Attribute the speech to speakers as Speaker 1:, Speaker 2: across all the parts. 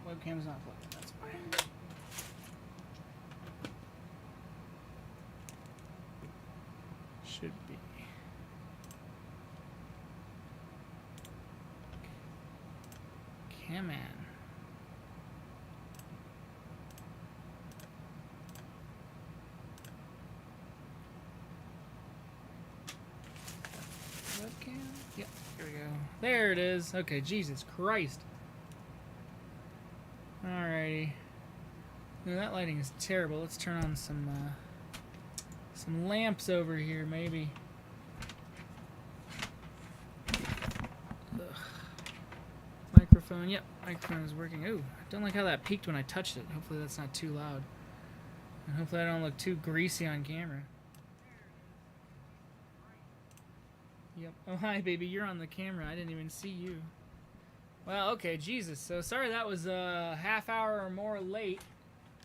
Speaker 1: webcam's not plugged in. That's why. Should be. Come on. Webcam? Yep, here we go. There it is. Okay, Jesus Christ. Alrighty. That lighting is terrible. Let's turn on some lamps over here, maybe. Ugh. Microphone. Yep, microphone is working. Ooh, I don't like how that peaked when I touched it. Hopefully that's not too loud. And hopefully I don't look too greasy on camera. Yep. Oh, hi, baby. You're on the camera. I didn't even see you. Well, okay, Jesus. So sorry that was a half hour or more late.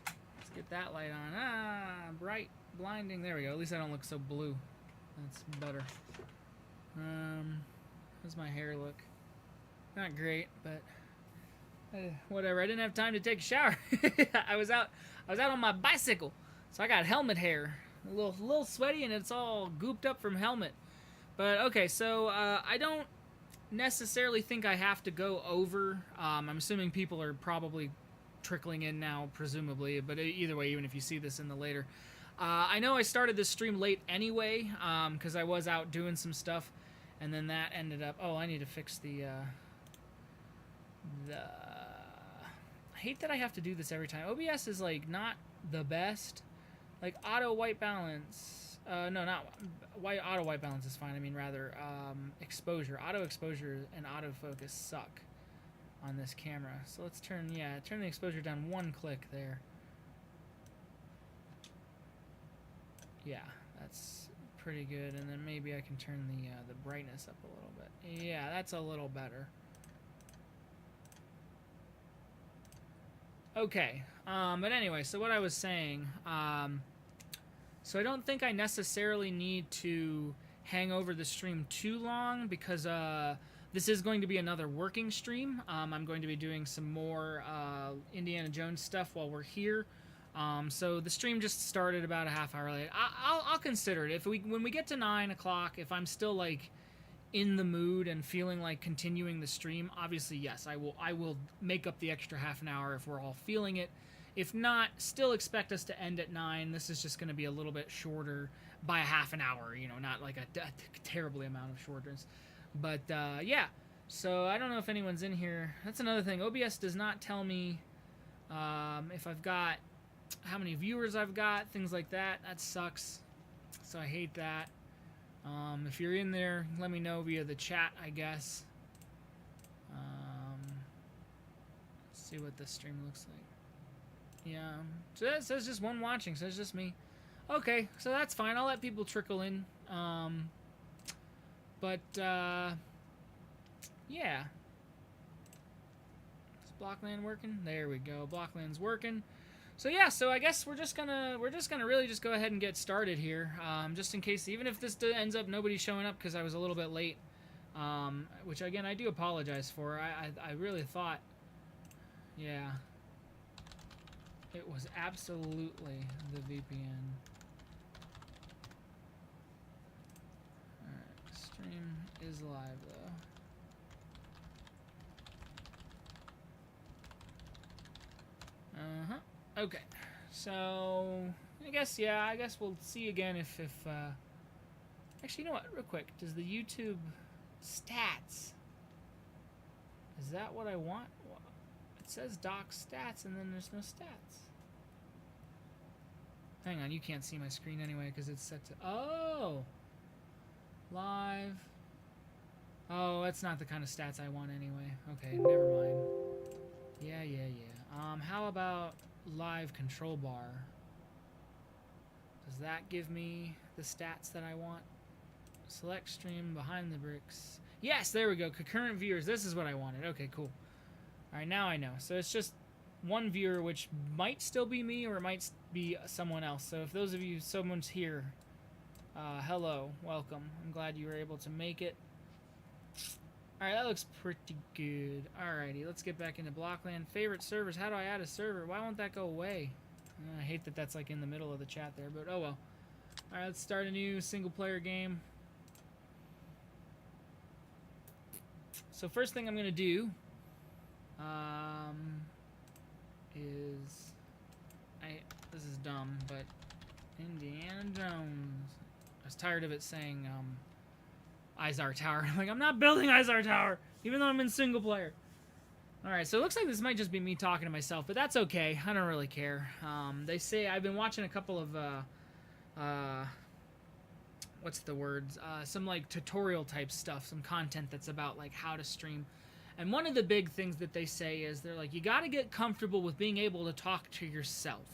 Speaker 1: Let's get that light on. Ah, bright, blinding. There we go. At least I don't look so blue. That's better. How's my hair look? Not great, but whatever. I didn't have time to take a shower. I was out on my bicycle, so I got helmet hair. A little sweaty, and it's all gooped up from helmet. But okay, so I don't necessarily think I have to go over. I'm assuming people are probably trickling in now, presumably, but either way, even if you see this in the later. I know I started this stream late anyway, because I was out doing some stuff, and then that ended up... Oh, I need to fix the... I hate that I have to do this every time. OBS is, like, not the best. Like, auto white balance... no, not auto white balance is fine. I mean, rather, exposure. Auto exposure and autofocus suck on this camera. So let's turn the exposure down one click there. Yeah, that's pretty good. And then maybe I can turn the brightness up a little bit. Yeah, that's a little better. Okay. But anyway, so what I was saying, so I don't think I necessarily need to hang over the stream too long because this is going to be another working stream. I'm going to be doing some more Indiana Jones stuff while we're here. So the stream just started about a half hour late. I'll consider it. When we get to 9 o'clock, if I'm still like in the mood and feeling like continuing the stream, obviously yes, I will make up the extra half an hour if we're all feeling it. If not, still expect us to end at 9. This is just going to be a little bit shorter by a half an hour, you know, not like a terribly amount of shortness. But, yeah. So, I don't know if anyone's in here. That's another thing. OBS does not tell me if I've got, how many viewers I've got, things like that. That sucks. So, I hate that. If you're in there, let me know via the chat, I guess. Let's see what this stream looks like. Yeah, so that says just one watching, so it's just me. Okay, so that's fine. I'll let people trickle in. Yeah. Is Blockland working? There we go. Blockland's working. So yeah, so I guess we're just gonna really just go ahead and get started here. Just in case, even if this ends up nobody showing up because I was a little bit late, which again I do apologize for. I really thought, yeah. It was absolutely the VPN. Alright, stream is live though. Okay. So, I guess we'll see again if actually, you know what, real quick, does the YouTube stats, is that what I want? It says doc stats and then there's no stats. Hang on, you can't see my screen anyway because it's set to... Oh! Live. Oh, that's not the kind of stats I want anyway. Okay, never mind. Yeah. How about live control bar? Does that give me the stats that I want? Select stream behind the bricks. Yes, there we go. Concurrent viewers. This is what I wanted. Okay, cool. Alright, now I know. So it's just one viewer, which might still be me or it might be someone else. So if those of you, someone's here, hello, welcome. I'm glad you were able to make it. Alright, that looks pretty good. Alrighty, let's get back into Blockland. Favorite servers. How do I add a server? Why won't that go away? I hate that that's like in the middle of the chat there, but oh well. Alright, let's start a new single-player game. So first thing I'm going to do is... This is dumb, but Indiana Jones. I was tired of it saying Izar Tower. I'm like, I'm not building Izar Tower, even though I'm in single player. Alright, so it looks like this might just be me talking to myself, but that's okay. I don't really care. They say, I've been watching a couple of, what's the words? Some, like, tutorial type stuff, some content that's about, like, how to stream. And one of the big things that they say is, they're like, you gotta get comfortable with being able to talk to yourself.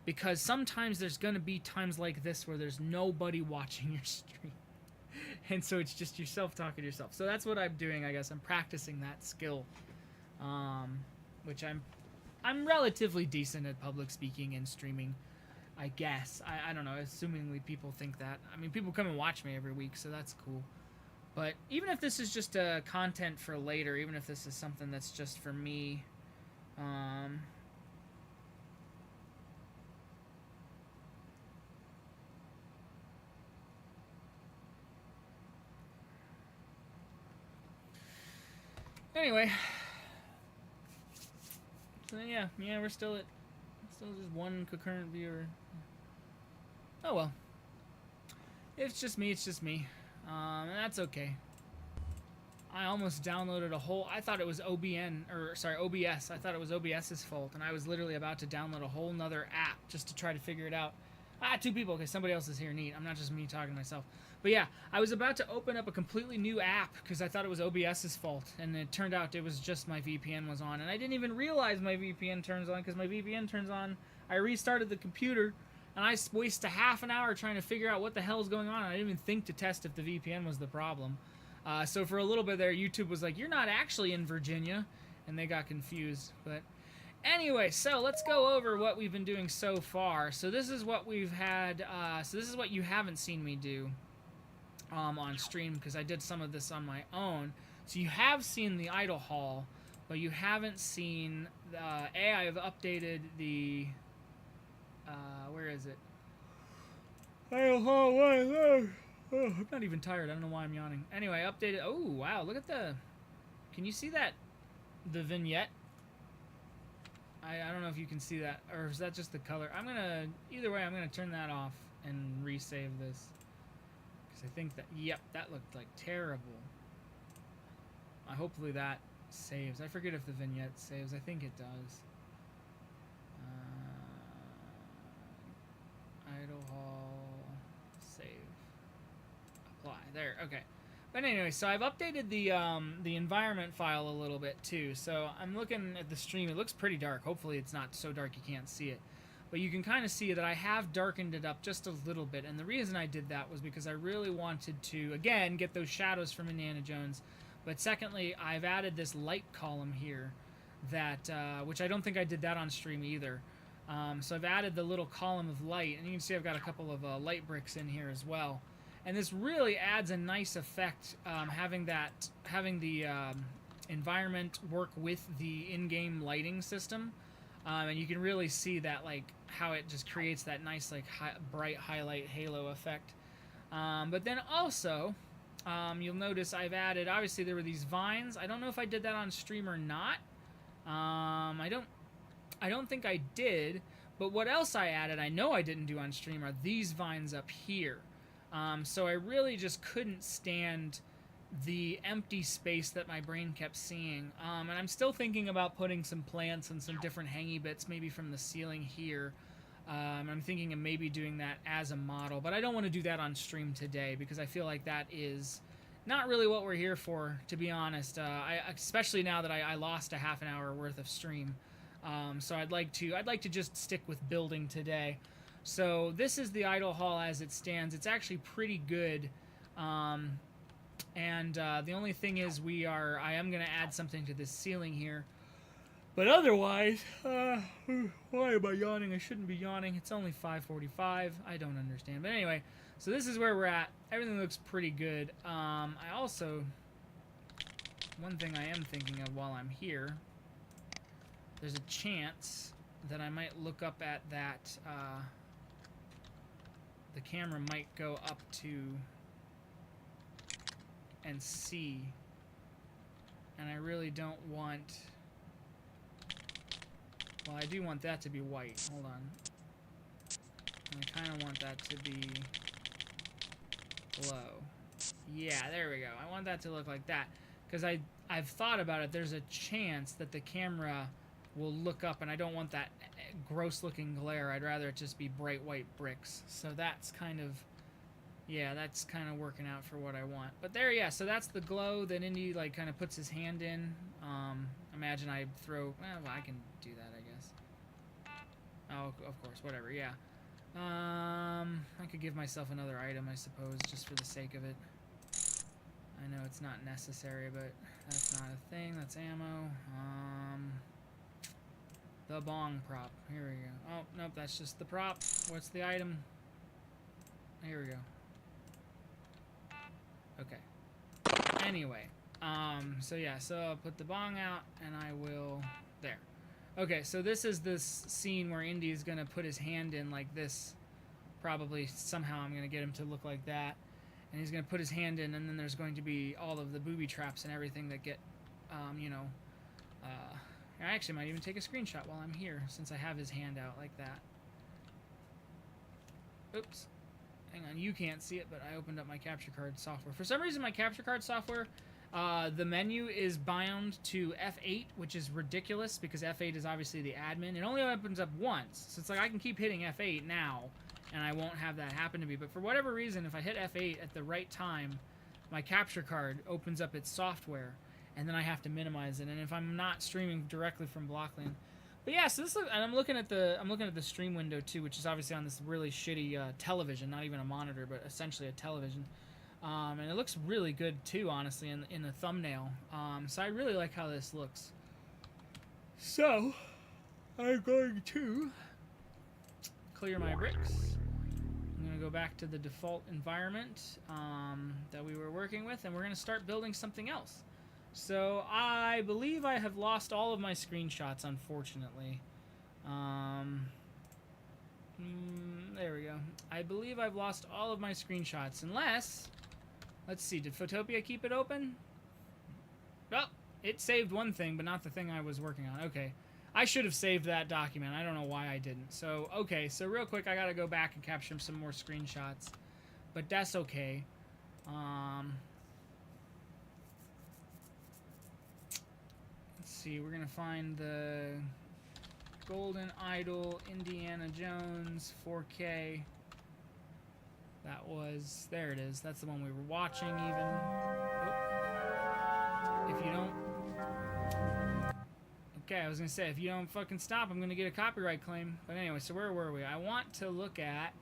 Speaker 1: Because sometimes there's gonna be times like this where there's nobody watching your stream. And so it's just yourself talking to yourself. So that's what I'm doing, I guess. I'm practicing that skill. Which I'm relatively decent at public speaking and streaming, I guess. I don't know, assumingly people think that. I mean, people come and watch me every week, so that's cool. But even if this is just content for later, even if this is something that's just for me, anyway, so yeah, we're still just one concurrent viewer. Oh well. If it's just me. And that's okay. I almost downloaded a whole... I thought it was OBS. I thought it was OBS's fault, and I was literally about to download a whole nother app just to try to figure it out. Two people. Okay, somebody else is here. Neat. I'm not just me talking to myself. But yeah, I was about to open up a completely new app because I thought it was OBS's fault, and it turned out it was just my VPN was on, and I didn't even realize my VPN turns on because my VPN turns on. I restarted the computer, and I wasted a half an hour trying to figure out what the hell is going on. I didn't even think to test if the VPN was the problem. So for a little bit there, YouTube was like, you're not actually in Virginia, and they got confused. But anyway, so let's go over what we've been doing so far. So this is what we've had, so this is what you haven't seen me do on stream, because I did some of this on my own. So you have seen the idle hall, but you haven't seen, I've updated the, where is it? Idle hall, oh, I'm not even tired. I don't know why I'm yawning. Anyway, updated. Oh, wow. Look at the... Can you see that? The vignette? I don't know if you can see that. Or is that just the color? I'm going to... Either way, I'm going to turn that off and resave this. Because I think that... Yep, that looked like terrible. Hopefully that saves. I forget if the vignette saves. I think it does. Idle hall... Save. Apply. There, okay. But anyway, so I've updated the environment file a little bit too. So I'm looking at the stream. It looks pretty dark. Hopefully it's not so dark you can't see it. But you can kind of see that I have darkened it up just a little bit. And the reason I did that was because I really wanted to, again, get those shadows from Indiana Jones. But secondly, I've added this light column here that, which I don't think I did that on stream either. So I've added the little column of light. And you can see I've got a couple of light bricks in here as well. And this really adds a nice effect, having the environment work with the in-game lighting system, and you can really see that, like, how it just creates that nice, like, bright highlight halo effect. But then also, you'll notice I've added. Obviously, there were these vines. I don't know if I did that on stream or not. I don't think I did. But what else I added, I know I didn't do on stream, are these vines up here. So I really just couldn't stand the empty space that my brain kept seeing. And I'm still thinking about putting some plants and some different hangy bits, maybe from the ceiling here. I'm thinking of maybe doing that as a model, but I don't want to do that on stream today because I feel like that is not really what we're here for, to be honest. Especially now that I lost a half an hour worth of stream. So I'd like to just stick with building today. So this is the idle hall as it stands. It's actually pretty good, and the only thing is I am going to add something to this ceiling here. But otherwise, why am I yawning? I shouldn't be yawning. It's only 5:45. I don't understand. But anyway, so this is where we're at. Everything looks pretty good. I also one thing I am thinking of while I'm here, there's a chance that I might look up at that, the camera might go up to and see, and I really don't want, well, I do want that to be white. Hold on. And I kind of want that to be glow. Yeah, there we go. I want that to look like that. Because I've thought about it. There's a chance that the camera will look up, and I don't want that gross-looking glare. I'd rather it just be bright white bricks. So that's kind of, yeah, that's kind of working out for what I want. But there, yeah, so that's the glow that Indy, like, kind of puts his hand in. Imagine I throw, well, I can do that, I guess. Oh, of course, whatever, yeah. I could give myself another item, I suppose, just for the sake of it. I know it's not necessary, but that's not a thing. That's ammo. The bong prop. Here we go. Oh, nope, that's just the prop. What's the item? Here we go. Okay. Anyway, so yeah, so I'll put the bong out, and I will... There. Okay, so this is this scene where Indy's gonna put his hand in like this. Probably somehow I'm gonna get him to look like that. And he's going to put his hand in, and then there's going to be all of the booby traps and everything that get, you know, I actually might even take a screenshot while I'm here, since I have his hand out like that. Oops. Hang on, you can't see it, but I opened up my capture card software. For some reason, my capture card software, the menu is bound to F8, which is ridiculous, because F8 is obviously the admin. It only opens up once, so it's like I can keep hitting F8 now, and I won't have that happen to me. But for whatever reason, if I hit F8 at the right time, my capture card opens up its software, and then I have to minimize it. And if I'm not streaming directly from Blockland, but yeah, so this, and I'm looking at the stream window too, which is obviously on this really shitty television, not even a monitor, but essentially a television. And it looks really good too, honestly, in the thumbnail. So I really like how this looks. So I'm going to clear my bricks. I'm going to go back to the default environment that we were working with, and we're going to start building something else. So I believe I have lost all of my screenshots, unfortunately. There we go. I believe I've lost all of my screenshots, unless, let's see, did Photopia keep it open? Well, it saved one thing, but not the thing I was working on. Okay. I should have saved that document. I don't know why I didn't. So, okay, so real quick, I gotta go back and capture some more screenshots. But that's okay. Let's see, we're gonna find the Golden Idol, Indiana Jones, 4K. That was, there it is. That's the one we were watching even. Oh. If you don't... Okay, I was gonna say, if you don't fucking stop, I'm gonna get a copyright claim. But anyway, so where were we? I want to look at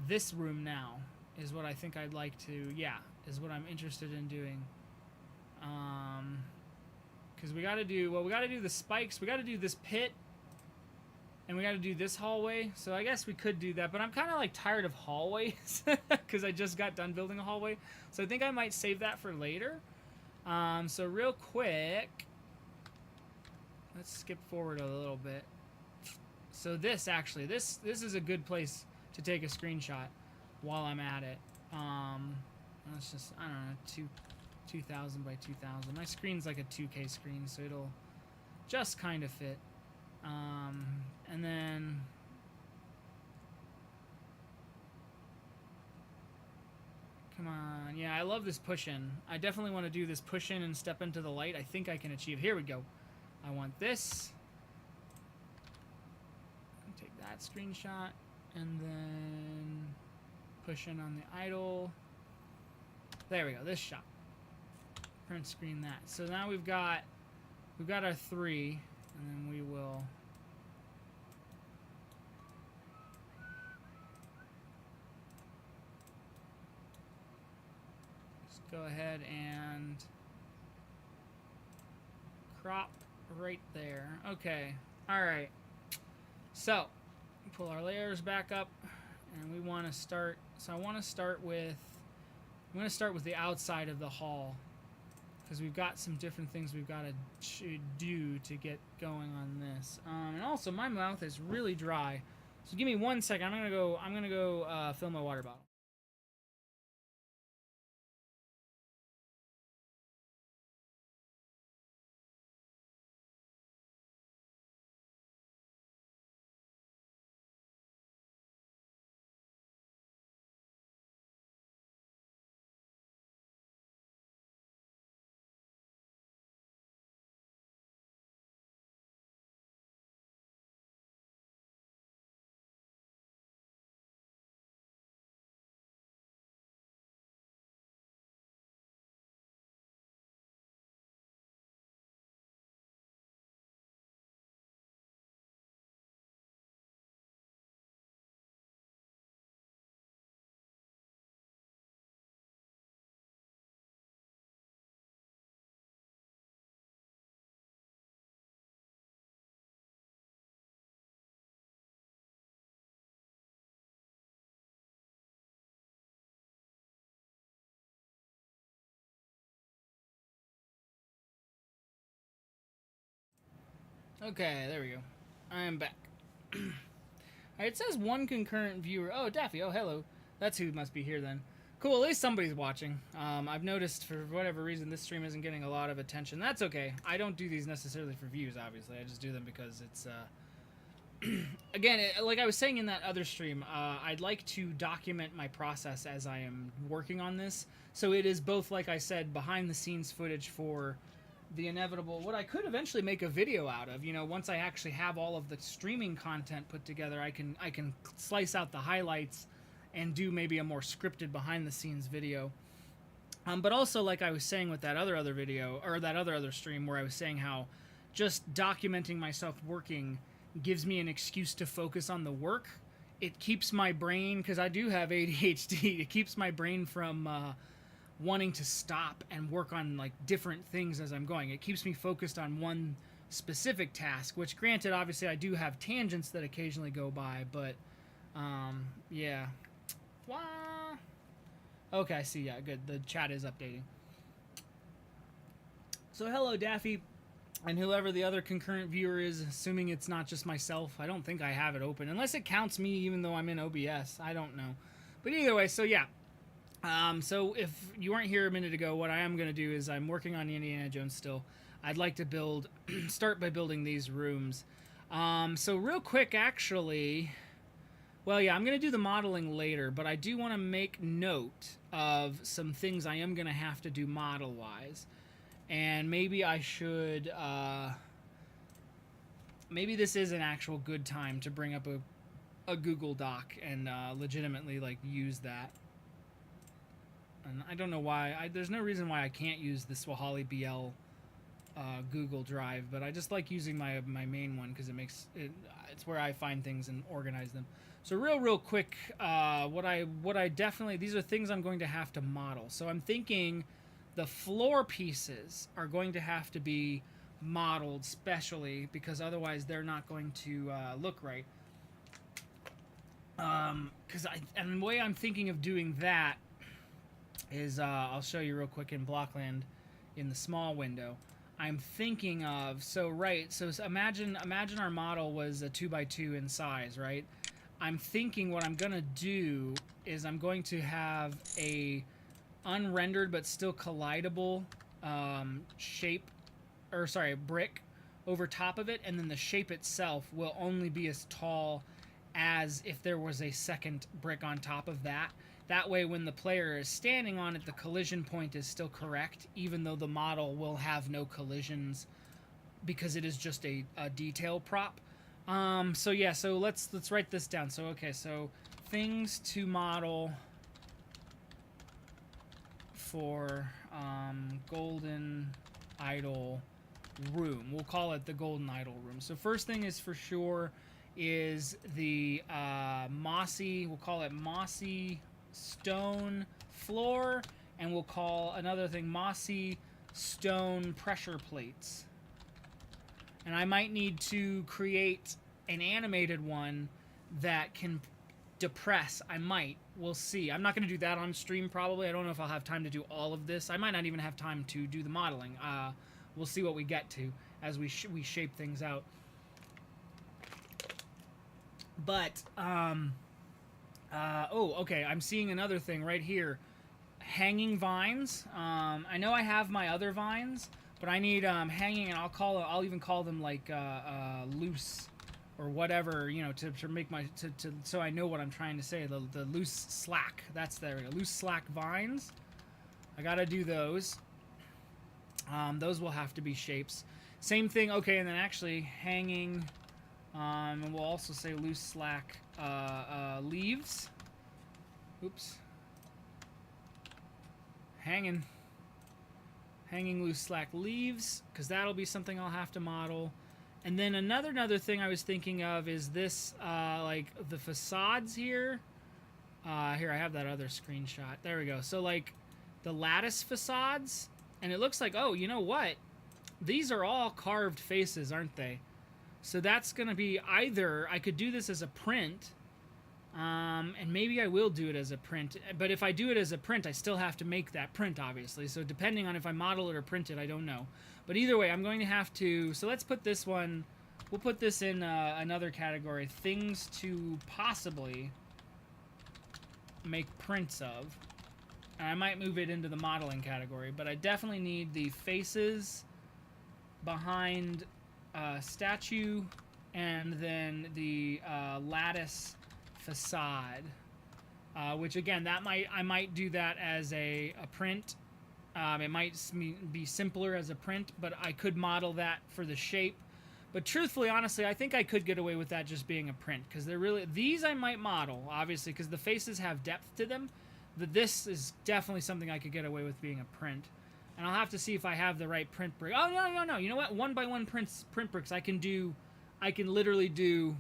Speaker 1: this room now, is what I think I'd like to, yeah, is what I'm interested in doing. Because we gotta do, well, we gotta do the spikes, we gotta do this pit, and we gotta do this hallway. So I guess we could do that, but I'm kind of like tired of hallways, because I just got done building a hallway. So I think I might save that for later. So real quick, let's skip forward a little bit. So this, actually, this is a good place to take a screenshot while I'm at it. Let's just, I don't know, 2000 by 2000. My screen's like a 2K screen, so it'll just kind of fit. And then... Come on. Yeah, I love this push-in. I definitely want to do this push-in and step into the light. I think I can achieve. Here we go. I want this. Take that screenshot, and then push in on the idle. There we go. This shot. Print screen that. So now we've got our 3, and then we will. Just go ahead and crop right there. Okay. All right. So pull our layers back up, and we want to start. So I want to start with. I'm going to start with the outside of the hall, because we've got some different things we've got to do to get going on this. And also, my mouth is really dry, so give me 1 second. I'm gonna go fill my water bottle. Okay, there we go. I'm back. It says 1 concurrent viewer. Oh, Daffy. Oh, hello. That's who must be here then. Cool, at least somebody's watching. I've noticed for whatever reason this stream isn't getting a lot of attention. That's okay. I don't do these necessarily for views, obviously. I just do them because it's, again, like I was saying in that other stream, I'd like to document my process as I am working on this. So it is both, like I said, behind-the-scenes footage for the inevitable, what I could eventually make a video out of. You know, once I actually have all of the streaming content put together, I can slice out the highlights and do maybe a more scripted behind-the-scenes video. But also, like I was saying with that other video, or that other stream, where I was saying how just documenting myself working gives me an excuse to focus on the work. It keeps my brain, because I do have ADHD, it keeps my brain from wanting to stop and work on like different things as I'm going. It keeps me focused on one specific task, which granted, obviously I do have tangents that occasionally go by, but yeah. Wah. Okay, I see. Yeah, good. The chat is updating. So hello, Daffy, and whoever the other concurrent viewer is, assuming it's not just myself. I don't think I have it open, unless it counts me even though I'm in OBS. I don't know. But either way, so yeah. So if you weren't here a minute ago, what I am going to do is I'm working on Indiana Jones still. I'd like to start by building these rooms. So real quick, actually, well, yeah, I'm going to do the modeling later, but I do want to make note of some things I am going to have to do model-wise. And maybe I should, maybe this is an actual good time to bring up a Google Doc and legitimately, like, use that. And I don't know why. There's no reason why I can't use the Swahili BL Google Drive, but I just like using my main one because it's where I find things and organize them. So real quick, what I definitely, these are things I'm going to have to model. So I'm thinking the floor pieces are going to have to be modeled specially because otherwise they're not going to look right. And the way I'm thinking of doing that is I'll show you real quick in Blockland in the small window. I'm thinking of, so imagine our model was a 2x2 in size, right? I'm thinking what I'm gonna do is I'm going to have a unrendered but still collidable brick over top of it, and then the shape itself will only be as tall as if there was a second brick on top of that. That way, when the player is standing on it, the collision point is still correct, even though the model will have no collisions because it is just a detail prop. So yeah, so let's write this down. So okay, so things to model for Golden Idol room. We'll call it the Golden Idol room. So first thing is for sure is the mossy, we'll call it mossy stone floor, and we'll call another thing mossy stone pressure plates. And I might need to create an animated one that can depress. I might. We'll see. I'm not going to do that on stream probably. I don't know if I'll have time to do all of this. I might not even have time to do the modeling. We'll see what we get to as we shape things out. But, oh, okay, I'm seeing another thing right here. Hanging vines. I know I have my other vines, but I need hanging, and I'll even call them like loose or whatever, you know, to make my so I know what I'm trying to say. The loose slack. There we go. Loose slack vines. I gotta do those. Those will have to be shapes. Same thing. Okay, and then actually hanging. And we'll also say loose slack leaves. Oops. Hanging loose slack leaves, because that'll be something I'll have to model. And then another thing I was thinking of is this, like the facades here. Here, I have that other screenshot. There we go. So like the lattice facades, and it looks like, oh, you know what? These are all carved faces, aren't they? So that's going to be either, I could do this as a print, and maybe I will do it as a print. But if I do it as a print, I still have to make that print, obviously. So depending on if I model it or print it, I don't know. But either way, I'm going to have to, so let's put this one, we'll put this in another category, things to possibly make prints of. And I might move it into the modeling category, but I definitely need the faces behind statue, and then the lattice facade, which again, I might do that as a print. It might be simpler as a print, but I could model that for the shape. But truthfully, honestly, I think I could get away with that just being a print, because they're really, these I might model, obviously, because the faces have depth to them. This is definitely something I could get away with being a print. And I'll have to see if I have the right print brick. Oh, no. You know what? 1x1 print bricks I can literally do,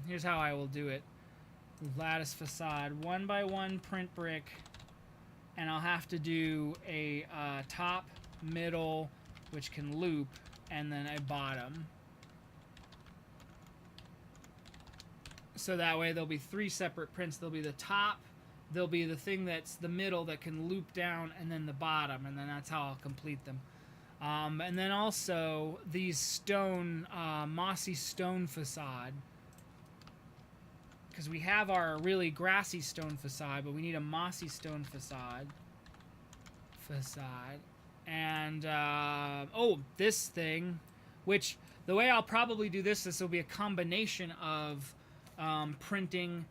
Speaker 1: here's how I will do it. Lattice facade, 1x1 print brick. And I'll have to do a top, middle, which can loop, and then a bottom. So that way there'll be 3 separate prints. There'll be the top, there'll be the thing that's the middle that can loop down, and then the bottom, and then that's how I'll complete them. And then also these stone, mossy stone facade, because we have our really grassy stone facade, but we need a mossy stone facade. And oh, this thing, which the way I'll probably do this will be a combination of printing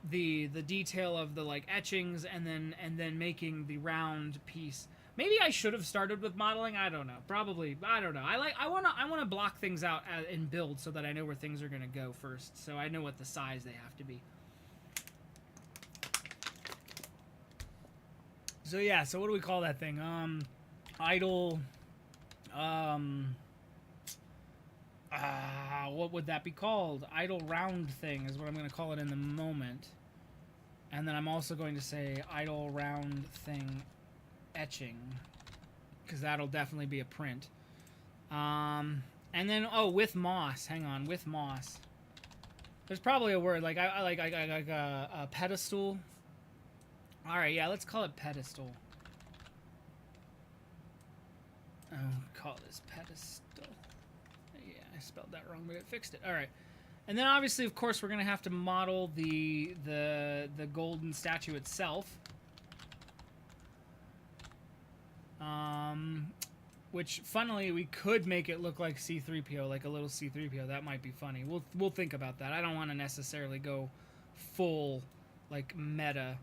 Speaker 1: the detail of the like etchings, and then making the round piece. Maybe I should have started with modeling. I don't know. Probably. I don't know. I want to block things out in build so that I know where things are going to go first. So I know what the size they have to be. So yeah. So what do we call that thing? Idle. What would that be called? Idle round thing is what I'm going to call it in the moment. And then I'm also going to say idle round thing etching, because that'll definitely be a print. And then, oh, with moss. Hang on, with moss. There's probably a word, like I like a pedestal. All right, yeah, let's call it pedestal. Call this pedestal. Yeah, I spelled that wrong, but it fixed it. All right. And then obviously, of course, we're going to have to model the golden statue itself. Which, funnily, we could make it look like C-3PO, like a little C-3PO. That might be funny. We'll think about that. I don't want to necessarily go full, like, meta.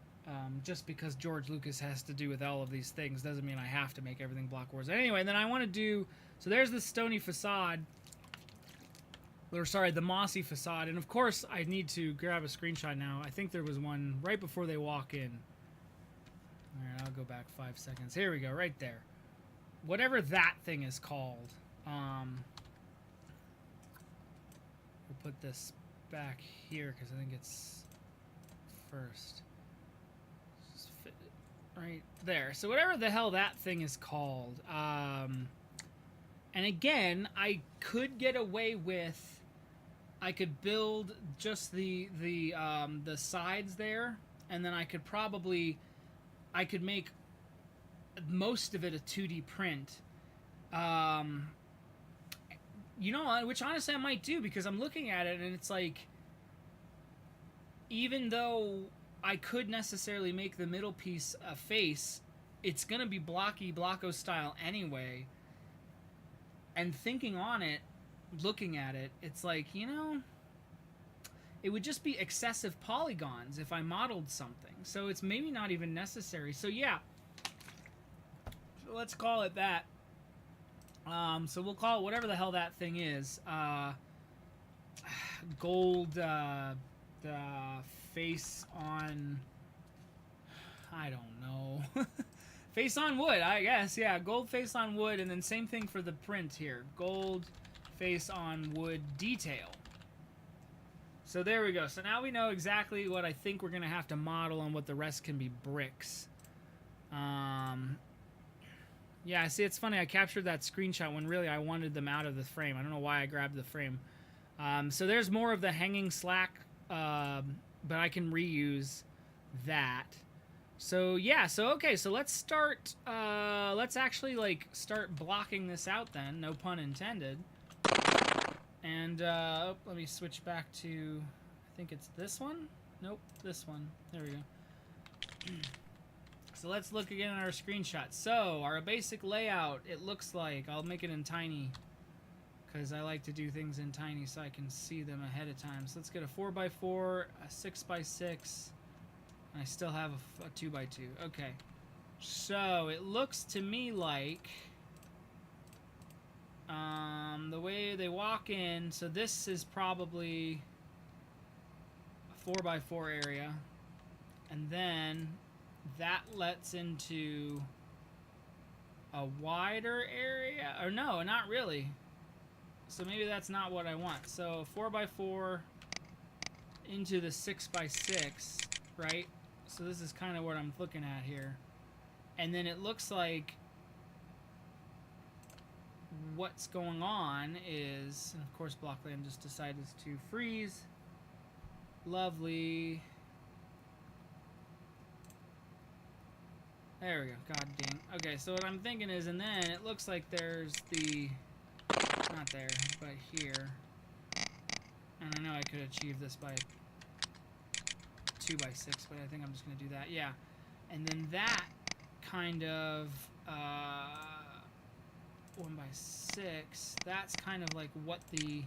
Speaker 1: Just because George Lucas has to do with all of these things doesn't mean I have to make everything Block Wars. Anyway, then I want to do... So there's the stony facade. Or, sorry, the mossy facade. And, of course, I need to grab a screenshot now. I think there was one right before they walk in. All right, I'll go back 5 seconds. Here we go, right there. Whatever that thing is called. We'll put this back here because I think it's first. Just fit it right there. So whatever the hell that thing is called. And again, I could get away with I could build just the sides there, and then I could make most of it a 2D print. You know, which honestly I might do, because I'm looking at it and it's like, even though I could necessarily make the middle piece a face, it's gonna be Blocko style anyway. And thinking on it, looking at it, it's like, you know, it would just be excessive polygons if I modeled something. So it's maybe not even necessary. So yeah, let's call it that. So we'll call it whatever the hell that thing is. Gold face on... I don't know. Face on wood, I guess. Yeah, gold face on wood, and then same thing for the print here. Gold face on wood detail. So there we go. So now we know exactly what I think we're going to have to model, and what the rest can be bricks. Yeah, see, it's funny. I captured that screenshot when really I wanted them out of the frame. I don't know why I grabbed the frame. So there's more of the hanging slack, but I can reuse that. So yeah, so okay, so let's start, let's actually like start blocking this out then, no pun intended. And let me switch back to, I think it's this one? Nope, this one. There we go. So let's look again at our screenshot. So our basic layout, it looks like, I'll make it in tiny, because I like to do things in tiny so I can see them ahead of time. So let's get a 4x4, a 6x6, and I still have a 2x2. Okay. So it looks to me like the way they walk in, so this is probably a 4x4 area, and then that lets into a wider area, or no, not really. So maybe that's not what I want. So 4x4 into the 6x6, right? So this is kind of what I'm looking at here. And then it looks like what's going on is, and of course Blockland just decided to freeze. Lovely. There we go. God dang. Okay, so what I'm thinking is, and then it looks like there's the, not there, but here. And I know I could achieve this by 2x6, but I think I'm just going to do that. Yeah. And then that kind of 1x6, that's kind of like what the,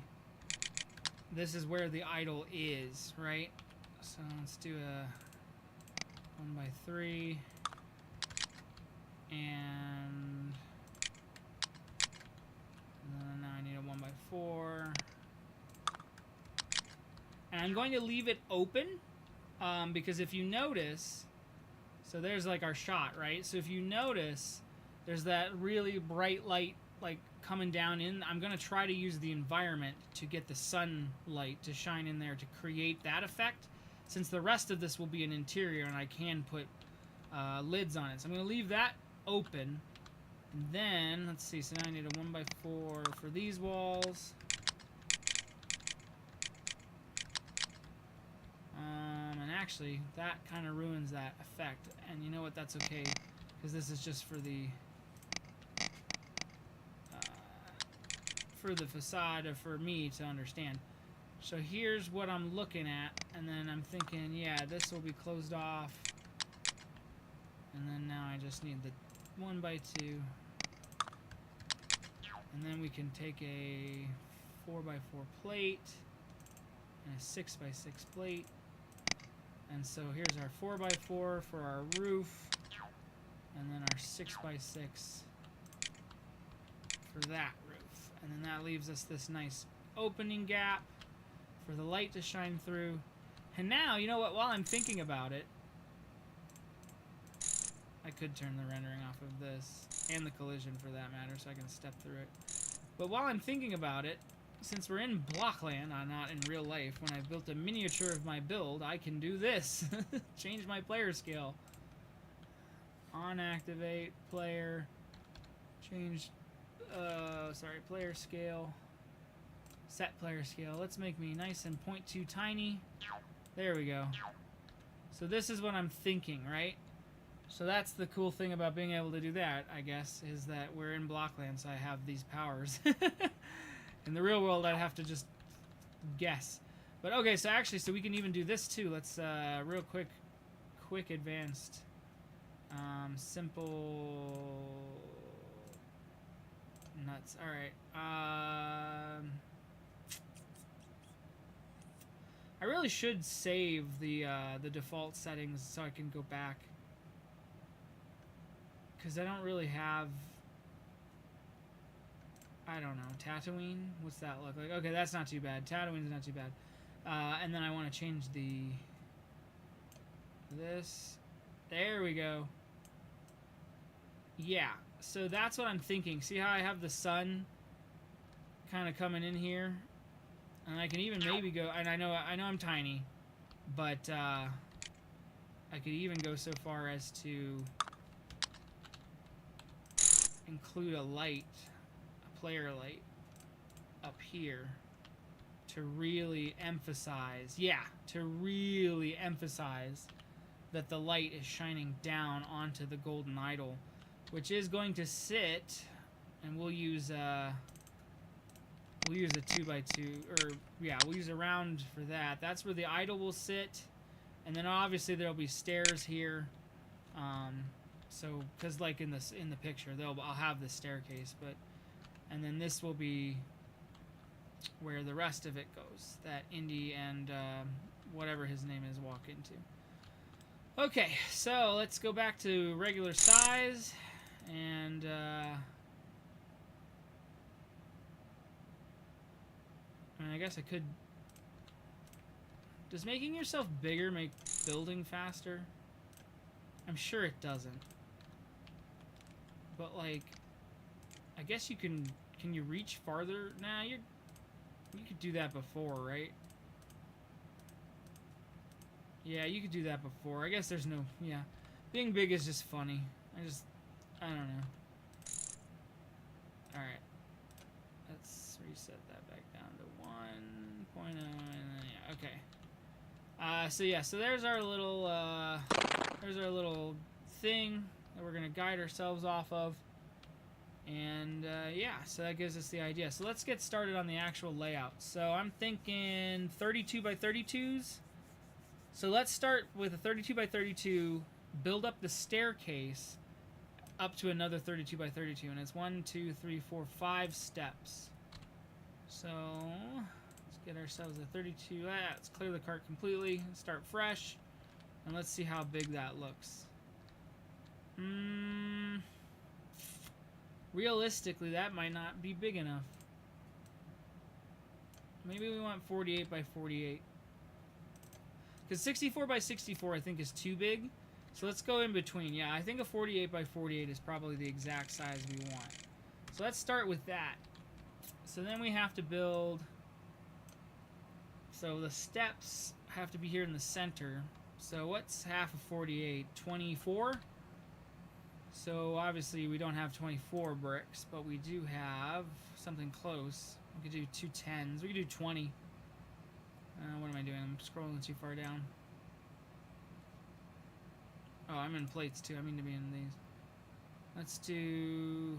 Speaker 1: this is where the idol is, right? So let's do a 1x3. And now I need a 1x4. And I'm going to leave it open, because if you notice, so there's like our shot, right? So if you notice, there's that really bright light like coming down in. I'm going to try to use the environment to get the sunlight to shine in there to create that effect, since the rest of this will be an interior and I can put lids on it. So I'm going to leave that open. And then let's see, so now I need a 1x4 for these walls. And actually that kind of ruins that effect, and you know what, that's okay, because this is just for the facade, or for me to understand. So here's what I'm looking at, and then I'm thinking, yeah, this will be closed off, and then now I just need the 1x2, and then we can take a 4x4 plate and a 6x6 plate, and so here's our 4x4 for our roof, and then our 6x6 for that roof, and then that leaves us this nice opening gap for the light to shine through. And now, you know what, while I'm thinking about it, I could turn the rendering off of this, and the collision for that matter, so I can step through it. But while I'm thinking about it, since we're in Blockland, not in real life, when I've built a miniature of my build, I can do this. Change my player scale. On activate, player, change, player scale. Set player scale. Let's make me nice and 0.2 tiny. There we go. So this is what I'm thinking, right? So that's the cool thing about being able to do that, I guess, is that we're in Blockland, so I have these powers. In the real world, I'd have to just guess. But okay, so actually, so we can even do this too. Let's real quick advanced, simple nuts. All right. I really should save the default settings so I can go back, because I don't really have. I don't know. Tatooine? What's that look like? Okay, that's not too bad. Tatooine's not too bad. And then I want to change this. There we go. Yeah. So that's what I'm thinking. See how I have the sun kind of coming in here? And I can even maybe go, and I know I'm tiny, but I could even go so far as to include a light, a player light, up here to really emphasize, to really emphasize that the light is shining down onto the golden idol, which is going to sit, and we'll use a 2x2, or we'll use a round for that. That's where the idol will sit, and then obviously there'll be stairs here. So, because like in the picture, I'll have the staircase, and then this will be where the rest of it goes, that Indy and whatever his name is walk into. Okay, so let's go back to regular size, and I guess I could. Does making yourself bigger make building faster? I'm sure it doesn't. But like, I guess you can. Can you reach farther? Nah, you could do that before, right? Yeah, you could do that before. I guess there's no. Yeah, being big is just funny. I don't know. All right, let's reset that back down to 1.0, and then okay. So there's our little thing that we're gonna guide ourselves off of, and so that gives us the idea. So let's get started on the actual layout. So I'm thinking 32 by 32s. So let's start with a 32 by 32. Build up the staircase up to another 32 by 32, and it's 1, 2, 3, 4, 5 steps. So let's get ourselves a 32. Let's clear the cart completely, start fresh, and let's see how big that looks. Realistically, that might not be big enough. Maybe we want 48 by 48. Because 64 by 64 I think is too big. So let's go in between. Yeah, I think a 48 by 48 is probably the exact size we want. So let's start with that. So then we have to build. So the steps have to be here in the center. So what's half of 48? 24? So obviously we don't have 24 bricks, but we do have something close. We could do 2 10s. We could do 20. What am I doing? I'm scrolling too far down. Oh, I'm in plates too. I mean to be in these. Let's do.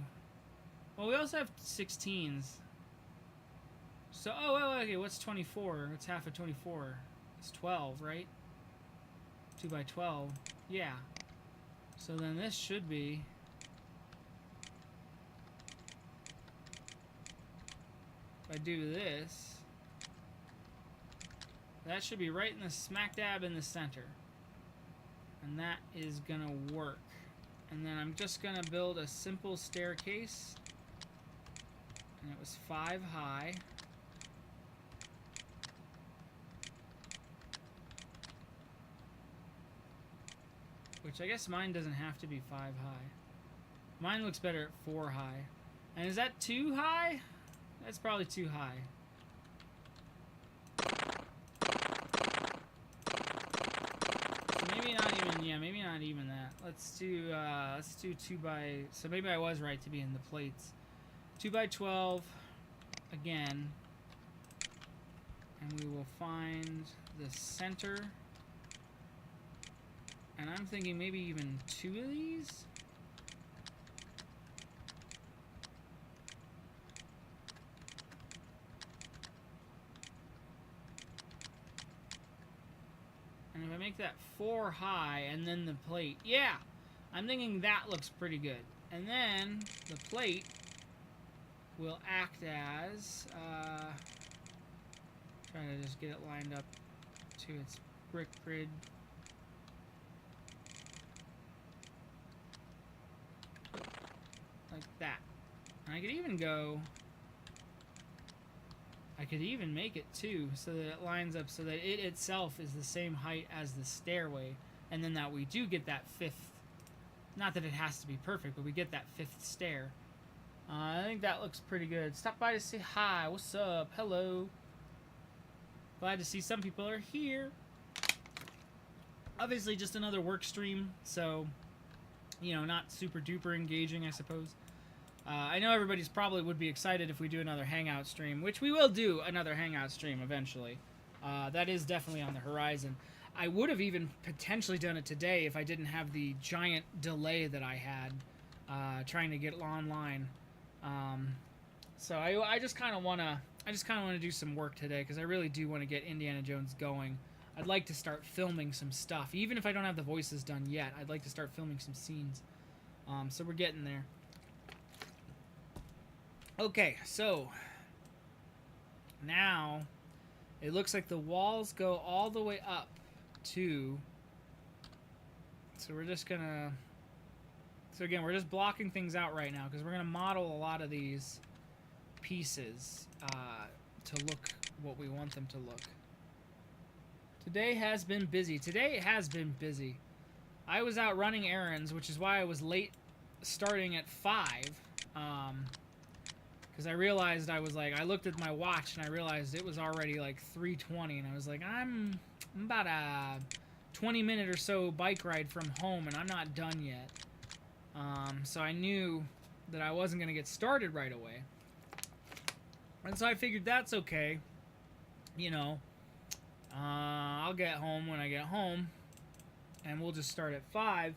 Speaker 1: Well, we also have 16s. So, okay. What's 24? What's half of 24? It's 12, right? 2 by 12. Yeah. So then this should be. If I do this. That should be right in the smack dab in the center. And that is gonna work. And then I'm just gonna build a simple staircase. And it was 5 high. Which I guess mine doesn't have to be 5 high. Mine looks better at 4 high. And is that too high? That's probably too high. Maybe not even that. Let's do 2 by. So maybe I was right to be in the plates. 2 by 12. Again. And we will find the center. And I'm thinking maybe even 2 of these? And if I make that 4 high and then the plate, yeah, I'm thinking that looks pretty good. And then the plate will act as, trying to just get it lined up to its brick grid. Like that. And I could even go, I could even make it too, so that it lines up so that it itself is the same height as the stairway. And then that we do get that 5th, not that it has to be perfect, but we get that 5th stair. I think that looks pretty good. Stop by to say hi. What's up? Hello. Glad to see some people are here. Obviously just another work stream, so, you know, not super duper engaging, I suppose. I know everybody's probably would be excited if we do another Hangout stream, which we will do another Hangout stream eventually. That is definitely on the horizon. I would have even potentially done it today if I didn't have the giant delay that I had trying to get online. So I just kind of want to do some work today because I really do want to get Indiana Jones going. I'd like to start filming some stuff, even if I don't have the voices done yet. I'd like to start filming some scenes. So we're getting there. Okay, so now it looks like the walls go all the way up to, so we're just gonna, so again, we're just blocking things out right now because we're gonna model a lot of these pieces to look what we want them to look. Today has been busy. Today it has been busy. I was out running errands, which is why I was late starting at 5. Because I realized I looked at my watch and I realized it was already like 3:20, and I was like, I'm about a 20-minute or so bike ride from home and I'm not done yet. So I knew that I wasn't going to get started right away. And so I figured that's okay. You know, I'll get home when I get home and we'll just start at 5.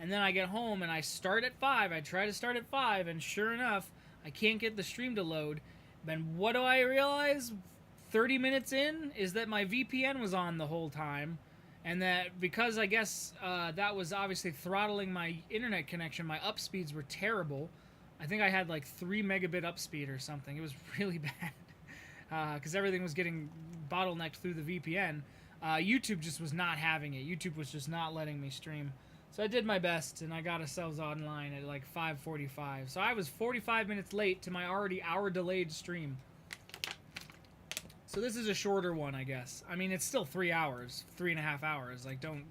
Speaker 1: And then I get home and I start at 5. I try to start at 5, and sure enough, I can't get the stream to load. Then what do I realize 30 minutes in is that my VPN was on the whole time, and that because I guess that was obviously throttling my internet connection, my up speeds were terrible. I think I had like 3 megabit up speed or something. It was really bad because everything was getting bottlenecked through the VPN. YouTube just was not having it. YouTube was just not letting me stream. So I did my best, and I got ourselves online at like 5:45. So I was 45 minutes late to my already hour-delayed stream. So this is a shorter one, I guess. I mean, it's still 3 hours, 3.5 hours. Like, don't,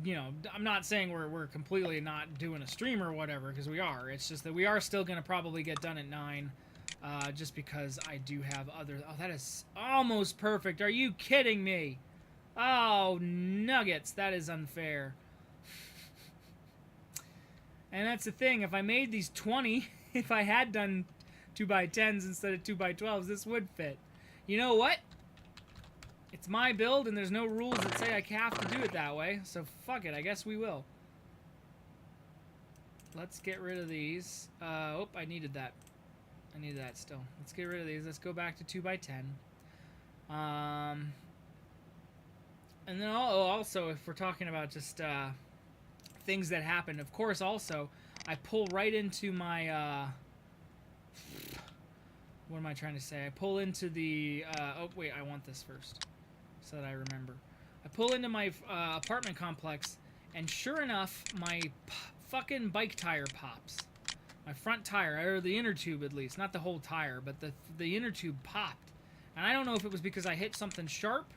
Speaker 1: you know, I'm not saying we're completely not doing a stream or whatever, because we are. It's just that we are still going to probably get done at 9, just because I do have other... Oh, that is almost perfect. Are you kidding me? Oh, nuggets. That is unfair. And that's the thing, if I made these 20, if I had done 2x10s instead of 2x12s, this would fit. You know what? It's my build, and there's no rules that say I have to do it that way, so fuck it, I guess we will. Let's get rid of these. Oh, I needed that. I needed that still. Let's get rid of these. Let's go back to 2x10. And then also, if we're talking about just... things that happen. Of course, also, I pull right into my, what am I trying to say? I pull into the, oh, wait, I want this first, so that I remember. I pull into my apartment complex, and sure enough, my fucking bike tire pops. My front tire, or the inner tube at least, not the whole tire, but the inner tube popped. And I don't know if it was because I hit something sharp,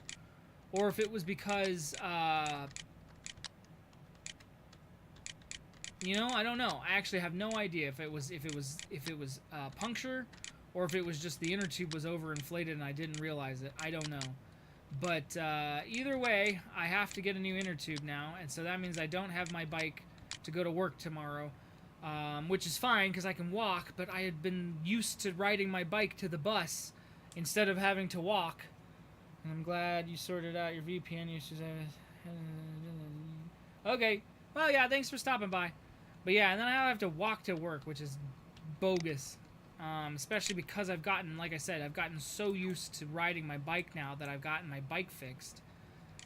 Speaker 1: or if it was because, you know, I don't know. I actually have no idea if it was puncture, or if it was just the inner tube was overinflated and I didn't realize it. I don't know. But either way, I have to get a new inner tube now, and so that means I don't have my bike to go to work tomorrow, which is fine because I can walk. But I had been used to riding my bike to the bus instead of having to walk, I'm glad you sorted out your VPN issues. Okay. Well, yeah, thanks for stopping by. But yeah, and then I have to walk to work, which is bogus. Especially because I've gotten, like I said, I've gotten so used to riding my bike now that I've gotten my bike fixed.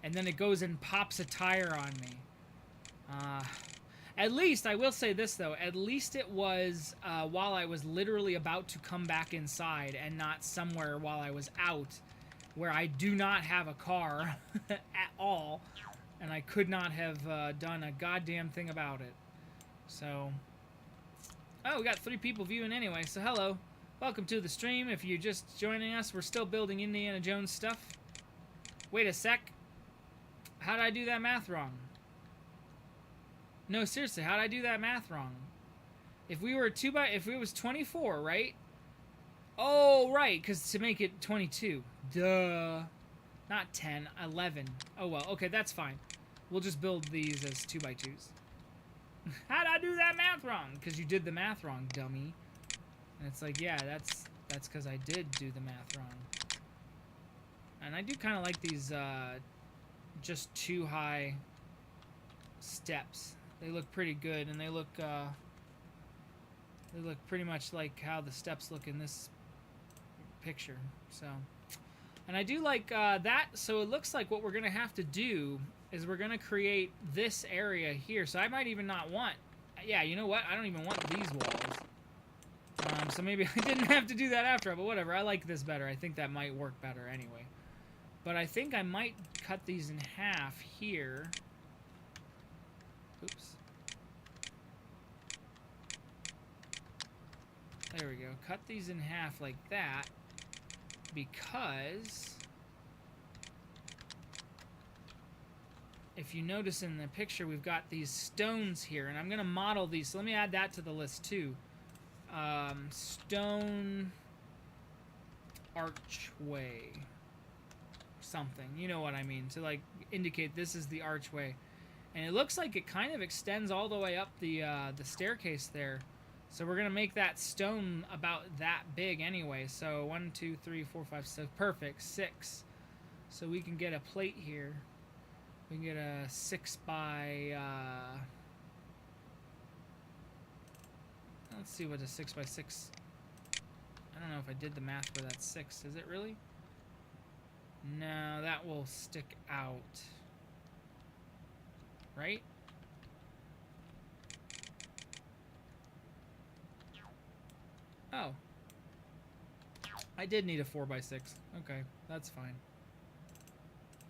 Speaker 1: And then it goes and pops a tire on me. At least, I will say this though, at least it was while I was literally about to come back inside and not somewhere while I was out where I do not have a car at all. And I could not have done a goddamn thing about it. So, oh, we got 3 people viewing anyway, so hello. Welcome to the stream. If you're just joining us, we're still building Indiana Jones stuff. Wait a sec. How did I do that math wrong? No, seriously, how did I do that math wrong? If we were if it was 24, right? Oh, right, because to make it 22. Duh. Not 10, 11. Oh, well, okay, that's fine. We'll just build these as 2x2s. How'd I do that math wrong? Because you did the math wrong, dummy. And it's like, yeah, that's because I did do the math wrong. And I do kind of like these just 2 high steps. They look pretty good, and they look pretty much like how the steps look in this picture. So, and I do like that. So it looks like what we're gonna have to do is we're gonna create this area here. So I might even not want. Yeah, you know what? I don't even want these walls. So maybe I didn't have to do that after all, but whatever. I like this better. I think that might work better anyway. But I think I might cut these in half here. Oops. There we go. Cut these in half like that because if you notice in the picture, we've got these stones here, and I'm going to model these. So let me add that to the list too. Stone archway. Something. You know what I mean. To like indicate this is the archway. And it looks like it kind of extends all the way up the staircase there. So we're going to make that stone about that big anyway. So 1, 2, 3, 4, 5, 6. Perfect. 6. So we can get a plate here. We can get a 6 by... let's see what a 6 by 6... I don't know if I did the math for that 6. Is it really? No, that will stick out. Right? Oh. I did need a 4 by 6. Okay, that's fine.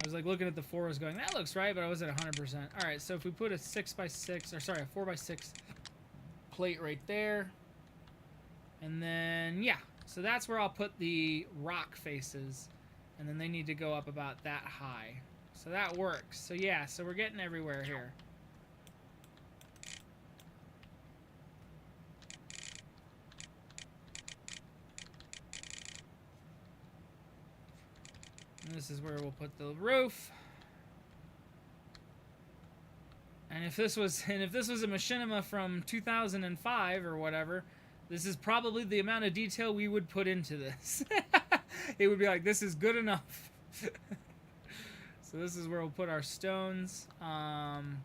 Speaker 1: I was like looking at the 4, I was going, that looks right, but I wasn't 100%. Alright, so if we put a 6 by 6, or sorry, a 4 by 6 plate right there. And then, yeah. So that's where I'll put the rock faces. And then they need to go up about that high. So that works. So yeah, so we're getting everywhere here. And this is where we'll put the roof. And if this was a Machinima from 2005 or whatever, this is probably the amount of detail we would put into this. It would be like, this is good enough. So this is where we'll put our stones. And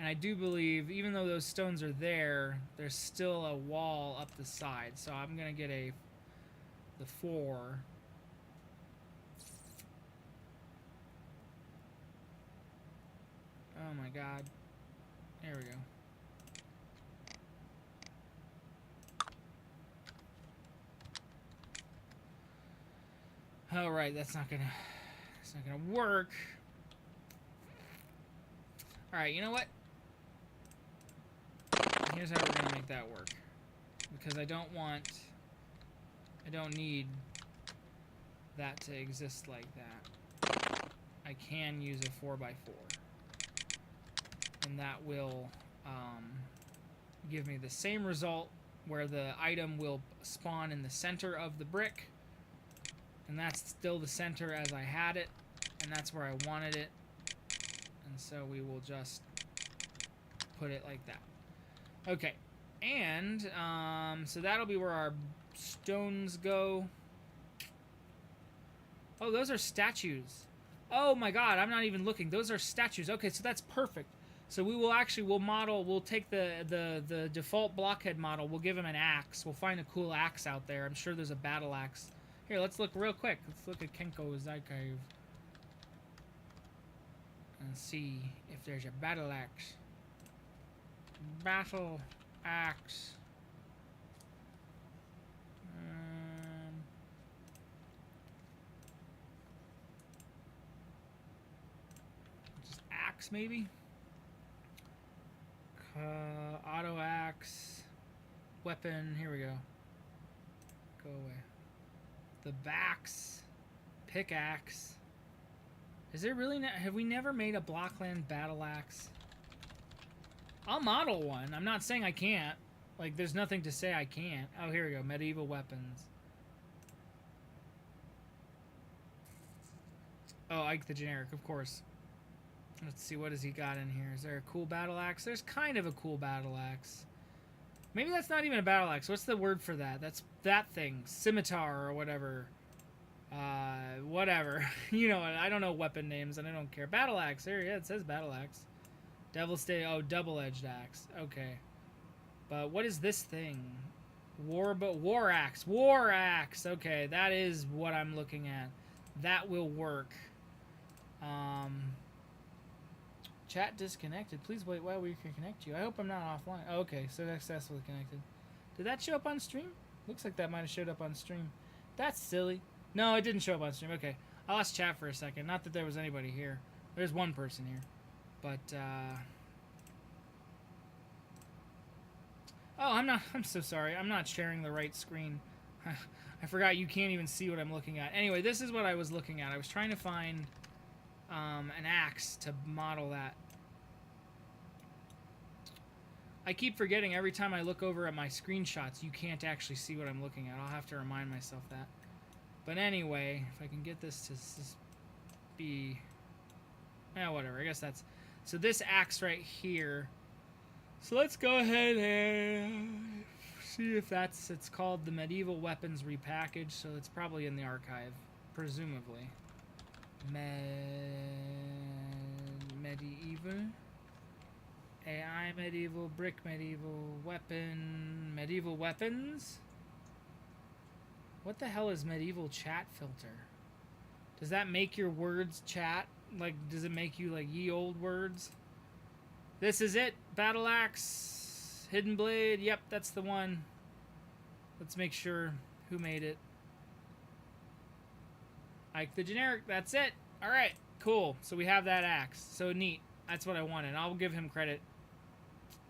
Speaker 1: I do believe, even though those stones are there, there's still a wall up the side. So I'm going to get the 4. Oh my god. There we go. All right, that's not gonna work. All right, you know what? Here's how we're gonna make that work. Because I don't need that to exist like that. I can use a 4 by 4. And that will give me the same result where the item will spawn in the center of the brick. And that's still the center as I had it. And that's where I wanted it. And so we will just put it like that. Okay. And so that'll be where our stones go. Oh, those are statues. Oh my god, I'm not even looking. Those are statues. Okay, so that's perfect. So we will actually, we'll take the default blockhead model. We'll give him an axe. We'll find a cool axe out there. I'm sure there's a battle axe. Here, let's look real quick. Let's look at Kenko's archive. And see if there's a battle axe. Battle axe. Just axe, maybe? Auto axe. Weapon. Here we go. Go away. The backs. Pickaxe. Is there really... have we never made a Blockland battle axe? I'll model one. I'm not saying I can't. Like, there's nothing to say I can't. Oh, here we go. Medieval weapons. Oh, Ike the generic, of course. Let's see, what has he got in here? Is there a cool battle axe? There's kind of a cool battle axe. Maybe that's not even a battle axe. What's the word for that? That's that thing. Scimitar or whatever. Whatever. You know, I don't know weapon names and I don't care. Battle axe. There, yeah, it says battle axe. Devil stay. Oh, double-edged axe. Okay. But what is this thing? War axe. War axe. Okay, that is what I'm looking at. That will work. Chat disconnected. Please wait while we can connect you. I hope I'm not offline. Oh, okay, so successfully connected. Did that show up on stream? Looks like that might have showed up on stream. That's silly. No, it didn't show up on stream. Okay, I lost chat for a second. Not that there was anybody here. There's one person here. But, oh, I'm so sorry. I'm not sharing the right screen. I forgot you can't even see what I'm looking at. Anyway, this is what I was looking at. I was trying to find an axe to model that. I keep forgetting every time I look over at my screenshots, you can't actually see what I'm looking at. I'll have to remind myself that. But anyway, if I can get this to be... yeah, whatever. I guess that's... so this axe right here. So let's go ahead and see if that's... it's called the Medieval Weapons Repackaged, so it's probably in the archive, presumably. Medieval... AI medieval, brick medieval, weapon, medieval weapons? What the hell is medieval chat filter? Does that make your words chat? Like, does it make you like ye old words? This is it. Battle axe, hidden blade. Yep, that's the one. Let's make sure who made it. Ike the generic. That's it. All right, cool. So we have that axe. So neat. That's what I wanted. I'll give him credit.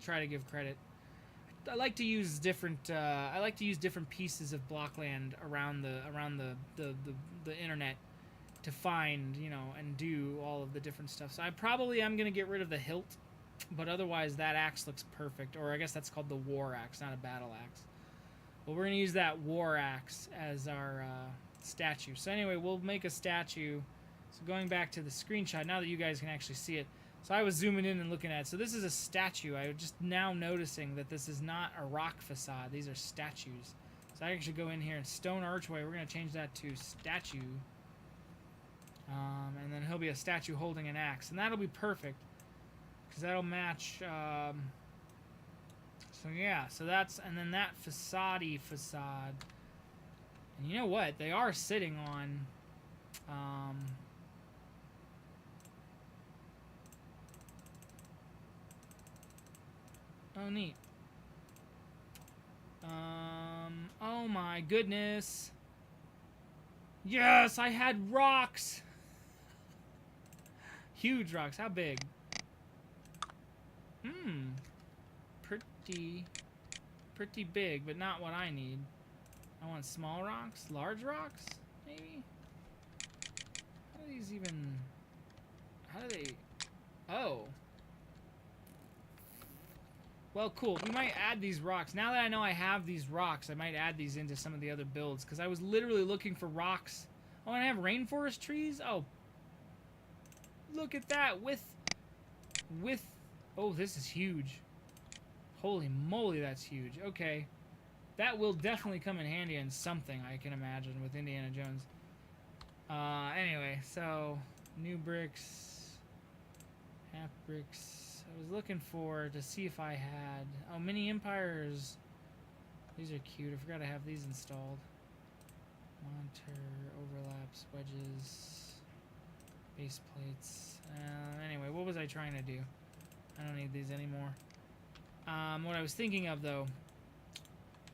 Speaker 1: Try to give credit. I like to use different pieces of Blockland around the internet to find, you know, and do all of the different stuff. So I'm gonna get rid of the hilt, but otherwise that axe looks perfect. Or I guess that's called the war axe, not a battle axe. But we're gonna use that war axe as our statue. So anyway, we'll make a statue. So going back to the screenshot, now that you guys can actually see it. So I was zooming in and looking at it. So this is a statue. I was just now noticing that this is not a rock facade. These are statues. So I actually go in here and stone archway. We're going to change that to statue. And then he'll be a statue holding an axe. And that'll be perfect. Because that'll match... so yeah, so that's... and then that facade. And you know what? They are sitting on... oh, neat. Oh my goodness. Yes, I had rocks. Huge rocks. How big? Pretty big, but not what I need. I want small rocks, large rocks, maybe? How do these even... how do they... oh. Well, cool. We might add these rocks. Now that I know I have these rocks, I might add these into some of the other builds. Because I was literally looking for rocks. Oh, and I have rainforest trees? Oh. Look at that. With... oh, this is huge. Holy moly, that's huge. Okay. That will definitely come in handy in something, I can imagine, with Indiana Jones. Anyway, so new bricks, half bricks. I was looking for to see if I had. Oh, mini empires. These are cute. I forgot to have these installed. Monitor, overlaps, wedges, base plates. Anyway, what was I trying to do? I don't need these anymore. What I was thinking of though.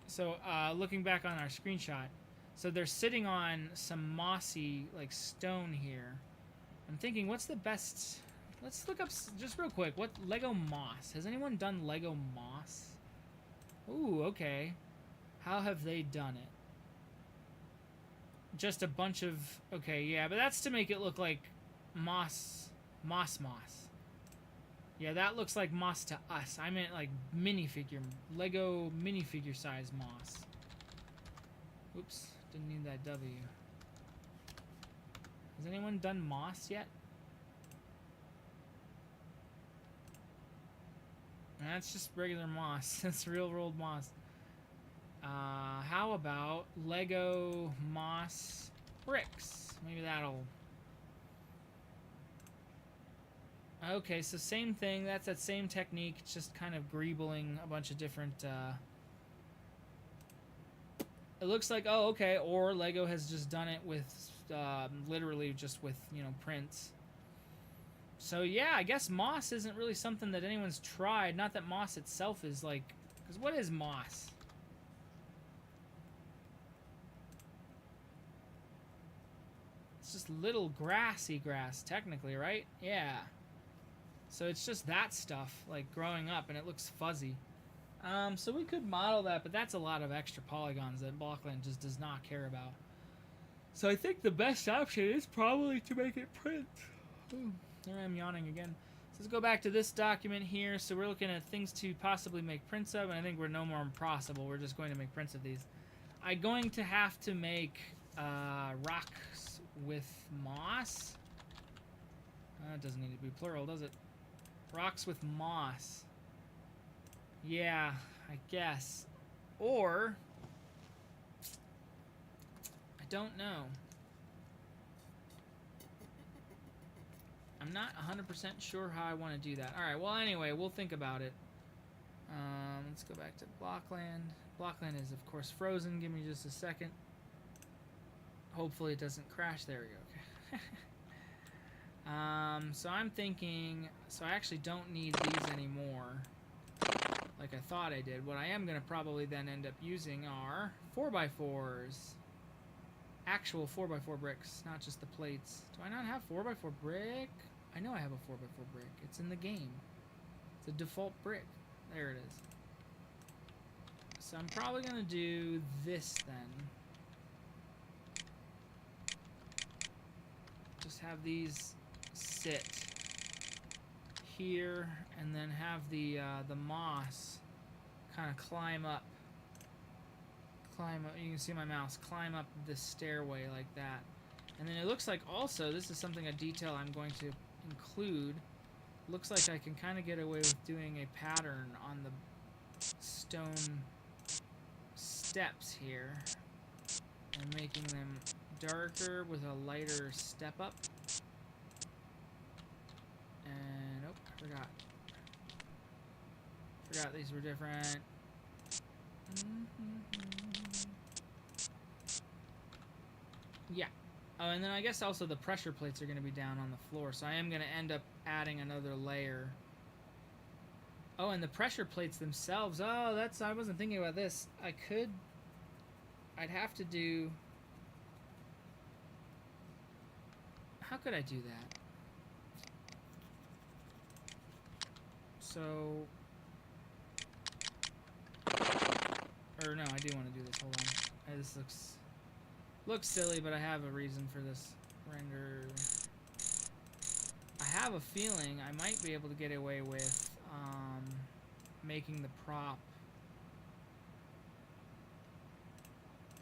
Speaker 1: So looking back on our screenshot, so they're sitting on some mossy like stone here. I'm thinking, what's the best? Let's look up just real quick. What Lego moss? Has anyone done Lego moss? Ooh, okay. How have they done it? Just a bunch of... Okay, yeah, but that's to make it look like moss. Yeah, that looks like moss to us. I meant like minifigure, Lego minifigure size moss. Oops, didn't need that W. Has anyone done moss yet? That's just regular moss. That's real world moss. How about Lego moss bricks? Maybe that'll... Okay, so same thing. That's that same technique. It's just kind of greebling a bunch of different... It looks like, oh, okay, or Lego has just done it with, literally just with, you know, prints. So yeah, I guess moss isn't really something that anyone's tried. Not that moss itself is like... Because what is moss? It's just little grassy grass, technically, right? Yeah. So it's just that stuff, like, growing up, and it looks fuzzy. So we could model that, but that's a lot of extra polygons that Blockland just does not care about. So I think the best option is probably to make it print. Ooh, there I am yawning again. So let's go back to this document here. So we're looking at things to possibly make prints of, and I think we're no more possible. We're just going to make prints of these. I'm going to have to make rocks with moss. It doesn't need to be plural, does it? Rocks with moss. Yeah, I guess. Or... I don't know. I'm not 100% sure how I want to do that. Alright, well anyway, we'll think about it. Let's go back to Blockland. Blockland is of course frozen. Give me just a second. Hopefully it doesn't crash. There we go. Okay. So I'm thinking... So I actually don't need these anymore. Like I thought I did. What I am going to probably then end up using are 4x4s. Actual 4x4 bricks, not just the plates. Do I not have 4x4 brick? I know I have a 4x4 brick. It's in the game. It's a default brick. There it is. So I'm probably going to do this then. Just have these sit here, and then have the moss kind of climb up. You can see my mouse climb up this stairway like that. And then it looks like also, this is something, a detail I'm going to include. Looks like I can kind of get away with doing a pattern on the stone steps here and making them darker with a lighter step up. And oh, I forgot these were different. Yeah. Oh, and then I guess also the pressure plates are going to be down on the floor, so I am going to end up adding another layer. Oh, and the pressure plates themselves. Oh, that's... I wasn't thinking about this. I'd have to do... How could I do that? So... Or no, I do want to do this. Hold on. This looks silly, but I have a reason for this render. I have a feeling I might be able to get away with making the prop.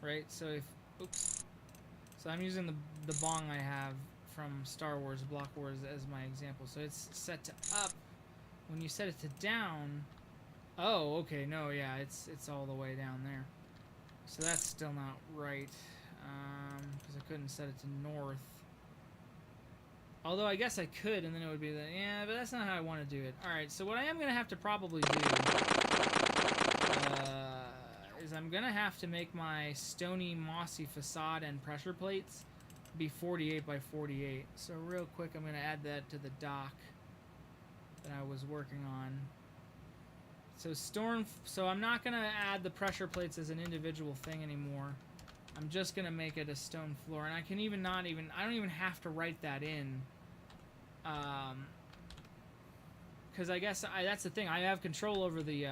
Speaker 1: Right? So if... Oops. So I'm using the bong I have from Star Wars, Block Wars as my example. So it's set to up. When you set it to down... Oh, okay, no, yeah, it's all the way down there. So that's still not right. Because I couldn't set it to north. Although I guess I could, and then it would be that. Yeah, but that's not how I want to do it. All right, so what I am gonna have to probably do is I'm gonna have to make my stony, mossy facade and pressure plates be 48 by 48. So real quick, I'm gonna add that to the dock that I was working on. So I'm not gonna add the pressure plates as an individual thing anymore. I'm just gonna make it a stone floor, and I can even I don't even have to write that in, because I guess that's the thing. I have control over the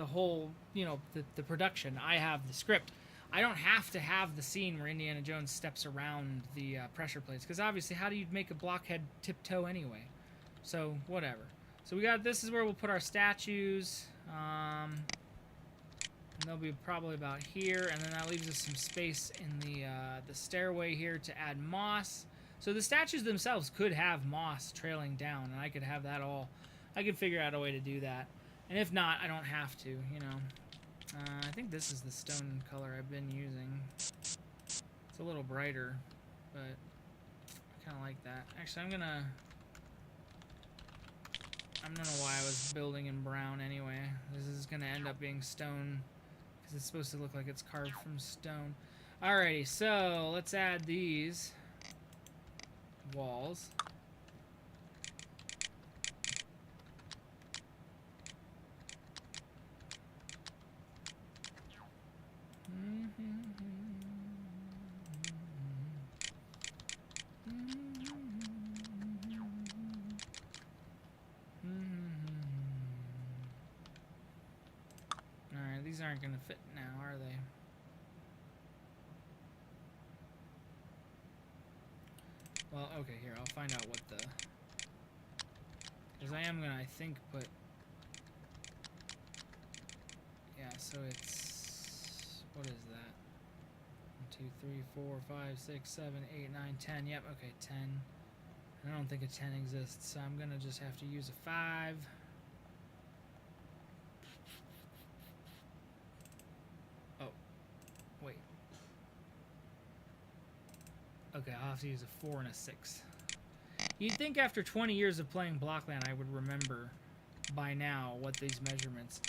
Speaker 1: whole, you know, the production. I have the script. I don't have to have the scene where Indiana Jones steps around the pressure plates, because obviously, how do you make a blockhead tiptoe anyway? So whatever. So we got, this is where we'll put our statues. And they'll be probably about here, and then that leaves us some space in the stairway here to add moss. So the statues themselves could have moss trailing down, and I could have that all. I could figure out a way to do that. And if not, I don't have to, you know. I think this is the stone color I've been using. It's a little brighter, but I kind of like that. Actually, I don't know why I was building in brown anyway. This is gonna end up being stone, because it's supposed to look like it's carved from stone. Alrighty, so let's add these walls. Alright, these aren't gonna fit now, are they? Well, okay, here, I'll find out what the... Because I am gonna, I think, put... Yeah, so it's... What is that? 1, 2, 3, 4, 5, 6, 7, 8, 9, 10. Yep, okay, 10. I don't think a 10 exists, so I'm gonna just have to use a 5. Oh. Wait. Okay, I'll have to use a 4 and a 6. You'd think after 20 years of playing Blockland, I would remember by now what these measurements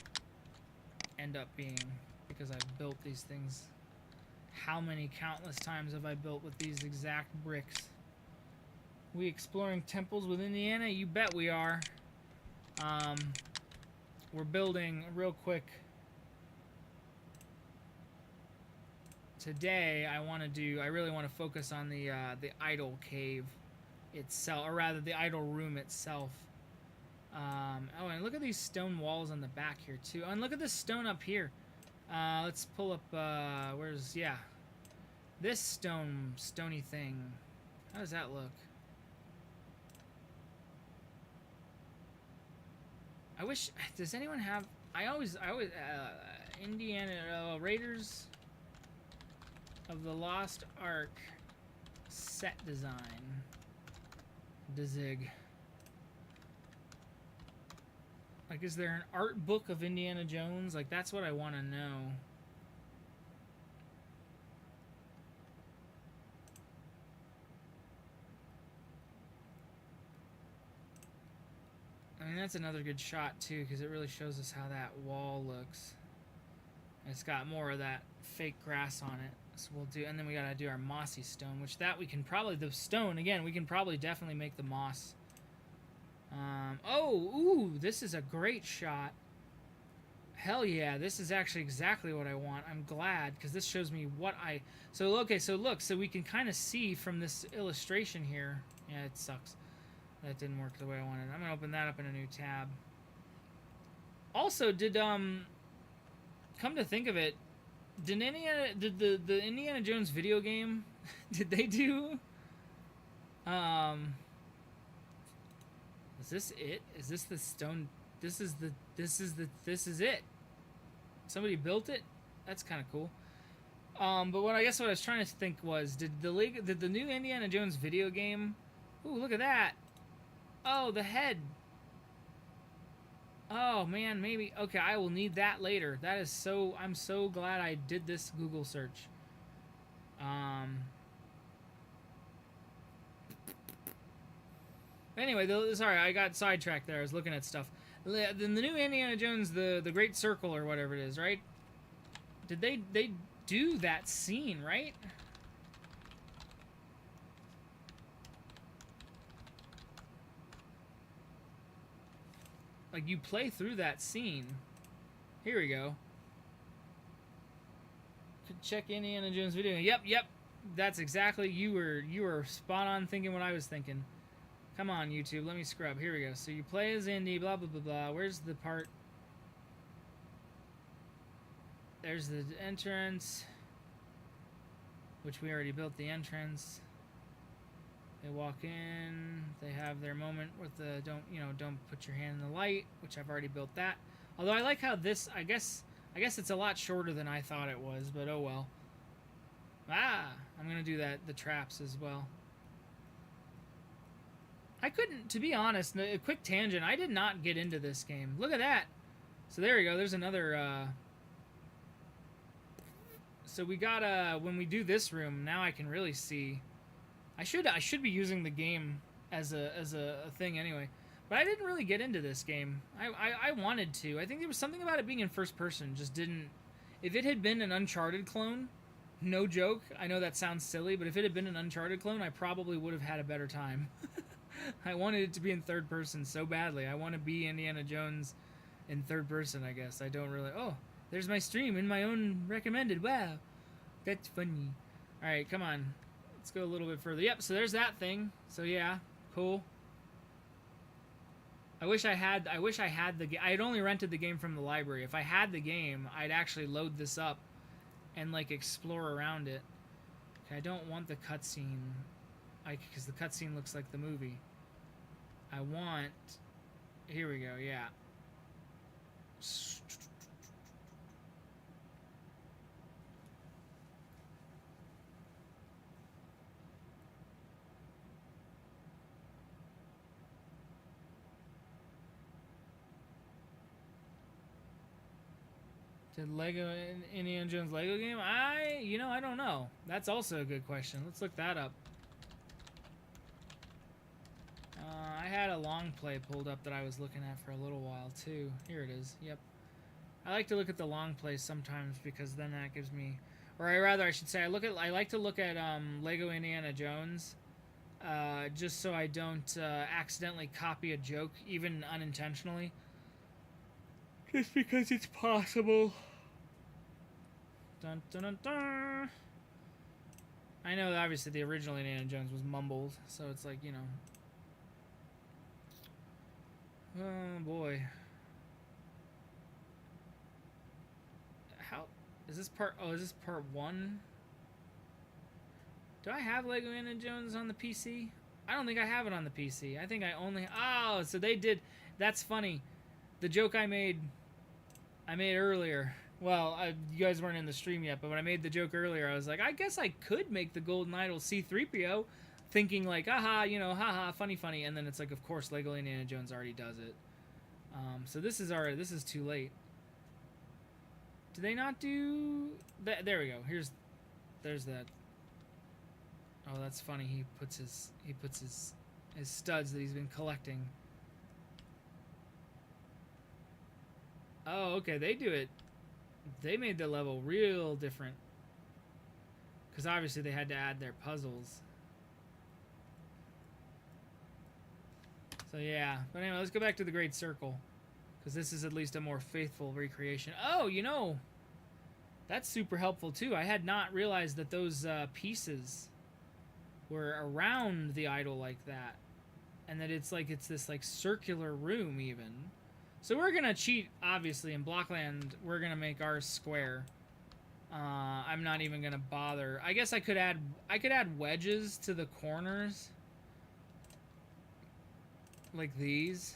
Speaker 1: end up being, because I've built these things. How many countless times have I built with these exact bricks? We exploring temples with Indiana? You bet we are. We're building real quick. Today, I really want to focus on the idol cave itself, or rather the idol room itself. Oh, and look at these stone walls on the back here too. Oh, and look at this stone up here. Let's pull up, yeah. This stony thing. How does that look? I wish, does anyone have, I always, Indiana, Raiders of the Lost Ark set design. Dizig. Like, is there an art book of Indiana Jones? Like, that's what I want to know. I mean, that's another good shot, too, because it really shows us how that wall looks. It's got more of that fake grass on it. So we'll do, and then we gotta do our mossy stone, which that we can probably, the stone, again, we can probably definitely make the moss. Oh, ooh, this is a great shot. Hell yeah, this is actually exactly what I want. I'm glad, because this shows me what I... So, okay, so look, so we can kind of see from this illustration here. Yeah, it sucks. That didn't work the way I wanted. I'm going to open that up in a new tab. Also, come to think of it, did the Indiana Jones video game, did they do... Is this it? Is this the stone? This is it. Somebody built it? That's kind of cool. But what I was trying to think was, did the new Indiana Jones video game... Ooh, look at that. Oh, the head. Oh, man, maybe... Okay, I will need that later. That is so... I'm so glad I did this Google search. Anyway, sorry, I got sidetracked there. I was looking at stuff. The new Indiana Jones, the Great Circle or whatever it is, right? Did they do that scene, right? Like, you play through that scene. Here we go. Could check Indiana Jones video. Yep. That's exactly, you were spot on thinking what I was thinking. Come on, YouTube, let me scrub. Here we go. So you play as Indy, blah, blah, blah, blah. Where's the part? There's the entrance, which we already built the entrance. They walk in, they have their moment with the don't put your hand in the light, which I've already built that. Although I like how this, I guess it's a lot shorter than I thought it was, but oh well. I'm gonna do the traps as well. I couldn't, to be honest, a quick tangent, I did not get into this game. Look at that. So there we go, there's another, so we got, when we do this room, now I can really see. I should be using the game as a thing anyway, but I didn't really get into this game. I wanted to. I think there was something about it being in first person just didn't. If it had been an Uncharted clone, no joke. I know that sounds silly, but if it had been an Uncharted clone, I probably would have had a better time. I wanted it to be in third person so badly. I want to be Indiana Jones in third person. I guess I don't really. Oh, there's my stream in my own recommended. Wow, that's funny. All right, come on. Let's go a little bit further. Yep, so there's that thing. So yeah, cool. I wish I had the game. I had only rented the game from the library. If I had the game, I'd actually load this up and like explore around it. Okay, I don't want the cutscene, because the cutscene looks like the movie. I want. Here we go. Yeah. Did Lego Indiana Jones Lego game? I don't know. That's also a good question. Let's look that up. I had a long play pulled up that I was looking at for a little while too. Here it is. Yep. I like to look at the long plays sometimes because then that gives me, I should say, I like to look at Lego Indiana Jones, just so I don't accidentally copy a joke, even unintentionally. Just because it's possible. Dun, dun, dun, dun. I know that obviously the original Indiana Jones was mumbled, so it's like, you know. Oh boy. How is this part? Oh, is this part 1? Do I have Lego Indiana Jones on the PC? I don't think I have it on the PC. I think I only. Oh, so they did. That's funny. The joke I made earlier. Well, you guys weren't in the stream yet, but when I made the joke earlier, I was like, I guess I could make the Golden Idol C-3PO, thinking like, haha, funny, and then it's like, of course, Lego Indiana Jones already does it. So this is too late. Do they not do that? There we go. There's that. Oh, that's funny. He puts his studs that he's been collecting. Oh, okay, they do it. They made the level real different. Because obviously they had to add their puzzles. So yeah. But anyway, let's go back to the Great Circle. Because this is at least a more faithful recreation. Oh, you know, that's super helpful too. I had not realized that those pieces were around the idol like that. And that it's this like circular room even. So we're gonna cheat, obviously, in Blockland. We're gonna make ours square. I'm not even gonna bother. I guess I could add wedges to the corners, like these.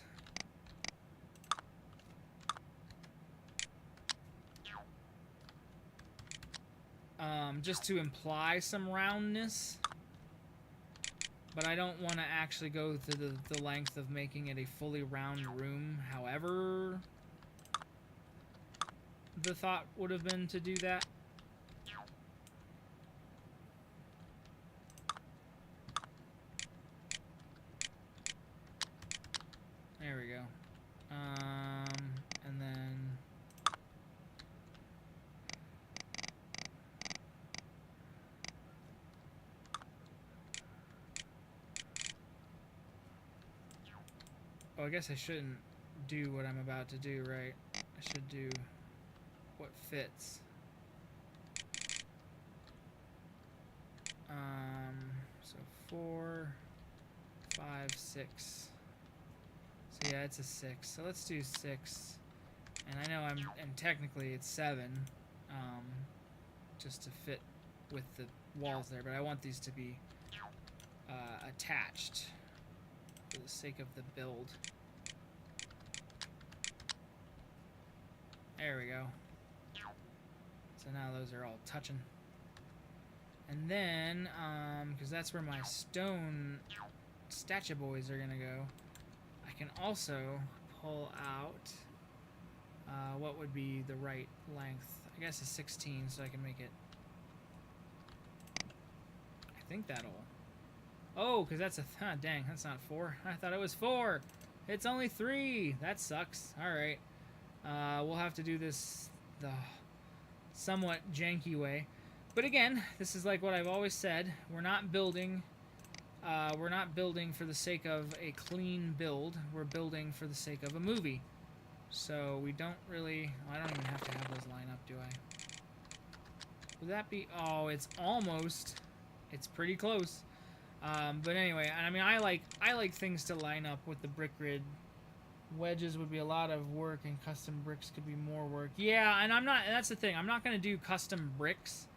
Speaker 1: Just to imply some roundness. But I don't want to actually go to the length of making it a fully round room. However, the thought would have been to do that. Oh, I guess I shouldn't do what I'm about to do, right? I should do what fits. So 4, 5, 6. So yeah, it's a 6. So let's do 6. And I know and technically it's 7, just to fit with the walls there. But I want these to be attached for the sake of the build. There we go. So now those are all touching. And then, because that's where my stone statue boys are gonna go, I can also pull out what would be the right length. I guess a 16, so I can make it. I think that'll. Oh, because that's a. Dang, that's not 4. I thought it was 4. It's only 3. That sucks. All right. We'll have to do this the somewhat janky way. But again, this is like what I've always said. We're not building for the sake of a clean build. We're building for the sake of a movie. So we don't really... I don't even have to have those line up, do I? Would that be... Oh, it's almost... It's pretty close. But anyway, I mean, I like things to line up with the brick grid. Wedges would be a lot of work, and custom bricks could be more work. Yeah, and I'm not... That's the thing. I'm not going to do custom bricks.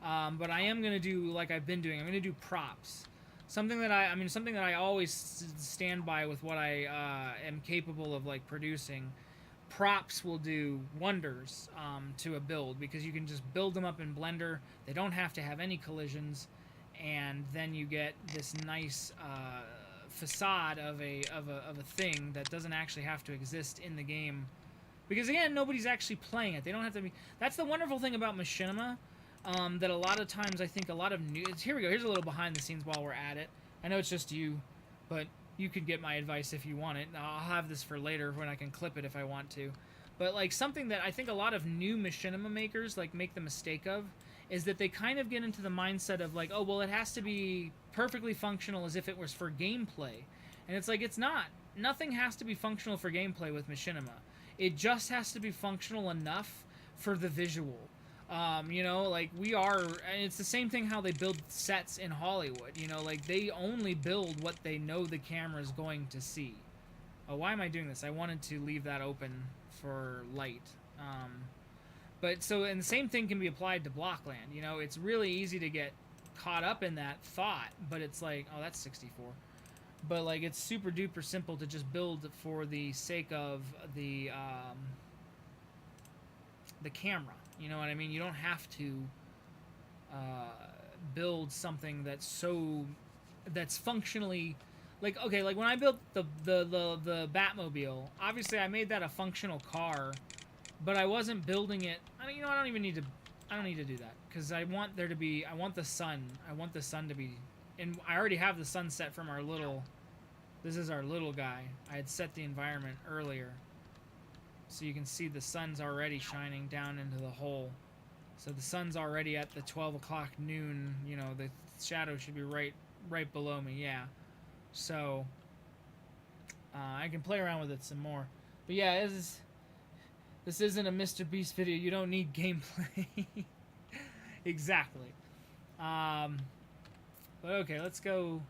Speaker 1: But I am going to do like I've been doing. I'm going to do props. Something that I always stand by with what I am capable of like producing. Props will do wonders to a build, because you can just build them up in Blender. They don't have to have any collisions, and then you get this nice facade of a thing that doesn't actually have to exist in the game. Because again, nobody's actually playing it. They don't have to be. That's the wonderful thing about Machinima. That a lot of times I think a lot of new... Here we go. Here's a little behind the scenes while we're at it. I know it's just you, but you could get my advice if you want it. I'll have this for later when I can clip it if I want to. But like something that I think a lot of new Machinima makers like make the mistake of is that they kind of get into the mindset of like, oh, well, it has to be perfectly functional as if it was for gameplay. And it's like, it's not. Nothing has to be functional for gameplay with Machinima. It just has to be functional enough for the visual. You know, like we are, and it's the same thing how they build sets in Hollywood. You know, like they only build what they know the camera's going to see. Oh, why am I doing this? I wanted to leave that open for light. But so, and the same thing can be applied to Blockland. You know, it's really easy to get caught up in that thought, but it's like, oh, that's 64. But like, it's super duper simple to just build for the sake of the camera. You know what I mean? You don't have to build something that's functionally like, okay, like when I built the Batmobile, obviously I made that a functional car, but I wasn't building it. I don't need to do that, because I want the sun to be, and I already have the sun set from our little. This is our little guy. I had set the environment earlier. So you can see the sun's already shining down into the hole. So the sun's already at the 12 o'clock noon. You know, the shadow should be right below me, yeah. So I can play around with it some more. But yeah, this isn't a Mr. Beast video. You don't need gameplay. Exactly. But okay, let's go.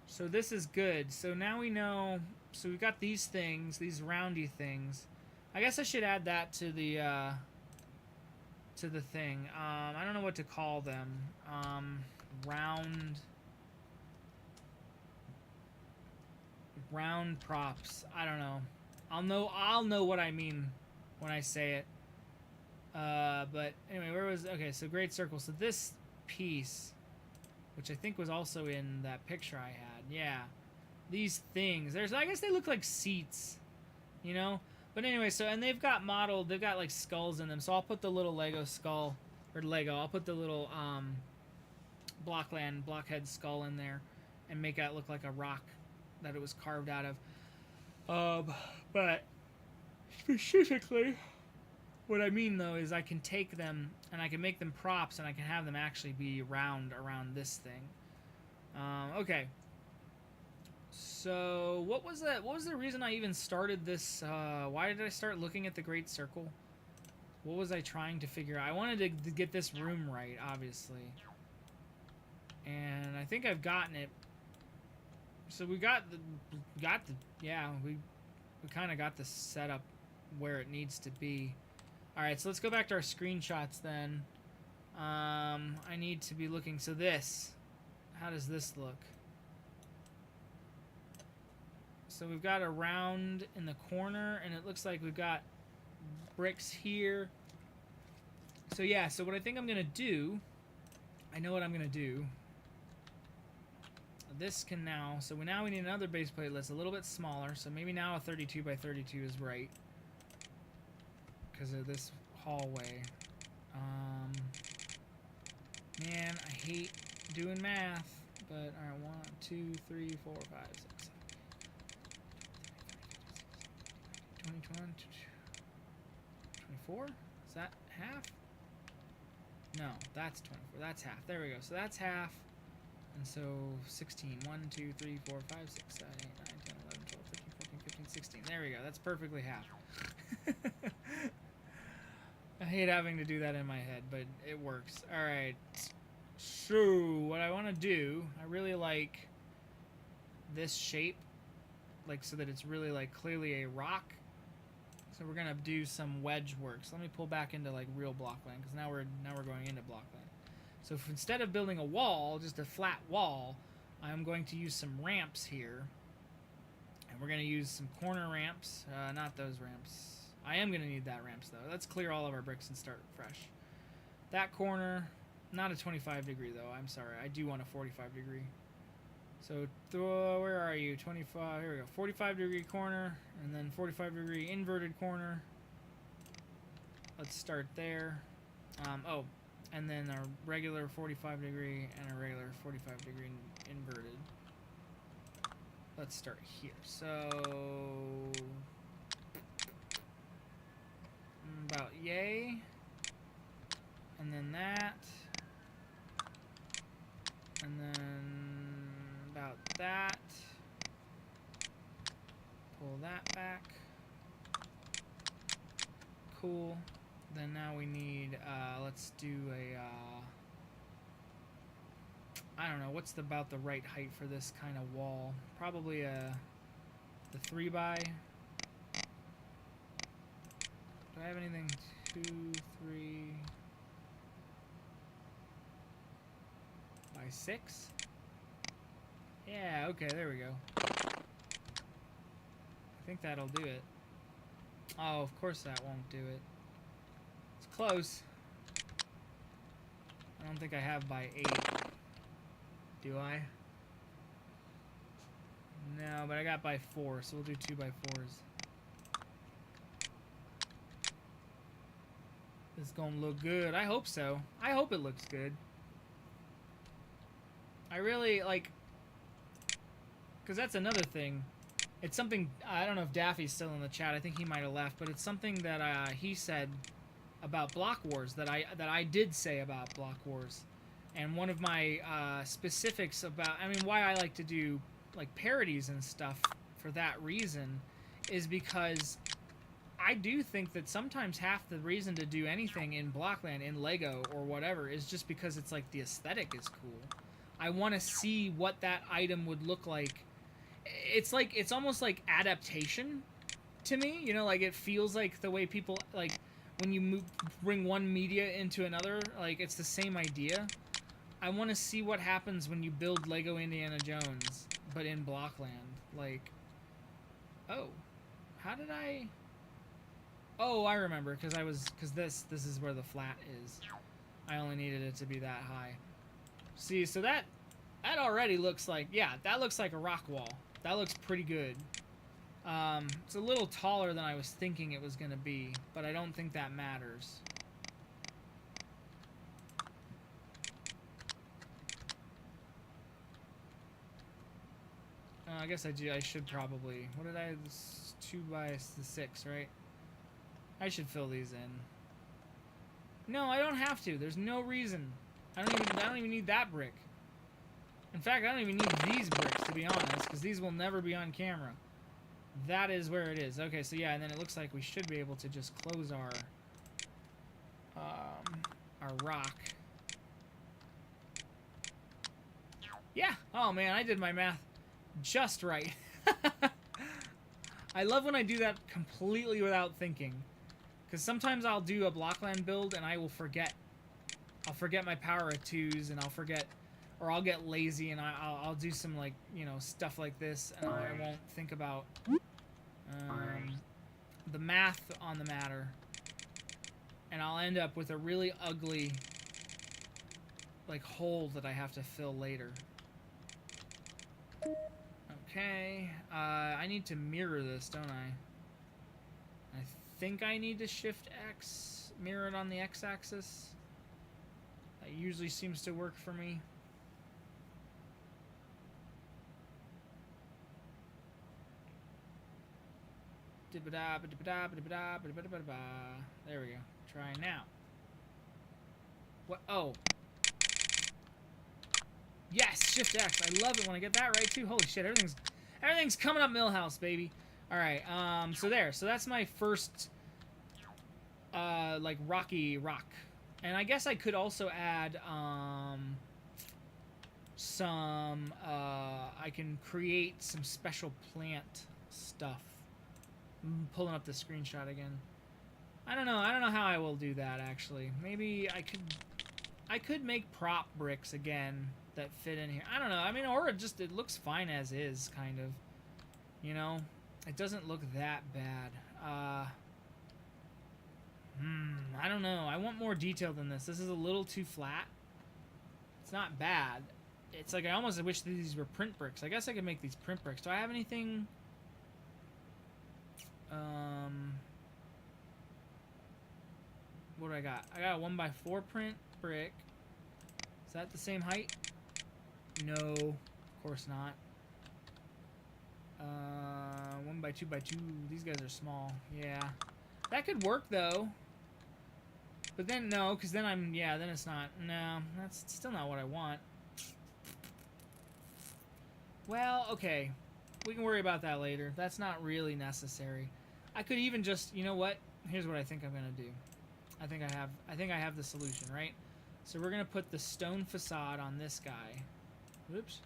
Speaker 1: So this is good. So now we know. So we've got these things, these roundy things. I guess I should add that to the thing. I don't know what to call them. Round props. I don't know. I'll know what I mean when I say it. But anyway, okay, so great circle. So this piece, which I think was also in that picture I had. Yeah. These things. I guess they look like seats, you know? But anyway, so, and they've got like skulls in them. So I'll put the little Lego skull, I'll put the little blockhead skull in there and make that look like a rock that it was carved out of. But specifically, what I mean though is I can take them and I can make them props and I can have them actually be round around this thing. Okay. So what was that? What was the reason I even started this? Why did I start looking at the Great Circle? What was I trying to figure out? I wanted to get this room right, obviously. And I think I've gotten it. So we yeah, we kind of got the setup where it needs to be. All right, so let's go back to our screenshots then. I need to be looking. So this, how does this look? So we've got a round in the corner, and it looks like we've got bricks here. So yeah, so what I think I'm gonna do, I know what I'm gonna do. This can now, so now we need another base plate that's a little bit smaller. So maybe now a 32 by 32 is right because of this hallway. Man, I hate doing math, but all right, 1, 2, 3, 4, 5, 6, 7, 21, 24? Is that half? No, that's 24. That's half. There we go. So that's half. And so 16. 1, 2, 3, 4, 5, 6, 7, 8, 9, 10, 11, 12, 13, 14, 15, 16. There we go. That's perfectly half. I hate having to do that in my head, but it works. Alright. So, what I want to do, I really like this shape. Like, so that it's really, like, clearly a rock. So we're going to do some wedge work. So let me pull back into, like, real Blockland, because now we're going into Blockland. So if instead of building a wall, just a flat wall, I'm going to use some ramps here. And we're going to use some corner ramps. Not those ramps. I am going to need that ramps, though. Let's clear all of our bricks and start fresh. That corner, not a 25 degree, though. I'm sorry. I do want a 45 degree. So where are you? 25. Here we go. 45 degree corner, and then 45 degree inverted corner. Let's start there. Oh, and then a regular 45 degree and a regular 45 degree inverted. Let's start here. So about yay, and then that, and then about that. Pull that back. Cool. Then now we need, let's do a, I don't know, what's about the right height for this kind of wall? Probably the 3 by. Do I have anything? 2, 3 by 6? Yeah, okay, there we go. I think that'll do it. Oh, of course that won't do it. It's close. I don't think I have by 8. Do I? No, but I got by 4, so we'll do 2 by 4s. This is gonna look good. I hope so. I hope it looks good. I really, like... Because that's another thing. It's something... I don't know if Daffy's still in the chat. I think he might have left. But it's something that he said about Block Wars that I did say about Block Wars. And one of my specifics about... I mean, why I like to do, like, parodies and stuff for that reason is because... I do think that sometimes half the reason to do anything in Blockland, in Lego, or whatever, is just because it's like the aesthetic is cool. I want to see what that item would look like. It's almost like adaptation to me, you know, like it feels like the way people, like when you bring one media into another, like it's the same idea. I want to see what happens when you build Lego Indiana Jones, but in Blockland. Like, oh, how did I... Oh, I remember, because this is where the flat is. I only needed it to be that high. See, so that already looks like, yeah, that looks like a rock wall. That looks pretty good. It's a little taller than I was thinking it was going to be, but I don't think that matters. I guess I should probably, what did I, 2 by 6, right? I should fill these in. No, I don't have to. There's no reason. I don't even need that brick. In fact, I don't even need these bricks, to be honest, because these will never be on camera. That is where it is. Okay, so yeah, and then it looks like we should be able to just close our rock. Yeah. Oh, man, I did my math just right. I love when I do that completely without thinking. Because sometimes I'll do a Blockland build and I will forget. I'll forget my power of 2s and I'll forget... Or I'll get lazy and I'll do some, like, you know, stuff like this, and I won't think about the math on the matter. And I'll end up with a really ugly, like, hole that I have to fill later. Okay. I need to mirror this, don't I? I think I need to Shift X, mirror it on the X-axis. That usually seems to work for me. There we go. Try now. What? Oh. Yes, Shift X. I love it when I get that right too. Holy shit, everything's coming up Millhouse, baby. All right. So there. So that's my first like rocky rock. And I guess I could also add some I can create some special plant stuff. I'm pulling up the screenshot again. I don't know how I will do that, actually. Maybe I could make prop bricks again that fit in here. I don't know. I mean, or it looks fine as is, kind of. You know? It doesn't look that bad. I don't know. I want more detail than this. This is a little too flat. It's not bad. It's like I almost wish these were print bricks. I guess I could make these print bricks. Do I have anything... what do I got? I got a 1x4 print brick. Is that the same height? No, of course not. 1x2x2. These guys are small. Yeah, that could work though. But then no, because then then it's not. No, that's still not what I want. Well, okay. We can worry about that later. That's not really necessary. I could even just, you know what? Here's what I think I'm gonna do. I think I have the solution, right? So we're gonna put the stone facade on this guy. Whoops.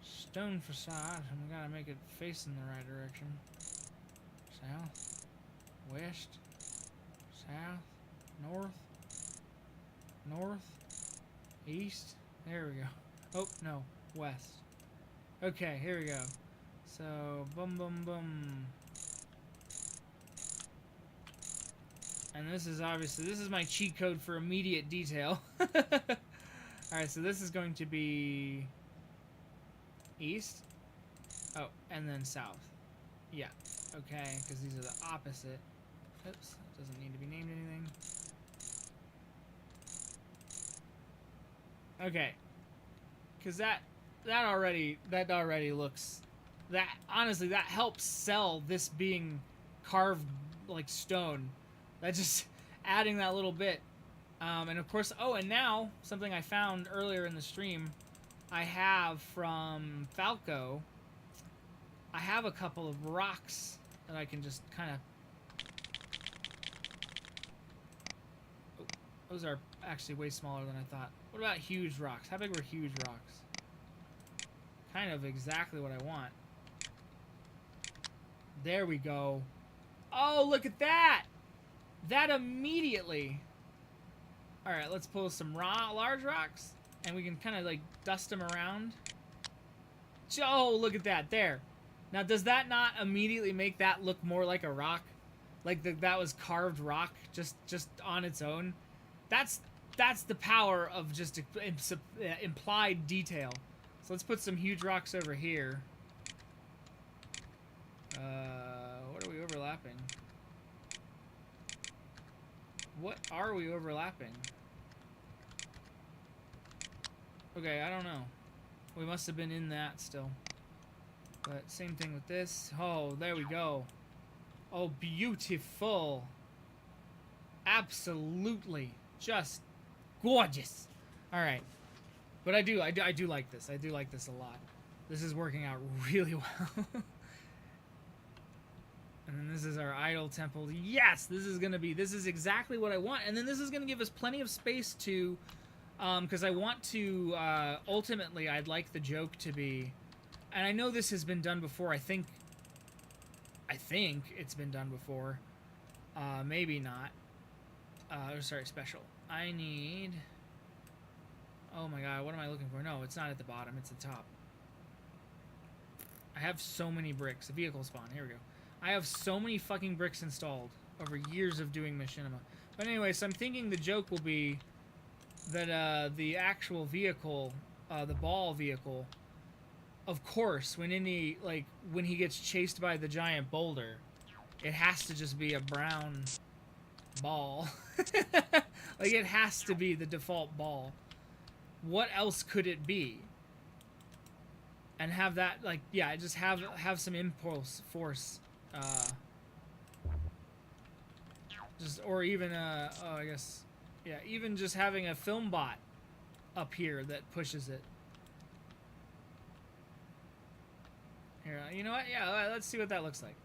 Speaker 1: Stone facade. And we gotta make it face in the right direction. South, west, south, north, north, east. There we go. Oh no, west. Okay, here we go. So, boom, boom, boom. And this is my cheat code for immediate detail. Alright, so this is going to be east. Oh, and then south. Yeah, okay, because these are the opposite. Oops, it doesn't need to be named anything. Okay, because that already looks, that honestly, that helps sell this being carved like stone. That just adding that little bit. And of course, oh, and now something I found earlier in the stream, I have from Falco, I have a couple of rocks that I can just kind of, oh, those are actually way smaller than I thought. What about huge rocks? How big were huge rocks? Kind of exactly what I want. There we go. Oh, look at that! That immediately. Alright, let's pull some large rocks, and we can kind of like dust them around. Oh, look at that. There. Now, does that not immediately make that look more like a rock? Like that was carved rock just on its own? That's the power of just implied detail. So let's put some huge rocks over here. What are we overlapping? What are we overlapping? Okay, I don't know. We must have been in that still. But same thing with this. Oh, there we go. Oh, beautiful. Absolutely. Just gorgeous. Alright. But I do like this. I do like this a lot. This is working out really well. And then this is our idol temple. Yes, this is exactly what I want. And then this is gonna give us plenty of space to, because I want to, ultimately, I'd like the joke to be, and I know this has been done before. I think it's been done before. Maybe not. Sorry, special. I need, oh my god, what am I looking for? No, it's not at the bottom, it's the top. I have so many bricks. A vehicle spawn, here we go. I have so many fucking bricks installed over years of doing Machinima. But anyway, so I'm thinking the joke will be that the actual vehicle, the ball vehicle, of course, when he gets chased by the giant boulder, it has to just be a brown ball. Like, it has to be the default ball. What else could it be? And have that, like, yeah, just have some impulse force. Just, or even, oh, I guess, yeah, even just having a film bot up here that pushes it. Here, you know what? Yeah, let's see what that looks like.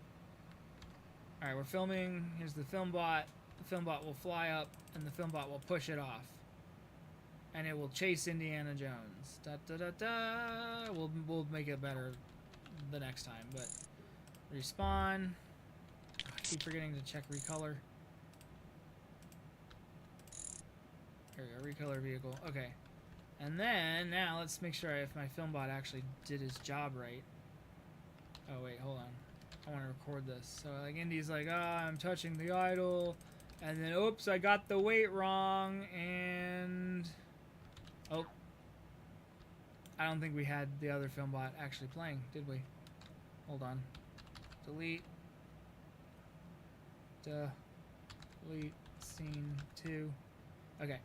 Speaker 1: Alright, we're filming. Here's the film bot. The film bot will fly up, and the film bot will push it off. And it will chase Indiana Jones. Da da da da. We'll make it better the next time, but respawn. Oh, I keep forgetting to check recolor. Here we go, recolor vehicle. Okay. And then, now let's make sure if my film bot actually did his job right. Oh wait, hold on. I want to record this. So like Indy's like, I'm touching the idol. And then, oops, I got the weight wrong. And, oh. I don't think we had the other film bot actually playing, did we? Hold on. Delete. Delete scene 2. Okay.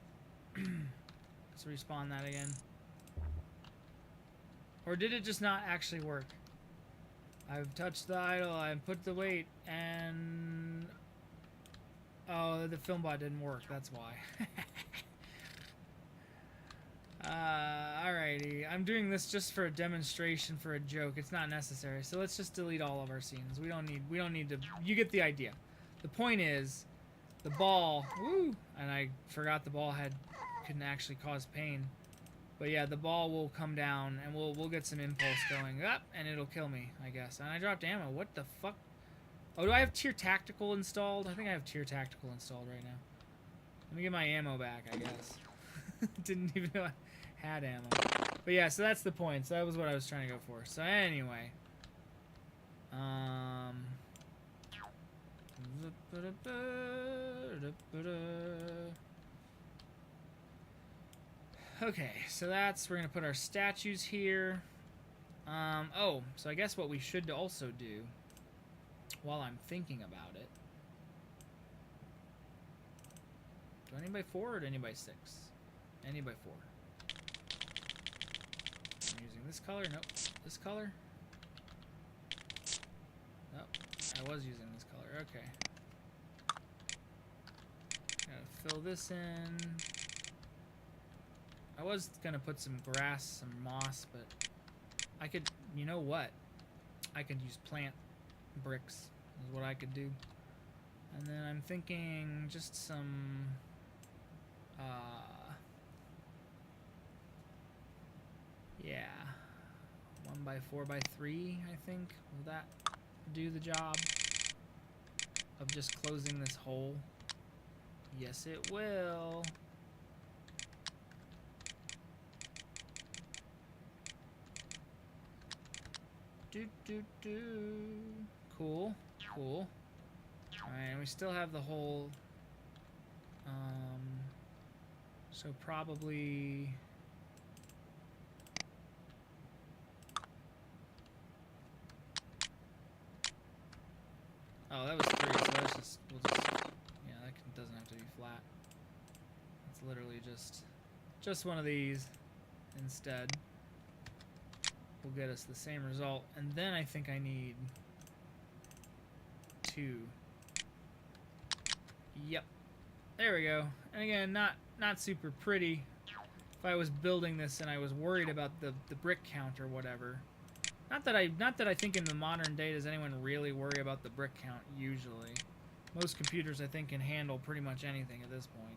Speaker 1: Let's respawn that again. Or did it just not actually work? I've touched the idol, I've put the weight, and... oh, the film bot didn't work, that's why. Alrighty. I'm doing this just for a demonstration, for a joke. It's not necessary. So let's just delete all of our scenes. We don't need to... you get the idea. The point is, the ball... woo! And I forgot the ball couldn't actually cause pain. But yeah, the ball will come down, and we'll get some impulse going up, and it'll kill me, I guess. And I dropped ammo. What the fuck? Oh, do I have tier tactical installed? I think I have tier tactical installed right now. Let me get my ammo back, I guess. Didn't even know I had ammo. But yeah, so that's the point. So that was what I was trying to go for. So anyway. Okay, so we're gonna put our statues here. Oh, so I guess what we should also do, while I'm thinking about it, do I need by 4 or do I need by 6? I need by 4. I'm using this color. Nope. This color. Nope. I was using this color. Okay. Gotta fill this in. I was gonna put some grass, some moss, but I could, you know what? I could use plant bricks, is what I could do. And then I'm thinking just some, yeah, 1 by 4 by 3, I think. Will that do the job of just closing this hole? Yes, it will. Cool, cool. Alright, and we still have the whole, so probably, oh, that was 3, so that's just, we'll just, yeah, that doesn't have to be flat. It's literally just one of these instead. Will get us the same result, and then I think I need 2. Yep, there we go. And again, not super pretty, if I was building this and I was worried about the brick count or whatever. Not that I think in the modern day does anyone really worry about the brick count usually. Most computers I think can handle pretty much anything at this point.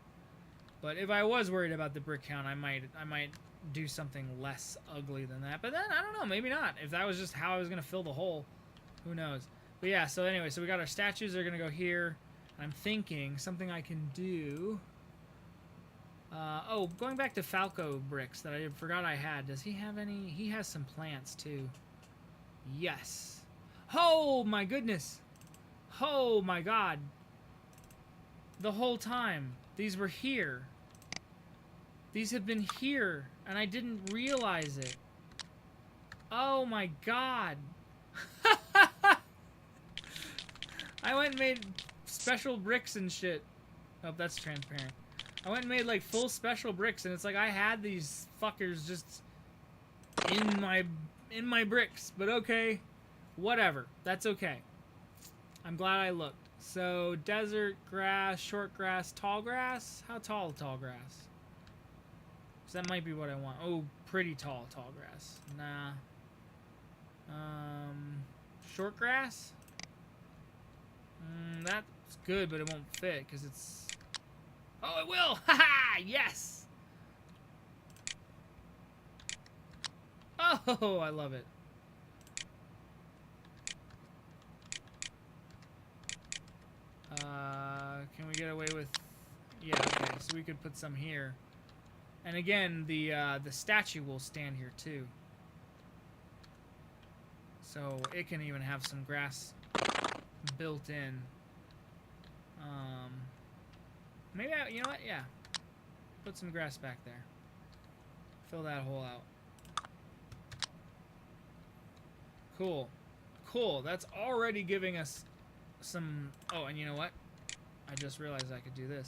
Speaker 1: But if I was worried about the brick count, I might do something less ugly than that. But then I don't know, maybe not. If that was just how I was gonna fill the hole, who knows? But yeah, so anyway, so we got our statues. They're gonna go here. I'm thinking something I can do. Oh, going back to Falco bricks that I forgot I had. Does he have any? He has some plants too. Yes. Oh my goodness. Oh my god. The whole time. These were here. These have been here, and I didn't realize it. Oh my god. I went and made special bricks and shit. Oh, that's transparent. I went and made like full special bricks, and it's like I had these fuckers just in my bricks. But okay, whatever. That's okay. I'm glad I looked. So desert grass, short grass, tall grass. How tall grass? So that might be what I want. Oh, pretty tall grass. Nah. Short grass. That's good, but it won't fit because it's. Oh, it will! Haha! Yes! Oh, I love it. Can we get away with... Yeah, okay, so we could put some here. And again, the statue will stand here too. So it can even have some grass built in. Maybe you know what? Yeah. Put some grass back there. Fill that hole out. Cool. Cool. That's already giving us some... Oh, and you know what? I just realized I could do this.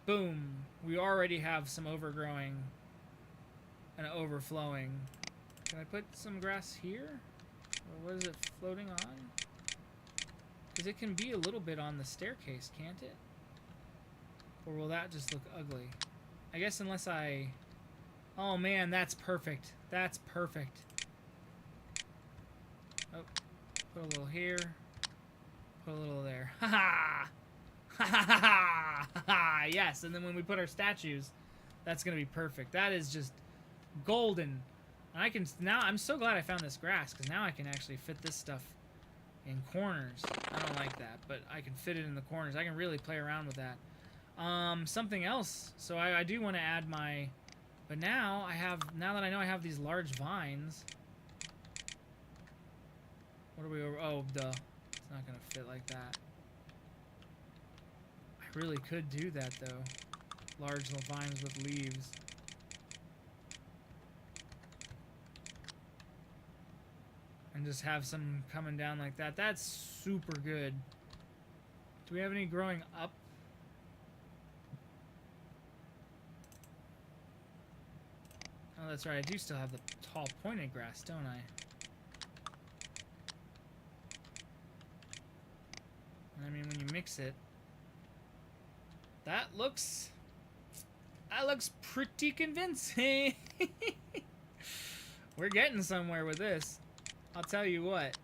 Speaker 1: Boom. We already have some overgrowing and overflowing. Can I put some grass here? Or what is it floating on? Because it can be a little bit on the staircase, can't it? Or will that just look ugly? I guess unless I... Oh man, that's perfect. That's perfect. Oh, put a little here. Put a little there. Ha ha! Ha ha ha ha ha! Yes, and then when we put our statues, that's gonna be perfect. That is just golden. And I can now. I'm so glad I found this grass because now I can actually fit this stuff in corners. I don't like that, but I can fit it in the corners. I can really play around with that. Something else. So I do want to add my. But now I have. Now that I know I have these large vines. What are we over? Oh, duh. It's not gonna fit like that. I really could do that though. Large vines with leaves. And just have some coming down like that. That's super good. Do we have any growing up? Oh, that's right. I do still have the tall pointed grass, don't I? And I mean, when you mix it, that looks pretty convincing. We're getting somewhere with this. I'll tell you what.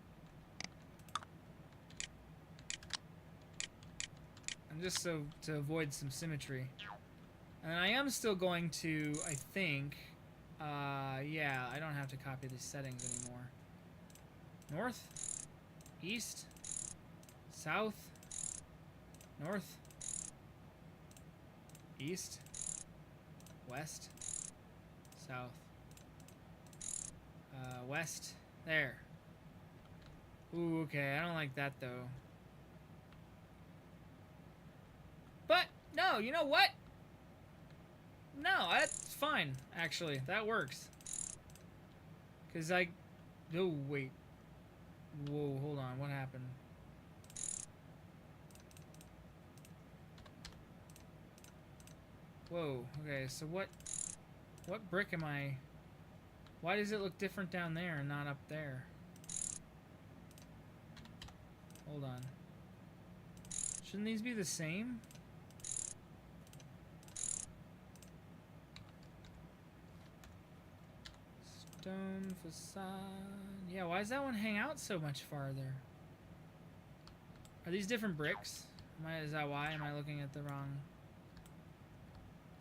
Speaker 1: And just so to avoid some symmetry. And I am still going to, I think, yeah, I don't have to copy these settings anymore. North, east, south, north, east, west, south, west. There. Ooh, okay. I don't like that, though. But, no, you know what? No, that's fine, actually. That works. Because I... Oh, wait. Whoa, hold on. What happened? Whoa. Okay, so what brick am I... Why does it look different down there and not up there? Hold on. Shouldn't these be the same? Stone facade. Yeah, why does that one hang out so much farther? Are these different bricks? Is that why? Am I looking at the wrong...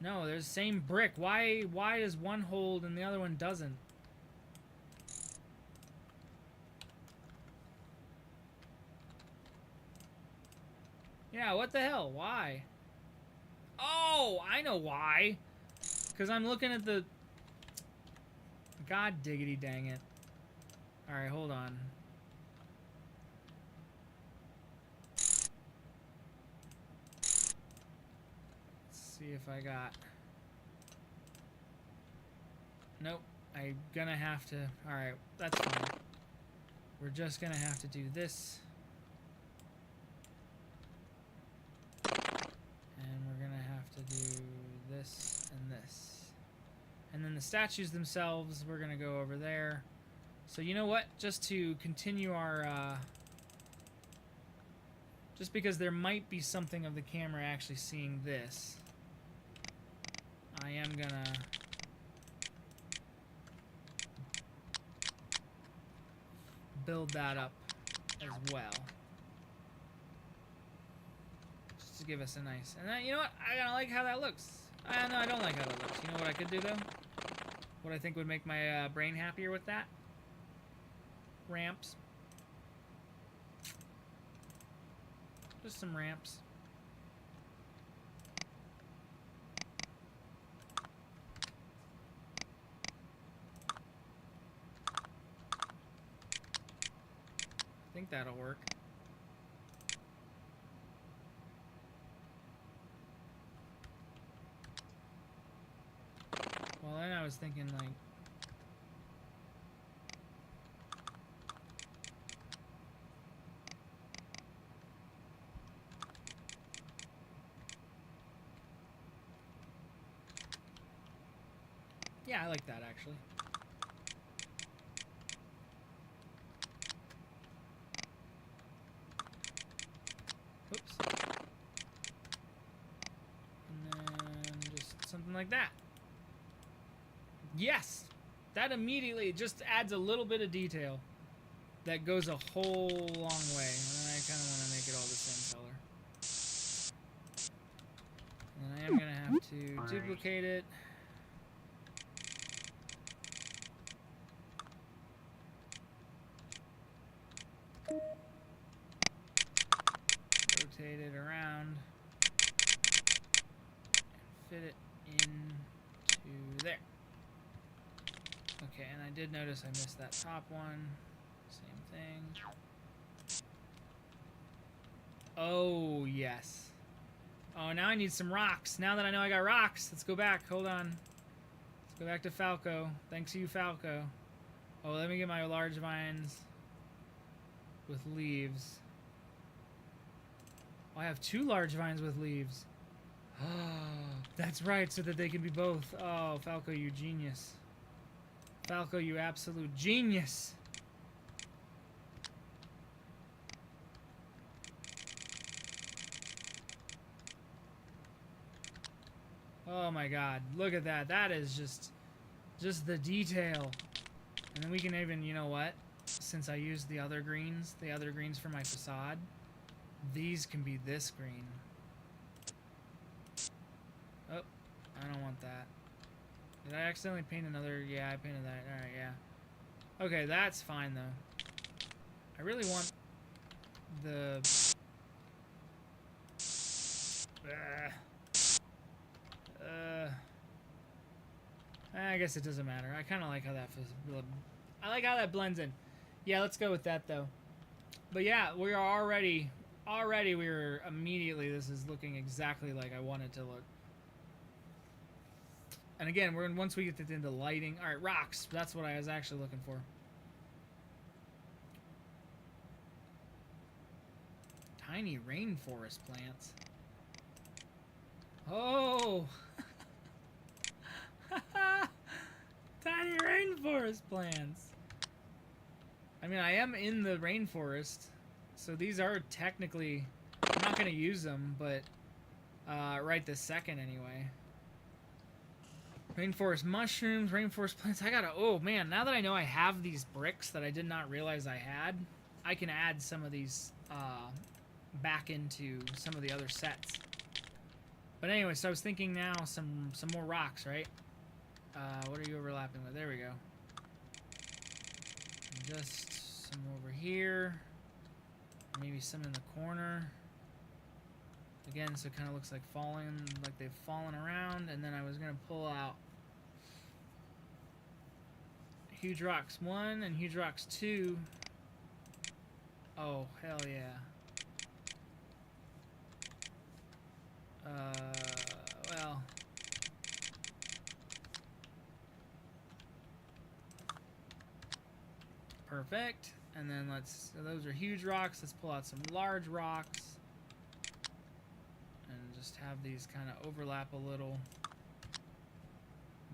Speaker 1: No, there's the same brick. Why does one hold and the other one doesn't? Yeah, what the hell? Why? Oh, I know why. Because I'm looking at the... God diggity dang it. Alright, hold on. Let's see if I got... Nope. I'm gonna have to... Alright, that's fine. We're just gonna have to do this. And we're gonna have to do this and this. And then the statues themselves, we're gonna go over there. So you know what? Just to continue our... just because there might be something of the camera actually seeing this, I am gonna... build that up as well. Just to give us a nice... And then, you know what? I don't like how that looks. No, I don't like how that looks. You know what I could do, though? What I think would make my brain happier with that? Ramps. Just some ramps. I think that'll work. Well, then I was thinking, like... Yeah, I like that, actually. Oops. And then just something like that. Yes! That immediately just adds a little bit of detail that goes a whole long way. And I kind of want to make it all the same color. And I am going to have to duplicate it. Rotate it around. And fit it into there. Okay, and I did notice I missed that top one. Same thing. Oh, yes. Oh, now I need some rocks. Now that I know I got rocks, let's go back. Hold on. Let's go back to Falco. Thanks to you, Falco. Oh, let me get my large vines with leaves. Oh, I have 2 large vines with leaves. That's right, so that they can be both. Oh, Falco, you genius. Falco, you absolute genius. Oh my god, look at that. That is just the detail. And then we can even, you know what? Since I used the other greens for my facade, these can be this green. Oh, I don't want that. Did I accidentally paint another? Yeah, I painted that. Alright, yeah. Okay, that's fine, though. I really want the... I guess it doesn't matter. I kind of like how that feels. I like how that blends in. Yeah, let's go with that, though. But yeah, we are already immediately, this is looking exactly like I want it to look. And again, once we get into lighting. All right, rocks. That's what I was actually looking for. Tiny rainforest plants. Oh! Tiny rainforest plants. I mean, I am in the rainforest. So these are technically, I'm not going to use them, but right this second anyway. Rainforest mushrooms, rainforest plants. I gotta, oh man, now that I know I have these bricks that I did not realize I had, I can add some of these back into some of the other sets. But anyway, so I was thinking now some more rocks, right? What are you overlapping with? There we go. And just some over here. Maybe some in the corner. Again, so it kind of looks like like they've fallen around. And then I was going to pull out Huge Rocks 1 and Huge Rocks 2. Oh, hell yeah. Well. Perfect. And then so those are huge rocks. Let's pull out some large rocks. And just have these kind of overlap a little.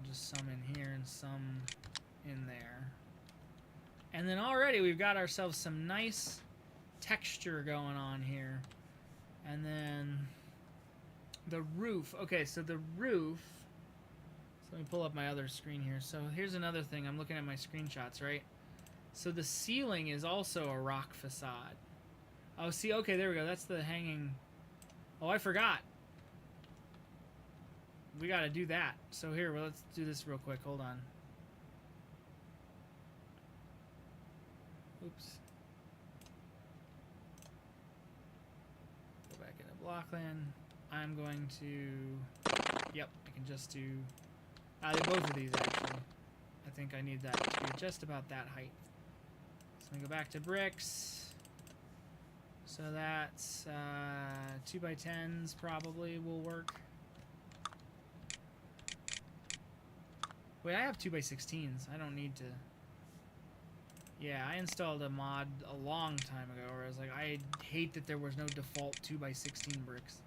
Speaker 1: Just some in here and some in there. And then already we've got ourselves some nice texture going on here. And then the roof. Okay, so the roof. So let me pull up my other screen here. So here's another thing. I'm looking at my screenshots, right? So the ceiling is also a rock facade. Oh, see, okay, there we go. That's the hanging. Oh, I forgot. We got to do that. So here, well, let's do this real quick. Hold on. Oops. Go back into Blockland. I'm going to... Yep, I can just do... both of these, actually. I think I need that to be just about that height. So let me go back to bricks. So that's 2x10s probably will work. Wait, I have 2x16s. I don't need to... Yeah, I installed a mod a long time ago where I was like, I hate that there was no default 2x16 bricks.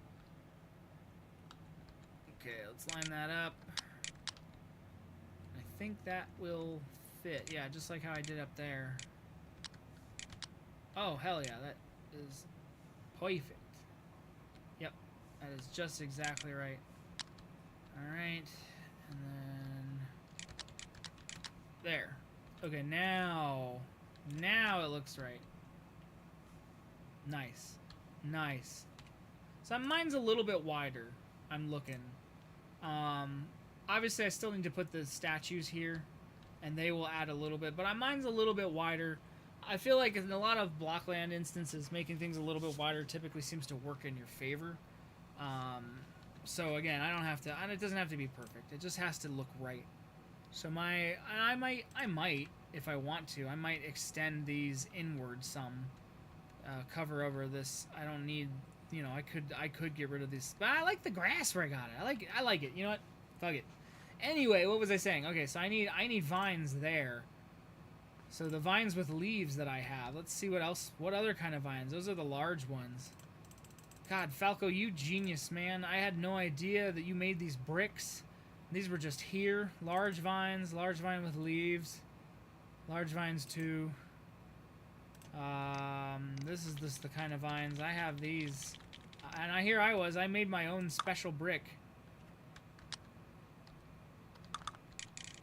Speaker 1: Okay, let's line that up. I think that will fit. Yeah, just like how I did up there. Oh, hell yeah, that is perfect. Yep, that is just exactly right. Alright, and then... There. Okay, now it looks right. Nice. Nice. So mine's a little bit wider. I'm looking. Obviously, I still need to put the statues here, and they will add a little bit, but mine's a little bit wider. I feel like in a lot of Blockland instances, making things a little bit wider typically seems to work in your favor. So again, I don't have to. It doesn't have to be perfect. It just has to look right. So I might, if I want to, I might extend these inward some. Cover over this. I don't need, you know, I could get rid of this, but I like the grass where I got it. I like it. You know what? Fuck it. Anyway, what was I saying? Okay, so I need vines there. So the vines with leaves that I have. Let's see what else. What other kind of vines? Those are the large ones. God, Falco, you genius, man. I had no idea that you made these bricks. These were just here. Large vines, large vine with leaves. Large vines too. This is just the kind of vines. I have these. And I made my own special brick.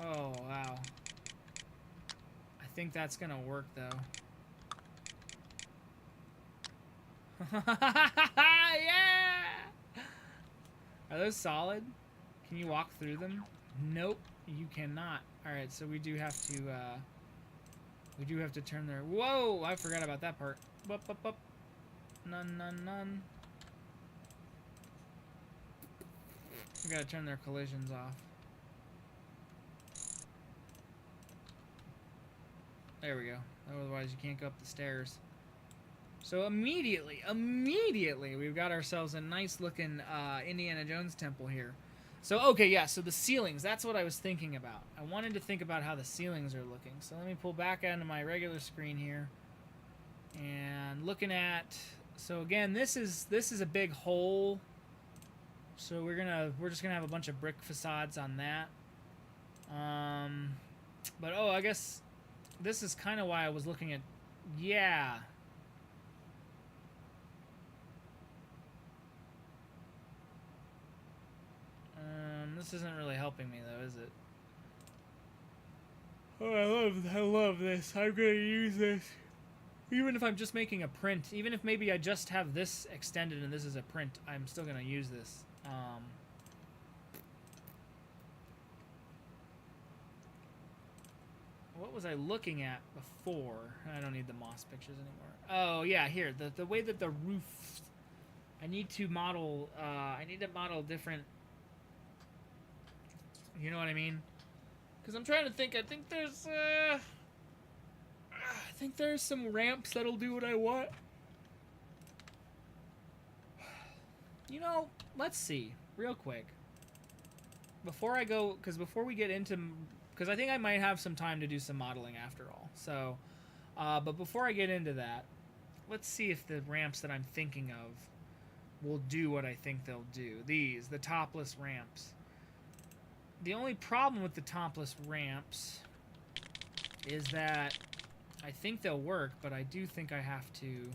Speaker 1: Oh, wow. I think that's gonna work, though. Yeah! Are those solid? Can you walk through them? Nope, you cannot. Alright, so we do have to turn their... Whoa! I forgot about that part. Bup, bup, bup. None. We gotta turn their collisions off. There we go. Otherwise you can't go up the stairs. So immediately, we've got ourselves a nice looking Indiana Jones temple here. So, okay, yeah, so the ceilings, that's what I was thinking about. I wanted to think about how the ceilings are looking. So let me pull back onto my regular screen here. And looking at, so again, this is a big hole. So we're just gonna have a bunch of brick facades on that. But oh, I guess this is kind of why I was looking at, yeah. This isn't really helping me though, is it? Oh, I love this. I'm gonna use this. Even if I'm just making a print, even if maybe I just have this extended and this is a print, I'm still gonna use this. What was I looking at before? I don't need the moss pictures anymore. Oh yeah, here, the way that the roof, I need to model different, you know what I mean? Because I'm trying to think, I think there's some ramps that'll do what I want. You know, let's see, real quick. Before I go, before we get into, because I think I might have some time to do some modeling after all. So, but before I get into that, let's see if the ramps that I'm thinking of will do what I think they'll do. These, the topless ramps. The only problem with the topless ramps is that I think they'll work, but I do think I have to...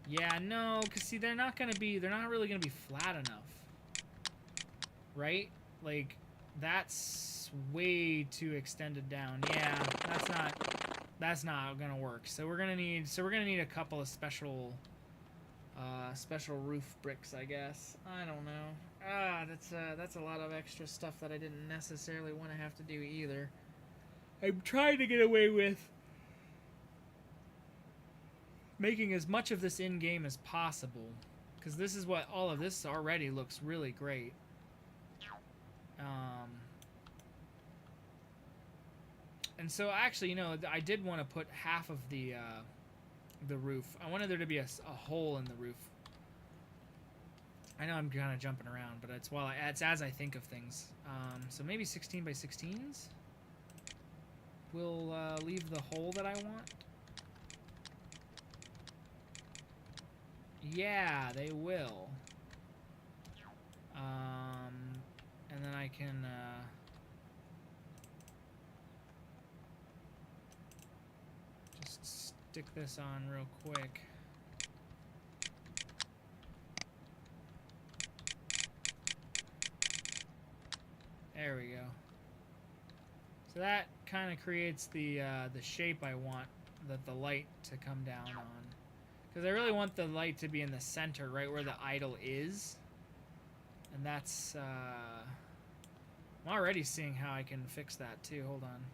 Speaker 1: Yeah, no, because see, they're not really going to be flat enough. Right? Like, that's way too extended down. Yeah, that's not going to work. So we're going to need a couple of special roof bricks, I guess. I don't know. That's a lot of extra stuff that I didn't necessarily want to have to do either. I'm trying to get away with making as much of this in-game as possible, because this is what all of this already looks really great. And so actually, you know, I did want to put half of the roof. I wanted there to be a hole in the roof. I know I'm kind of jumping around, but it's as I think of things. So maybe 16 by 16s will leave the hole that I want. Yeah, they will. And then I can just stick this on real quick. There we go. So that kind of creates the shape I want the light to come down on. Because I really want the light to be in the center, right where the idol is. And that's... I'm already seeing how I can fix that too. Hold on.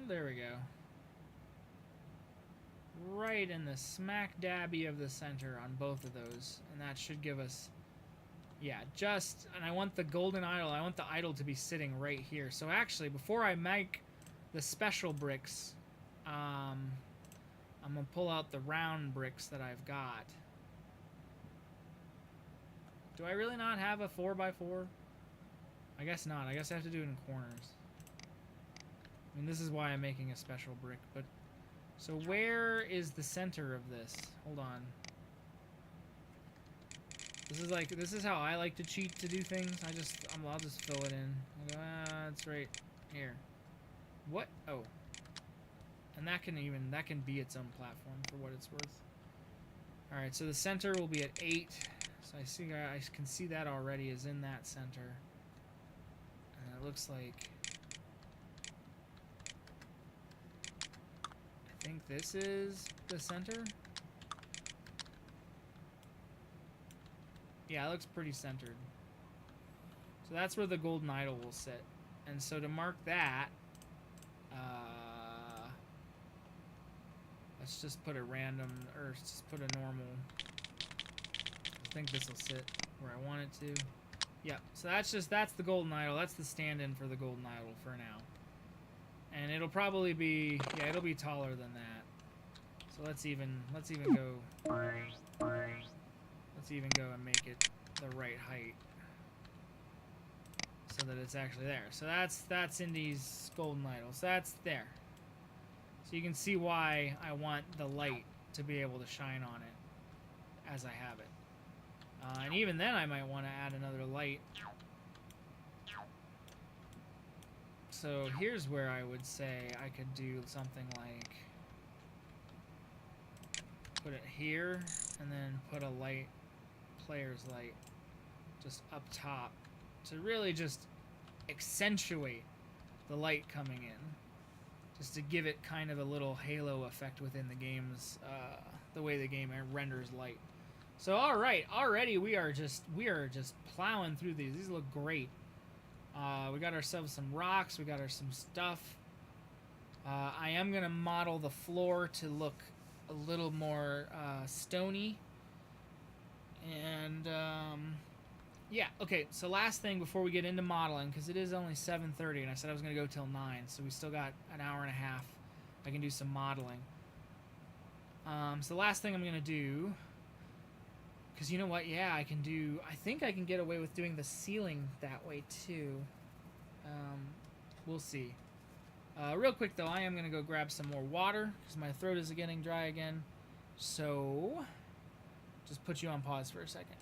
Speaker 1: There we go. Right in the smack dabby of the center on both of those. And that should give us... Yeah, and I want the golden idol, I want the idol to be sitting right here. So actually, before I make the special bricks, I'm going to pull out the round bricks that I've got. Do I really not have a 4x4? I guess not. I guess I have to do it in corners. I mean, this is why I'm making a special brick, but... So where is the center of this? Hold on. This is how I like to cheat to do things. I'll just fill it in. I'll go, it's right here. What? Oh. And that can be its own platform for what it's worth. Alright, so the center will be at 8. So I can see that already is in that center. And it looks like... I think this is the center. Yeah, it looks pretty centered. So that's where the golden idol will sit. And so to mark that, let's just put a random, or just put a normal. I think this will sit where I want it to. Yep, so that's the golden idol. That's the stand-in for the golden idol for now. And it'll probably be, yeah, it'll be taller than that. So let's even go and make it the right height so that it's actually there. So that's Indy's golden idol. So that's there. So you can see why I want the light to be able to shine on it as I have it. And even then I might want to add another light. So here's where I would say I could do something like... put it here, and then put a light, player's light, just up top to really just accentuate the light coming in, just to give it kind of a little halo effect within the game's, the way the game renders light. So all right, already we are just plowing through these. These look great. We got ourselves some rocks. We got some stuff. I am gonna model the floor to look a little more stony. And yeah, okay. So last thing before we get into modeling, because it is only 7:30, and I said I was gonna go till 9, so we still got an hour and a half. I can do some modeling. So the last thing I'm gonna do. Because you know what? Yeah, I think I can get away with doing the ceiling that way too. We'll see. Real quick though, I am going to go grab some more water because my throat is getting dry again. So, just put you on pause for a second.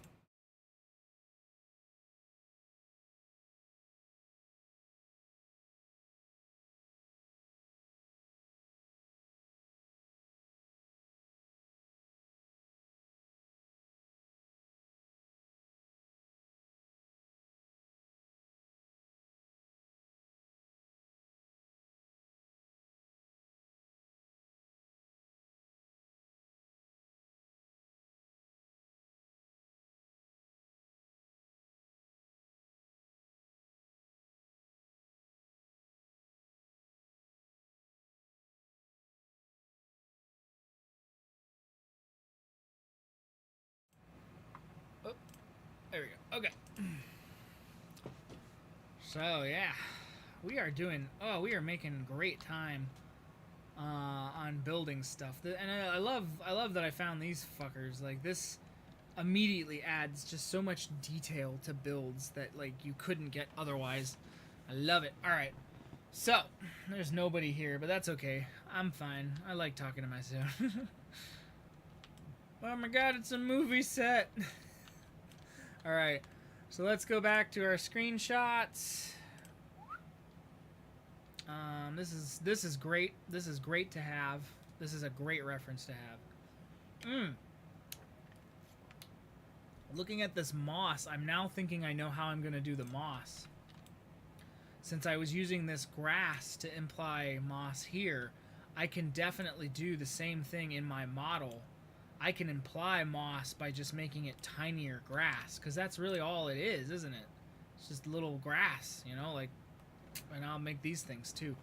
Speaker 1: Oh, there we go. Okay. So yeah, we are making great time on building stuff. And I love that I found these fuckers. Like, this immediately adds just so much detail to builds that like you couldn't get otherwise. I love it. All right. So, there's nobody here, but that's okay. I'm fine. I like talking to myself. Oh my god, it's a movie set. All right. So let's go back to our screenshots. This is great. This is great to have. This is a great reference to have. Looking at this moss, I'm now thinking I know how I'm going to do the moss. Since I was using this grass to imply moss here, I can definitely do the same thing in my model. I can imply moss by just making it tinier grass, because that's really all it is, isn't it? It's just little grass, you know, like, and I'll make these things too.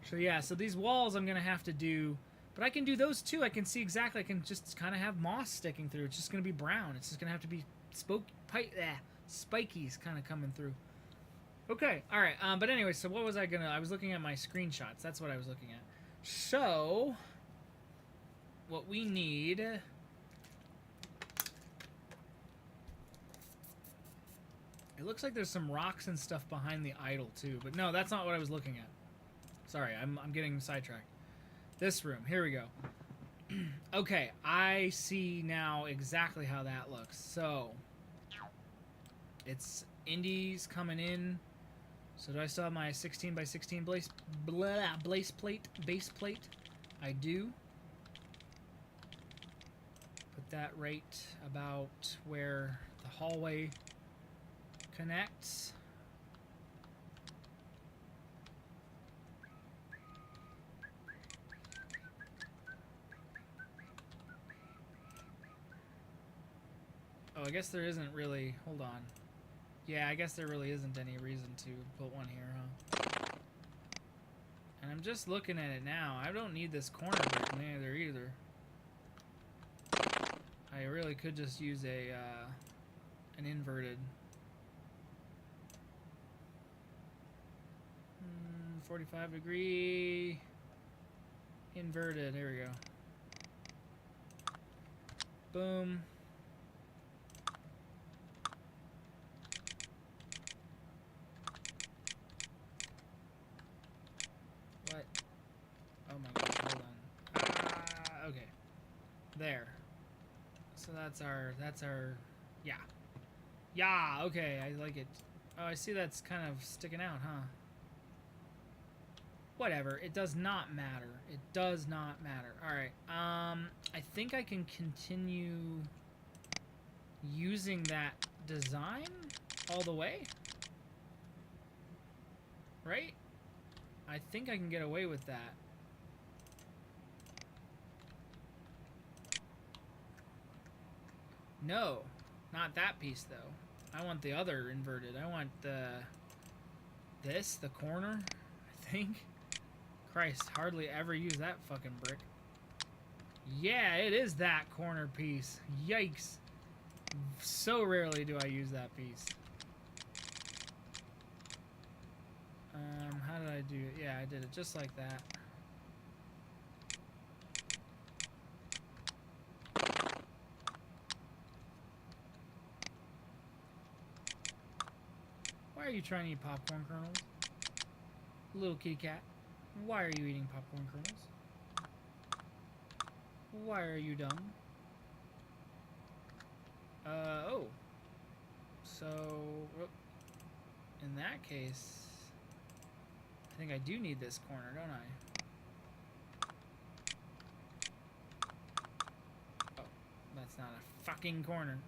Speaker 1: So yeah, so these walls I'm going to have to do, but I can do those too. I can see exactly, I can just kind of have moss sticking through. It's just going to be brown. It's just going to have to be spikies kind of coming through. Okay, alright, but anyway, so what was I was looking at my screenshots. That's what I was looking at. So, what we need... It looks like there's some rocks and stuff behind the idol too, but no, that's not what I was looking at. Sorry, I'm getting sidetracked. This room, here we go. Okay, I see now exactly how that looks. So, it's indies coming in. So do I still have my 16 by 16 base plate? I do. Put that right about where the hallway connects. Oh, I guess there isn't really... Hold on. Yeah, I guess there really isn't any reason to put one here, huh? And I'm just looking at it now. I don't need this corner bit neither either. I really could just use an inverted. 45 degree inverted. There we go. Boom. What? Oh my god, hold on. Okay. There. So that's our, yeah. Yeah, okay, I like it. Oh, I see that's kind of sticking out, huh? Whatever. It does not matter. It does not matter. Alright. I think I can continue using that design all the way. Right? I think I can get away with that. No. Not that piece, though. I want the other inverted. I want the... this, the corner, I think. Christ, hardly ever use that fucking brick. Yeah, it is that corner piece. Yikes. So rarely do I use that piece. How did I do it? Yeah, I did it just like that. Why are you trying to eat popcorn kernels? Little kitty cat. Why are you eating popcorn kernels? Why are you dumb? Oh. So, in that case, I think I do need this corner, don't I? Oh, that's not a fucking corner.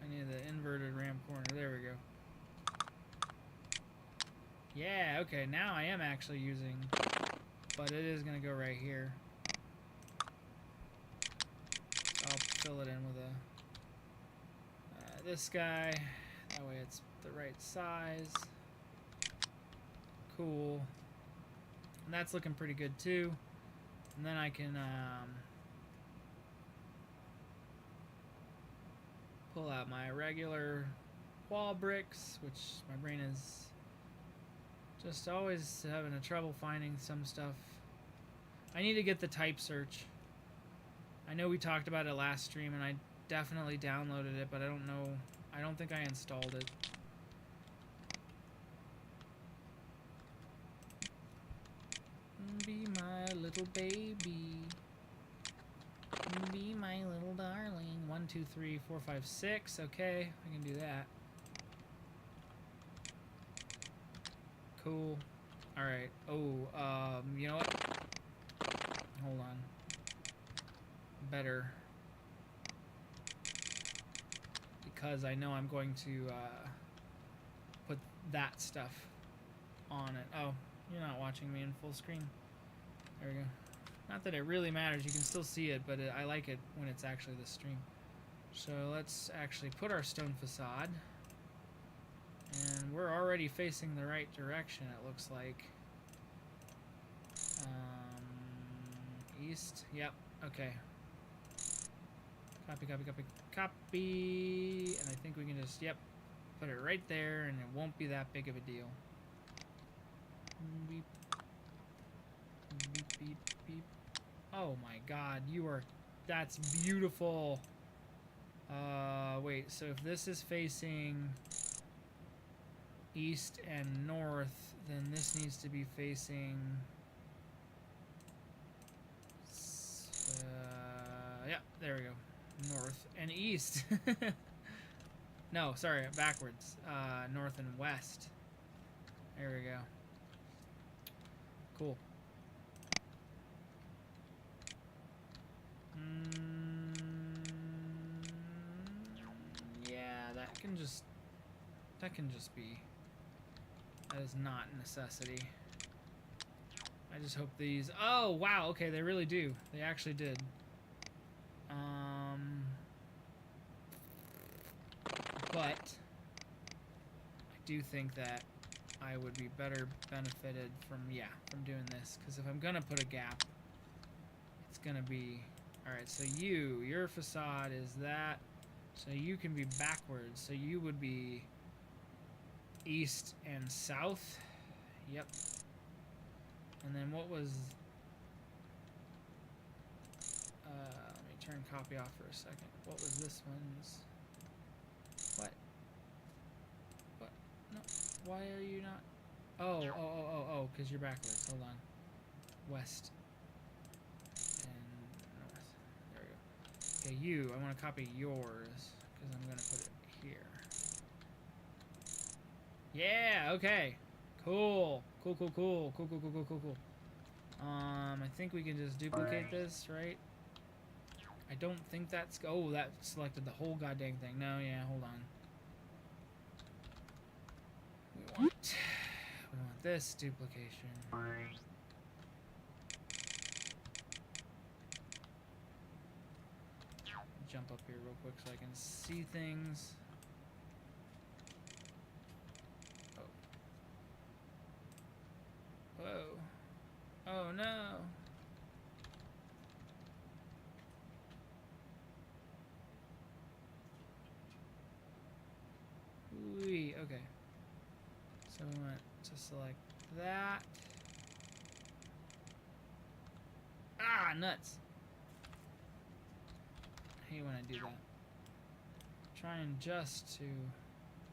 Speaker 1: I need the inverted ramp corner. There we go. Yeah, okay, now I am actually using, but it is going to go right here. I'll fill it in with a this guy. That way it's the right size. Cool. And that's looking pretty good too. And then I can pull out my regular wall bricks, which my brain is just always having a trouble finding some stuff. I need to get the type search. I know we talked about it last stream, and I definitely downloaded it, but I don't know. I don't think I installed it. Be my little baby. Be my little darling. 1, 2, 3, 4, 5, 6. Okay, I can do that. Cool. Alright. Oh, you know what? Hold on. Better. Because I know I'm going to put that stuff on it. Oh, you're not watching me in full screen. There we go. Not that it really matters. You can still see it, but I like it when it's actually the stream. So let's actually put our stone facade. And we're already facing the right direction, it looks like. East. Yep. Okay. Copy, copy, copy, copy. And I think we can just, yep, put it right there, and it won't be that big of a deal. Beep. Beep, beep, beep. Oh my god, that's beautiful. Wait, so if this is facing east and north, then this needs to be facing... yeah, there we go. North and east. No, sorry, backwards. North and west. There we go. Cool. Yeah, that can just be. That is not a necessity. I just hope these. Oh wow, okay, they really do. They actually did. But I do think that I would be better benefited from doing this, because if I'm gonna put a gap, it's gonna be alright. So your facade is that, so you can be backwards, so you would be east and south. Yep. And then what was let me turn copy off for a second. What was this one's? What? No. Why are you not? Oh, because you're backwards. Hold on. West and north. There we go. Okay, I want to copy yours, because I'm going to put it here. Yeah, okay. Cool. Cool, cool, cool. Cool, cool, cool, cool, cool, cool. I think we can just duplicate this, right? I don't think that's... Oh, that selected the whole goddamn thing. No, yeah, hold on. We want this duplication. Jump up here real quick so I can see things. Oh. Whoa. Oh no. Wee, okay. So we want to select that. Ah, nuts. I hate when I do that. Trying just to...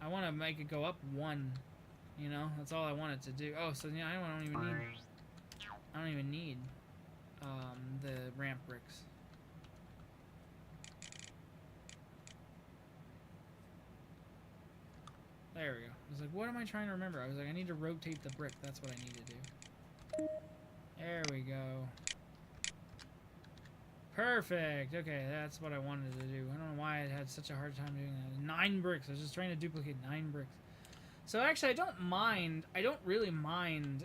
Speaker 1: I want to make it go up one, you know? That's all I want it to do. Oh, so yeah, I don't even need... I don't even need the ramp bricks. There we go. I was like, what am I trying to remember? I was like, I need to rotate the brick. That's what I need to do. There we go. Perfect. Okay, that's what I wanted to do. I don't know why I had such a hard time doing that. 9 bricks. I was just trying to duplicate 9 bricks. So actually, I don't mind. I don't really mind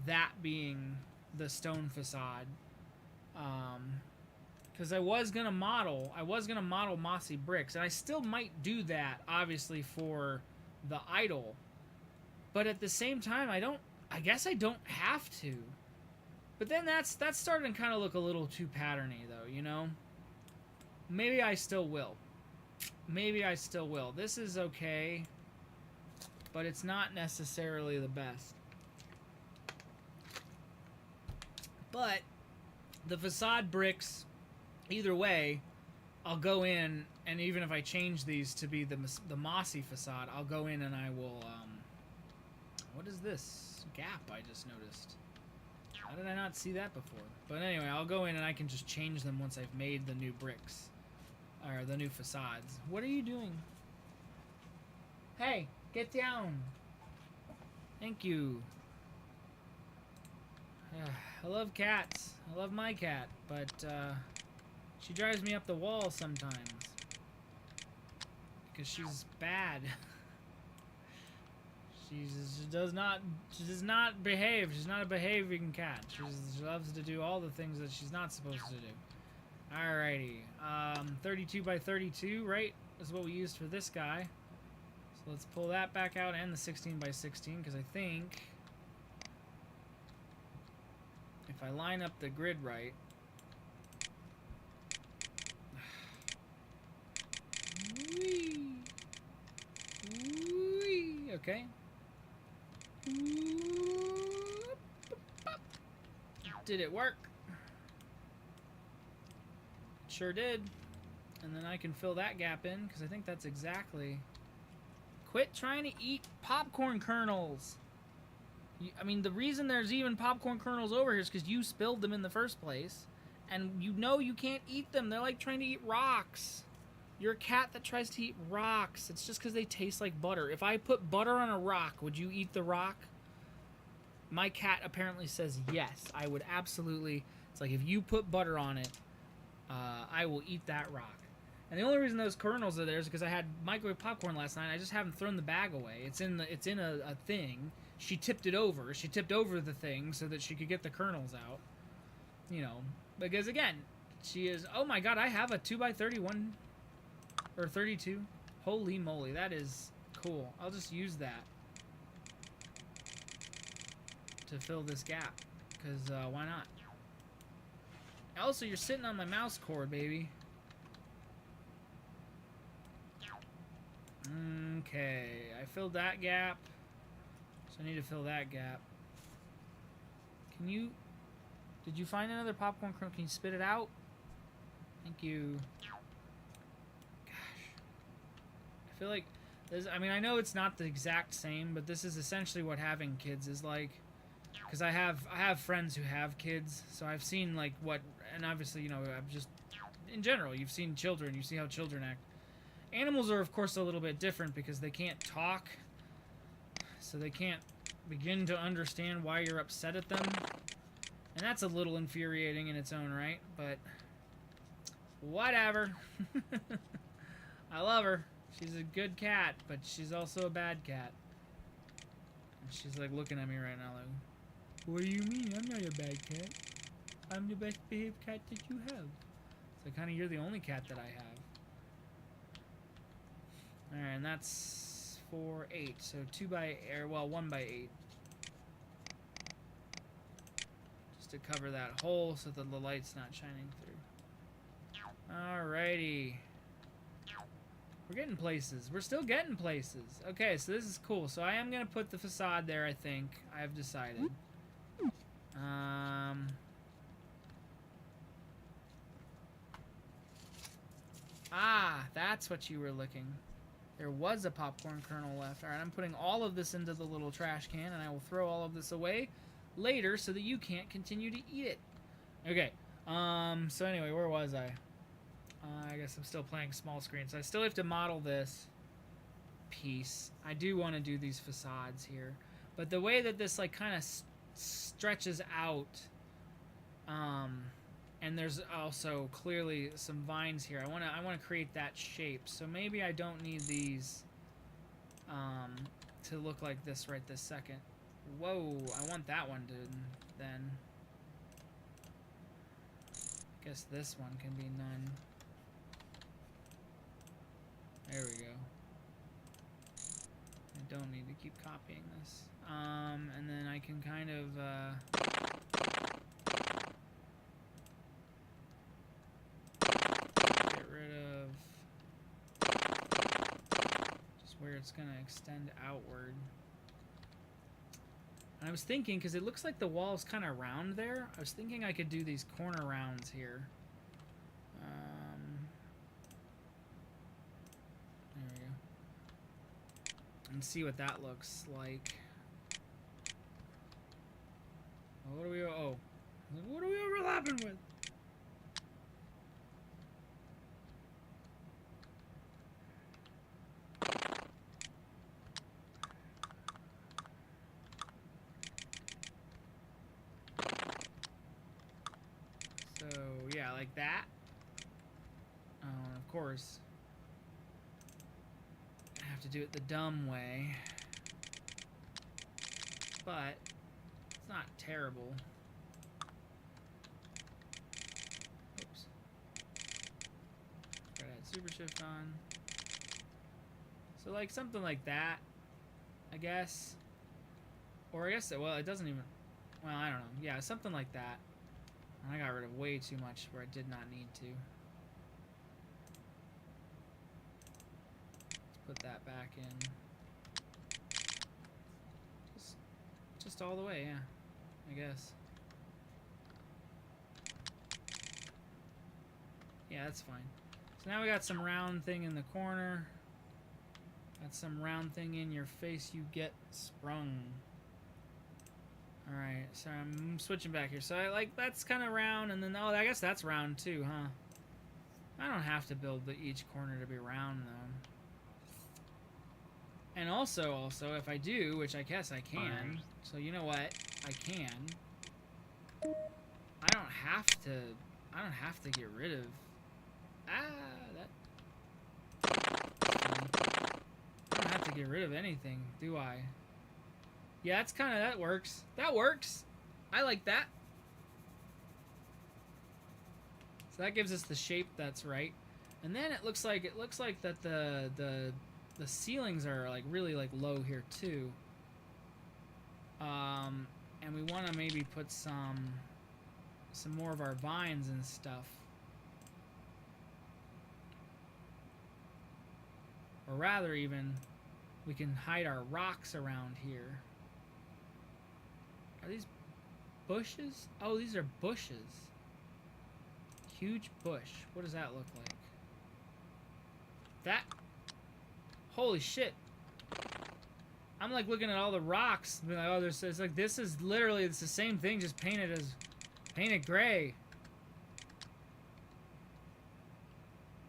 Speaker 1: that being the stone facade. Because I was gonna model mossy bricks, and I still might do that, obviously, for the idol. But at the same time, I guess I don't have to. But then that's starting to kind of look a little too patterny, though, you know? Maybe I still will. Maybe I still will. This is okay, but it's not necessarily the best. But the facade bricks, either way, I'll go in, and even if I change these to be the mossy facade, I'll go in and I will, what is this gap I just noticed? How did I not see that before? But anyway, I'll go in and I can just change them once I've made the new bricks. Or the new facades. What are you doing? Hey, get down. Thank you. I love cats. I love my cat, but she drives me up the wall sometimes. Because she's bad. She does not behave. She's not a behaving cat. She loves to do all the things that she's not supposed to do. Alrighty. 32 by 32, right? Is what we used for this guy. So let's pull that back out, and the 16 by 16, because I think if I line up the grid right, okay. Did it work? Sure did. And then I can fill that gap in, because I think that's exactly... Quit trying to eat popcorn kernels! I mean, the reason there's even popcorn kernels over here is because you spilled them in the first place. And you know you can't eat them. They're like trying to eat rocks. You're a cat that tries to eat rocks. It's just because they taste like butter. If I put butter on a rock, would you eat the rock? My cat apparently says yes. I would absolutely. It's like if you put butter on it, I will eat that rock. And the only reason those kernels are there is because I had microwave popcorn last night. And I just haven't thrown the bag away. It's in a thing. She tipped it over. She tipped over the thing so that she could get the kernels out. You know, because again, she is. Oh my God! I have a 2x31 or 32. Holy moly, that is cool. I'll just use that to fill this gap, because why not? Also, you're sitting on my mouse cord, baby. Okay, I filled that gap, so I need to fill that gap. Can you... Did you find another popcorn kernel? Can you spit it out? Thank you. Gosh. I feel like... This, I mean, I know it's not the exact same, but this is essentially what having kids is like. Because I have friends who have kids, so I've seen like what... And obviously, you know, I've just... In general, you've seen children. You see how children act. Animals are, of course, a little bit different because they can't talk. So they can't begin to understand why you're upset at them. And that's a little infuriating in its own right, but whatever. I love her. She's a good cat, but she's also a bad cat. And she's like looking at me right now like, what do you mean? I'm not a bad cat. I'm the best behaved cat that you have. So kind of you're the only cat that I have. Alright, and that's 4, 8. So 2 by, well, 1 by 8. Just to cover that hole so that the light's not shining through. Alrighty. We're getting places. We're still getting places. Okay, so this is cool. So I am going to put the facade there, I think. I've decided. Ah, that's what you were looking. There was a popcorn kernel left. Alright, I'm putting all of this into the little trash can, and I will throw all of this away later so that you can't continue to eat it. Okay, so anyway, where was I? I guess I'm still playing small screen, so I still have to model this piece. I do want to do these facades here, but the way that this like kind of stretches out, and there's also clearly some vines here. I want to create that shape, so maybe I don't need these to look like this right this second. Whoa, I want that one to then. I guess this one can be none. There we go. I don't need to keep copying this. And then I can kind of, get rid of just where it's going to extend outward. And I was thinking, because it looks like the wall's kind of round there, I was thinking I could do these corner rounds here. And see what that looks like. What are we? Oh, what are we overlapping with? So yeah, like that. Of course. To do it the dumb way, but it's not terrible. Oops. Gotta add super shift on. So like something like that, I guess. Or I guess well, it doesn't even. Well, I don't know. Yeah, something like that. And I got rid of way too much where I did not need to. Put that back in. Just all the way, yeah. I guess. Yeah, that's fine. So now we got some round thing in the corner. Got some round thing in your face, you get sprung. Alright, so I'm switching back here. So I like that's kind of round, and then oh, I guess that's round too, huh? I don't have to build each corner to be round though. And also, if I do, which I guess I can, so you know what, I can. I don't have to get rid of. I don't have to get rid of anything, do I? Yeah, that's kind of that works. That works. I like that. So that gives us the shape that's right, and then it looks like that the ceilings are like really like low here too. And we want to maybe put some more of our vines and stuff. Or rather even, we can hide our rocks around here. Are these bushes? Oh, these are bushes. Huge bush. What does that look like? That... Holy shit. I'm like looking at all the rocks and being like, oh, it's like this is literally it's the same thing, just painted gray.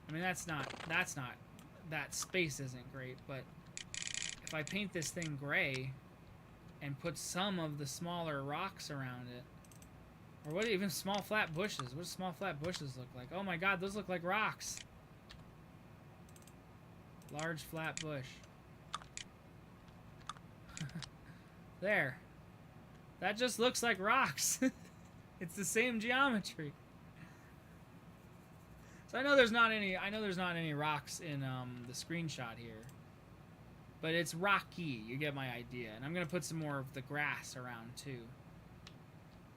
Speaker 1: I mean that's not that space isn't great, but if I paint this thing gray and put some of the smaller rocks around it. Or what, even small flat bushes. What do small flat bushes look like? Oh my god, those look like rocks. Large flat bush. There. That just looks like rocks. It's the same geometry. So I know there's not any rocks in the screenshot here. But it's rocky, you get my idea. And I'm going to put some more of the grass around too.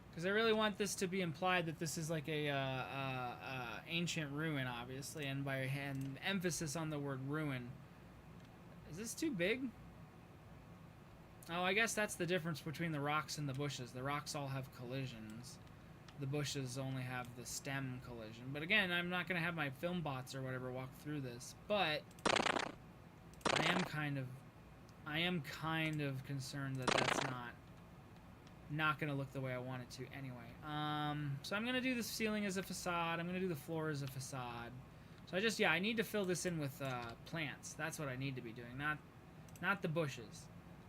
Speaker 1: Because I really want this to be implied that this is like a ancient ruin, obviously. And by emphasis on the word ruin. Is this too big? Oh, I guess that's the difference between the rocks and the bushes. The rocks all have collisions. The bushes only have the stem collision. But again, I'm not going to have my film bots or whatever walk through this. But I am kind of concerned that that's not going to look the way I want it to anyway. So I'm going to do the ceiling as a facade. I'm going to do the floor as a facade. So I need to fill this in with plants. That's what I need to be doing, not the bushes.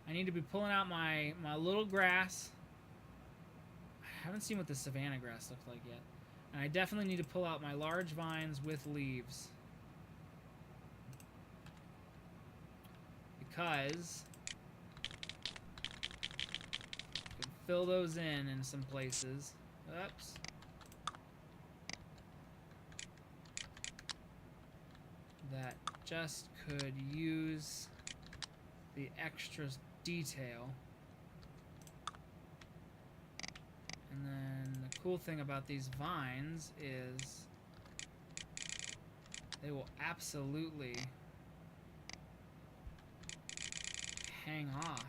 Speaker 1: I need to be pulling out my little grass. I haven't seen what the savanna grass looked like yet. And I definitely need to pull out my large vines with leaves. Because I can fill those in some places. Oops. That just could use the extra detail. And then the cool thing about these vines is they will absolutely hang off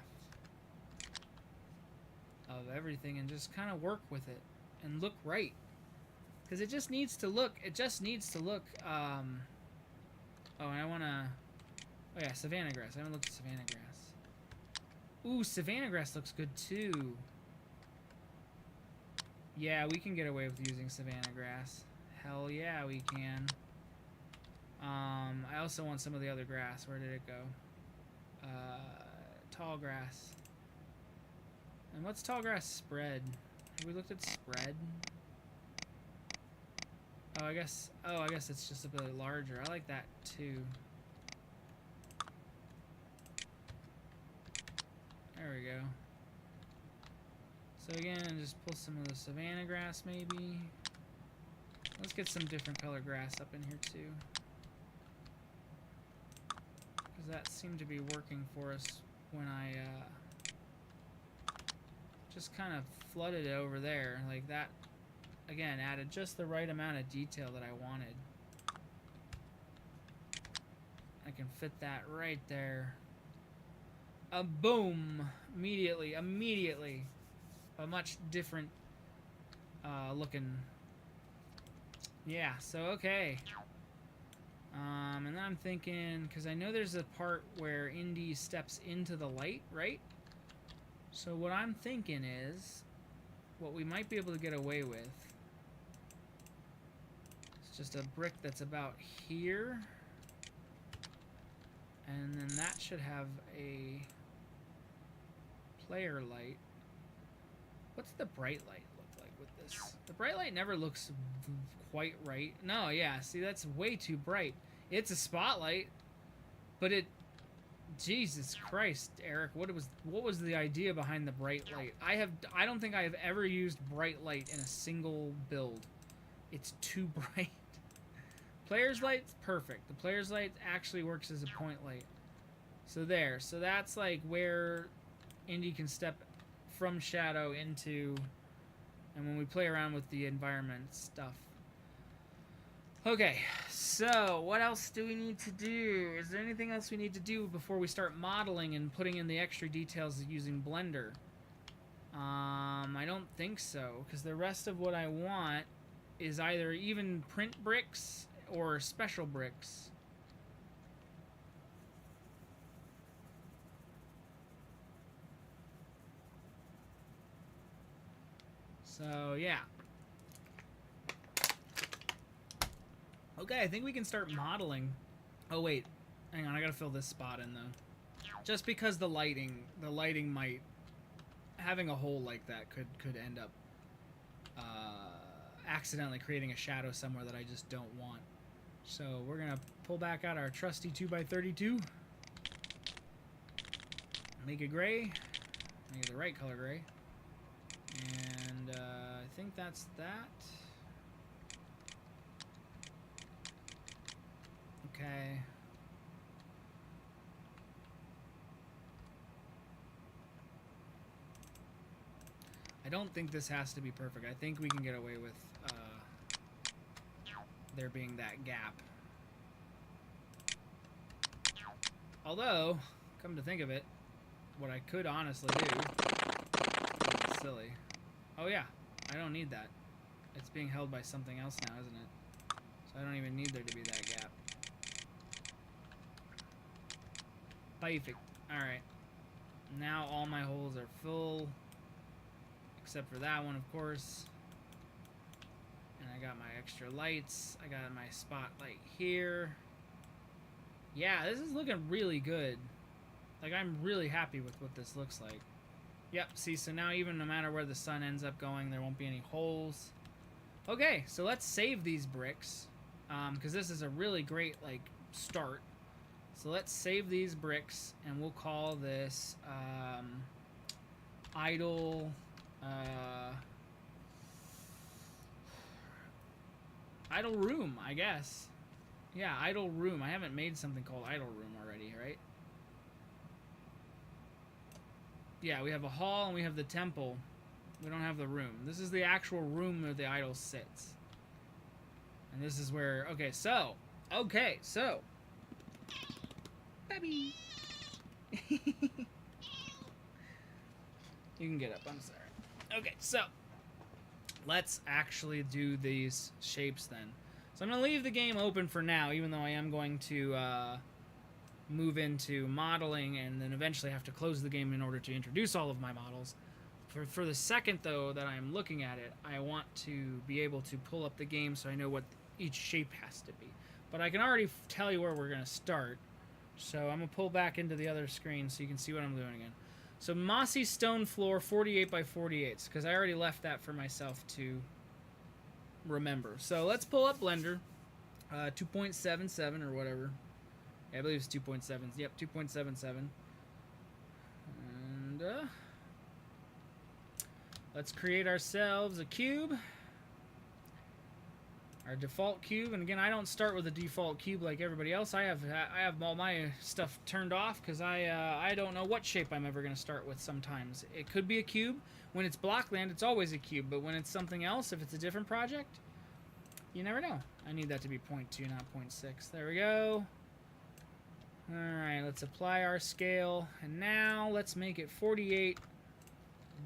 Speaker 1: of everything and just kind of work with it and look right. Because it just needs to look, oh, and I want to, oh yeah, savanna grass. I haven't looked at savanna grass. Ooh, savanna grass looks good too. Yeah, we can get away with using savanna grass. Hell yeah, we can. I also want some of the other grass. Where did it go? Tall grass. And what's tall grass spread? Have we looked at spread? Oh, I guess it's just a bit larger. I like that too. There we go. So again, just pull some of the savanna grass maybe. Let's get some different color grass up in here too. Because that seemed to be working for us when I just kind of flooded it over there. Like that, again, added just the right amount of detail that I wanted. I can fit that right there. Boom! Immediately. A much different looking. Yeah, so okay. And then I'm thinking, because I know there's a part where Indy steps into the light, right? So what I'm thinking is, what we might be able to get away with, it's just a brick that's about here. And then that should have a player light. What's the bright light look like with this? The bright light never looks quite right. No, yeah, see, that's way too bright. It's a spotlight, but it... Jesus Christ, Eric, what was the idea behind the bright light? I don't think I have ever used bright light in a single build. It's too bright. Player's light's perfect. The player's light actually works as a point light. So there. So that's like where Indy can step from shadow into, and when we play around with the environment stuff. Okay, so what else do we need to do? Is there anything else we need to do before we start modeling and putting in the extra details using Blender? I don't think so, because the rest of what I want is either even print bricks or special bricks. So, yeah. Okay, I think we can start modeling. Oh, wait. Hang on, I gotta fill this spot in, though. Just because the lighting might having a hole like that could end up accidentally creating a shadow somewhere that I just don't want. So we're gonna pull back out our trusty 2x32, make it gray, make it the right color gray, and I think that's that. Okay. I don't think this has to be perfect. I think we can get away with there being that gap. Although, come to think of it, what I could honestly do, it's silly. Oh yeah, I don't need that. It's being held by something else now, isn't it? So I don't even need there to be that gap. Perfect. Alright. Now all my holes are full. Except for that one, of course. And I got my extra lights. I got my spotlight here. Yeah, this is looking really good. Like, I'm really happy with what this looks like. Yep, see, so now even no matter where the sun ends up going, there won't be any holes. Okay, so let's save these bricks. Because this is a really great, like, start. So let's save these bricks, and we'll call this idle... idle room, I guess. Yeah, idle room. I haven't made something called idle room already, right? Yeah, we have a hall and we have the temple. We don't have the room. This is the actual room where the idol sits. And this is where... Okay, so... Baby! You can get up, I'm sorry. Okay, so... Let's actually do these shapes then. So I'm going to leave the game open for now, even though I am going to move into modeling and then eventually have to close the game in order to introduce all of my models. For the second, though, that I'm looking at it, I want to be able to pull up the game so I know what each shape has to be. But I can already tell you where we're going to start. So I'm going to pull back into the other screen so you can see what I'm doing again. So mossy stone floor, 48 by 48s, because I already left that for myself to remember. So let's pull up Blender, 2.77 or whatever. Yeah, I believe it's 2.7. Yep, 2.77. And let's create ourselves a cube. Our default cube, and again, I don't start with a default cube like everybody else. I have all my stuff turned off because I don't know what shape I'm ever going to start with. Sometimes it could be a cube. When it's Blockland, it's always a cube. But when it's something else, if it's a different project, you never know. I need that to be 0.2, not 0.6. There we go. All right, let's apply our scale, and now let's make it 48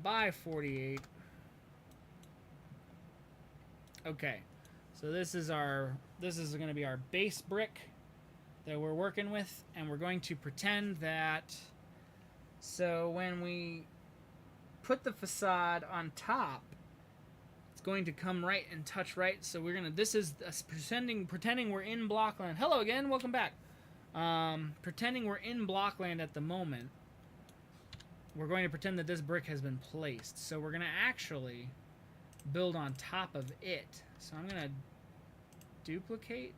Speaker 1: by 48. Okay. So this is going to be our base brick that we're working with, and we're going to pretend that, so when we put the facade on top, it's going to come right and touch right. So we're gonna, this is pretending we're in Blockland. Hello again, welcome back. Pretending we're in Blockland at the moment. We're going to pretend that this brick has been placed. So we're gonna actually build on top of it. So I'm gonna duplicate.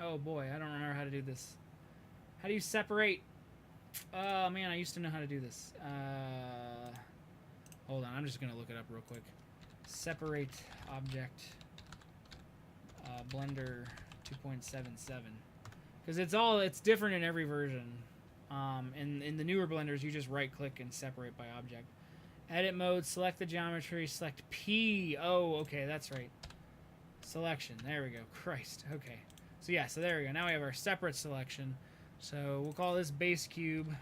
Speaker 1: Oh boy, I don't remember how to do this. How do you separate? Oh man, I used to know how to do this. Hold on, I'm just gonna look it up real quick. Separate object. Blender 2.77. Because it's different in every version. In the newer blenders, you just right click and separate by object. Edit mode, select the geometry, select P. Oh, okay, that's right. Selection, there we go. Christ, okay. So yeah, so there we go. Now we have our separate selection. So we'll call this base cube.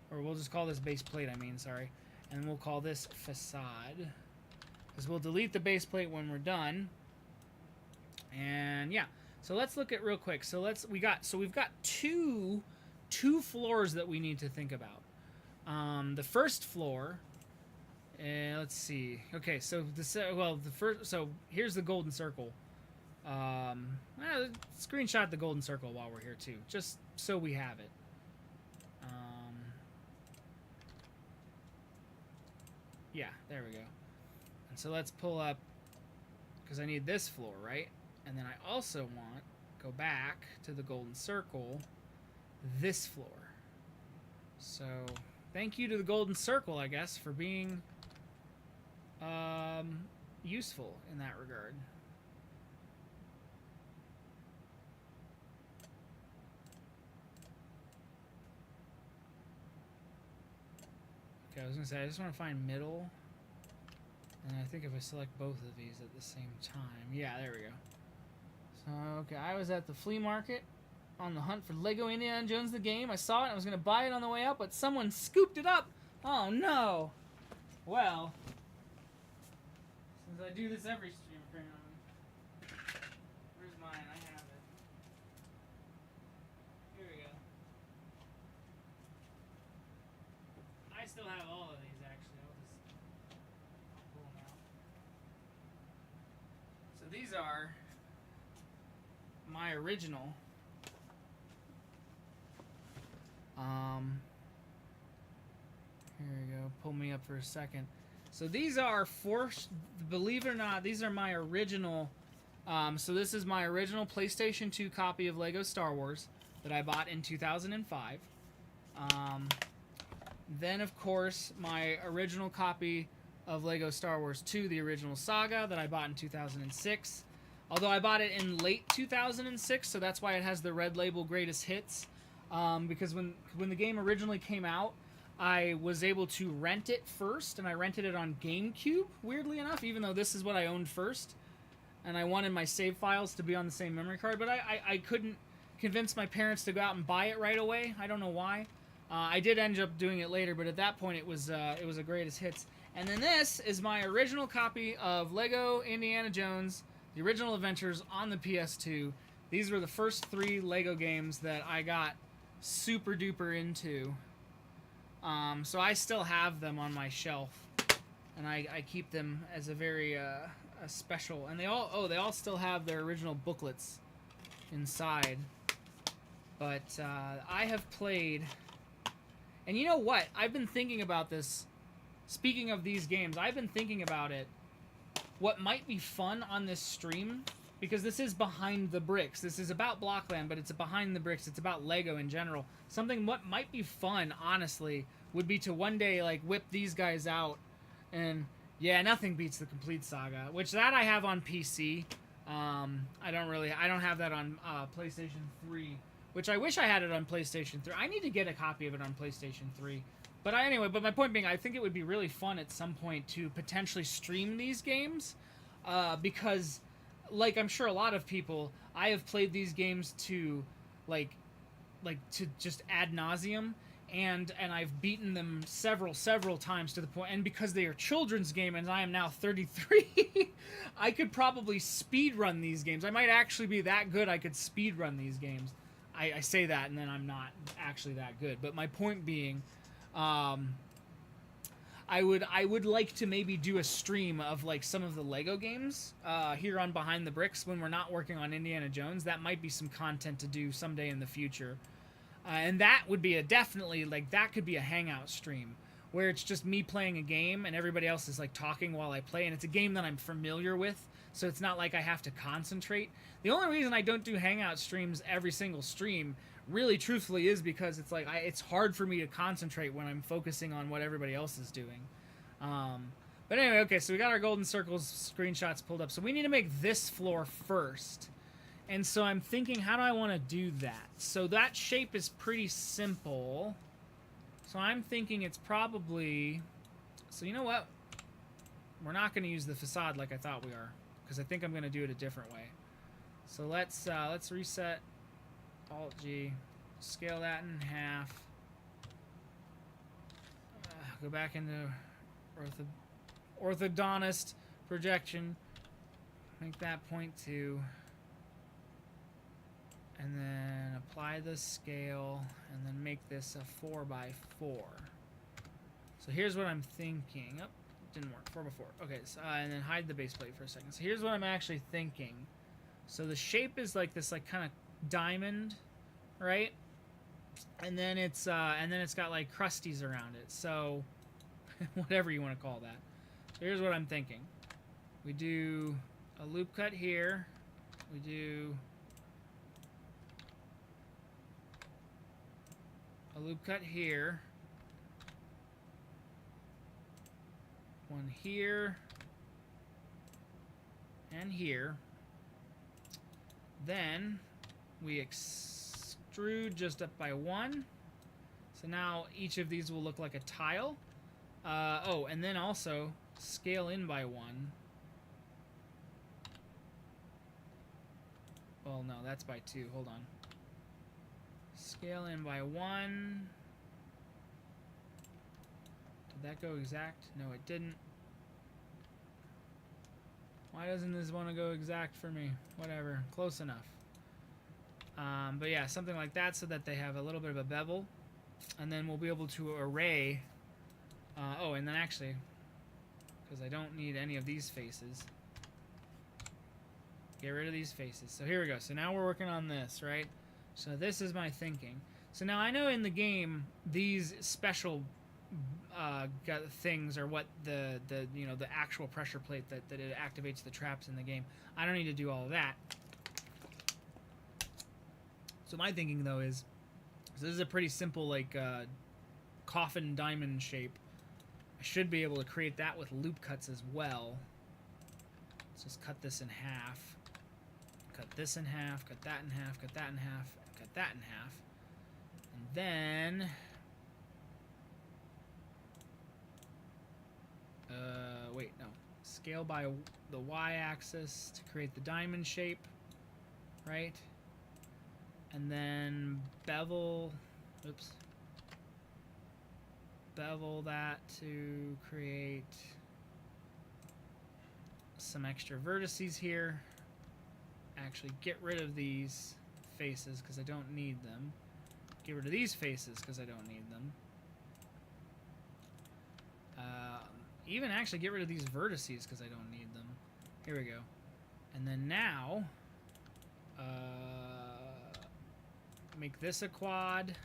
Speaker 1: Or we'll just call this base plate, sorry. And we'll call this facade. Because we'll delete the base plate when we're done. And yeah. So let's look at real quick. So we've got two floors that we need to think about. The first floor, let's see. Okay, so so here's the golden circle. Screenshot the golden circle while we're here too, just so we have it. Yeah, there we go. And so let's pull up, because I need this floor, right? And then I also want, go back to the golden circle, this floor. So thank you to the golden circle, I guess, for being useful in that regard. Okay, I was gonna say I just want to find middle, and I think if I select both of these at the same time, yeah, there we go. So okay, I was at the flea market on the hunt for Lego Indiana Jones the game. I saw it and I was gonna buy it on the way out, but someone scooped it up. Oh no. Well, since I do this every stream apparently. Where's mine? I have it. Here we go. I still have all of these actually. I'll pull them out. So these are my original. Here we go. Pull me up for a second. So these are believe it or not, these are my original. So this is my original PlayStation 2 copy of Lego Star Wars that I bought in 2005. Then, of course, my original copy of Lego Star Wars 2, the original saga, that I bought in 2006. Although I bought it in late 2006, so that's why it has the red label Greatest Hits. Because when the game originally came out, I was able to rent it first, and I rented it on GameCube, weirdly enough, even though this is what I owned first. And I wanted my save files to be on the same memory card, but I couldn't convince my parents to go out and buy it right away. I don't know why. I did end up doing it later, but at that point it was a Greatest Hits. And then this is my original copy of Lego Indiana Jones, the original adventures on the PS2. These were the first 3 Lego games that I got super duper into. So I still have them on my shelf, and I keep them as a very a special. And they all still have their original booklets inside. But I have played, and you know what? I've been thinking about this. Speaking of these games, I've been thinking about it. What might be fun on this stream, because this is behind the bricks. This is about Blockland, but it's behind the bricks. It's about Lego in general. Something what might be fun, honestly, would be to one day like whip these guys out, and yeah, nothing beats the complete saga, which that I have on PC. I don't have that on PlayStation 3, which I wish I had it on PlayStation 3. I need to get a copy of it on PlayStation 3. But but my point being, I think it would be really fun at some point to potentially stream these games, because, like I'm sure a lot of people, I have played these games to, like to just ad nauseum, and I've beaten them several times to the point, and because they are children's games, and I am now 33, I could probably speed run these games. I might actually be that good I could speed run these games. I say that, and then I'm not actually that good. But my point being, I would like to maybe do a stream of like some of the Lego games here on Behind the Bricks when we're not working on Indiana Jones. That might be some content to do someday in the future, and that would be definitely like that could be a hangout stream where it's just me playing a game and everybody else is like talking while I play, and it's a game that I'm familiar with, so it's not like I have to concentrate. The only reason I don't do hangout streams every single stream, really truthfully, is because it's like it's hard for me to concentrate when I'm focusing on what everybody else is doing. But anyway, okay, so we got our golden circles screenshots pulled up. So we need to make this floor first. And so I'm thinking, how do I want to do that? So that shape is pretty simple. So I'm thinking it's probably... So you know what? We're not going to use the facade like I thought we are, because I think I'm going to do it a different way. So let's reset Alt-G, scale that in half, go back into orthodontist projection, make that 0.2, and then apply the scale, and then make this a 4x4. So here's what I'm thinking. Oh, didn't work. 4x4. Okay, so, and then hide the base plate for a second. So here's what I'm actually thinking. So the shape is like this, like kind of diamond, right? And then it's got like crusties around it. So whatever you want to call that. So here's what I'm thinking. We do a loop cut here. We do a loop cut here. One here. And here. Then we extrude just up by one. So now each of these will look like a tile. Oh, and then also scale in by one. Well, no, that's by two. Hold on. Scale in by one. Did that go exact? No, it didn't. Why doesn't this want to go exact for me? Whatever. Close enough. But yeah, something like that so that they have a little bit of a bevel. And then we'll be able to array. Oh, and then actually, because I don't need any of these faces. Get rid of these faces. So here we go. So now we're working on this, right? So this is my thinking. So now I know in the game these special things are what the actual pressure plate that it activates the traps in the game. I don't need to do all of that. So my thinking though is, so this is a pretty simple like coffin diamond shape. I should be able to create that with loop cuts as well. Let's just cut this in half. Cut this in half, cut that in half, cut that in half, cut that in half. And then wait, no. Scale by the y-axis to create the diamond shape, right? And then bevel, oops. Bevel that to create some extra vertices here. Actually get rid of these faces because I don't need them. Get rid of these faces because I don't need them. Even actually get rid of these vertices because I don't need them. Here we go. And then now, make this a quad.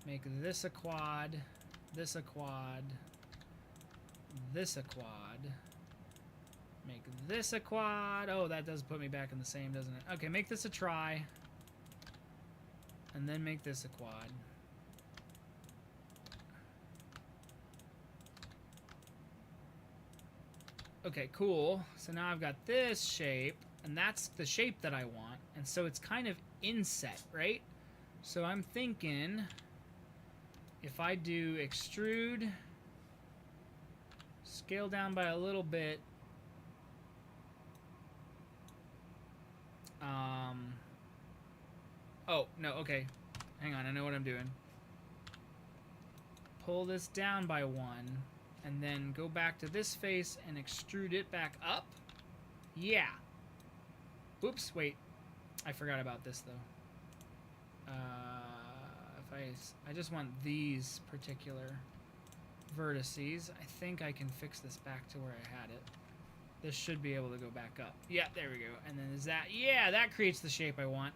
Speaker 1: Make this a quad. This a quad. This a quad. Make this a quad. Oh, that does put me back in the same, doesn't it? Okay, make this a tri. And then make this a quad. Okay, cool. So now I've got this shape, and that's the shape that I want. And so it's kind of inset, right? So I'm thinking if I do extrude, scale down by a little bit, oh, no, okay. Hang on, I know what I'm doing. Pull this down by one, and then go back to this face and extrude it back up. Yeah. Oops, wait. I forgot about this, though. If I just want these particular vertices. I think I can fix this back to where I had it. This should be able to go back up. Yeah, there we go. And then is that... Yeah, that creates the shape I want.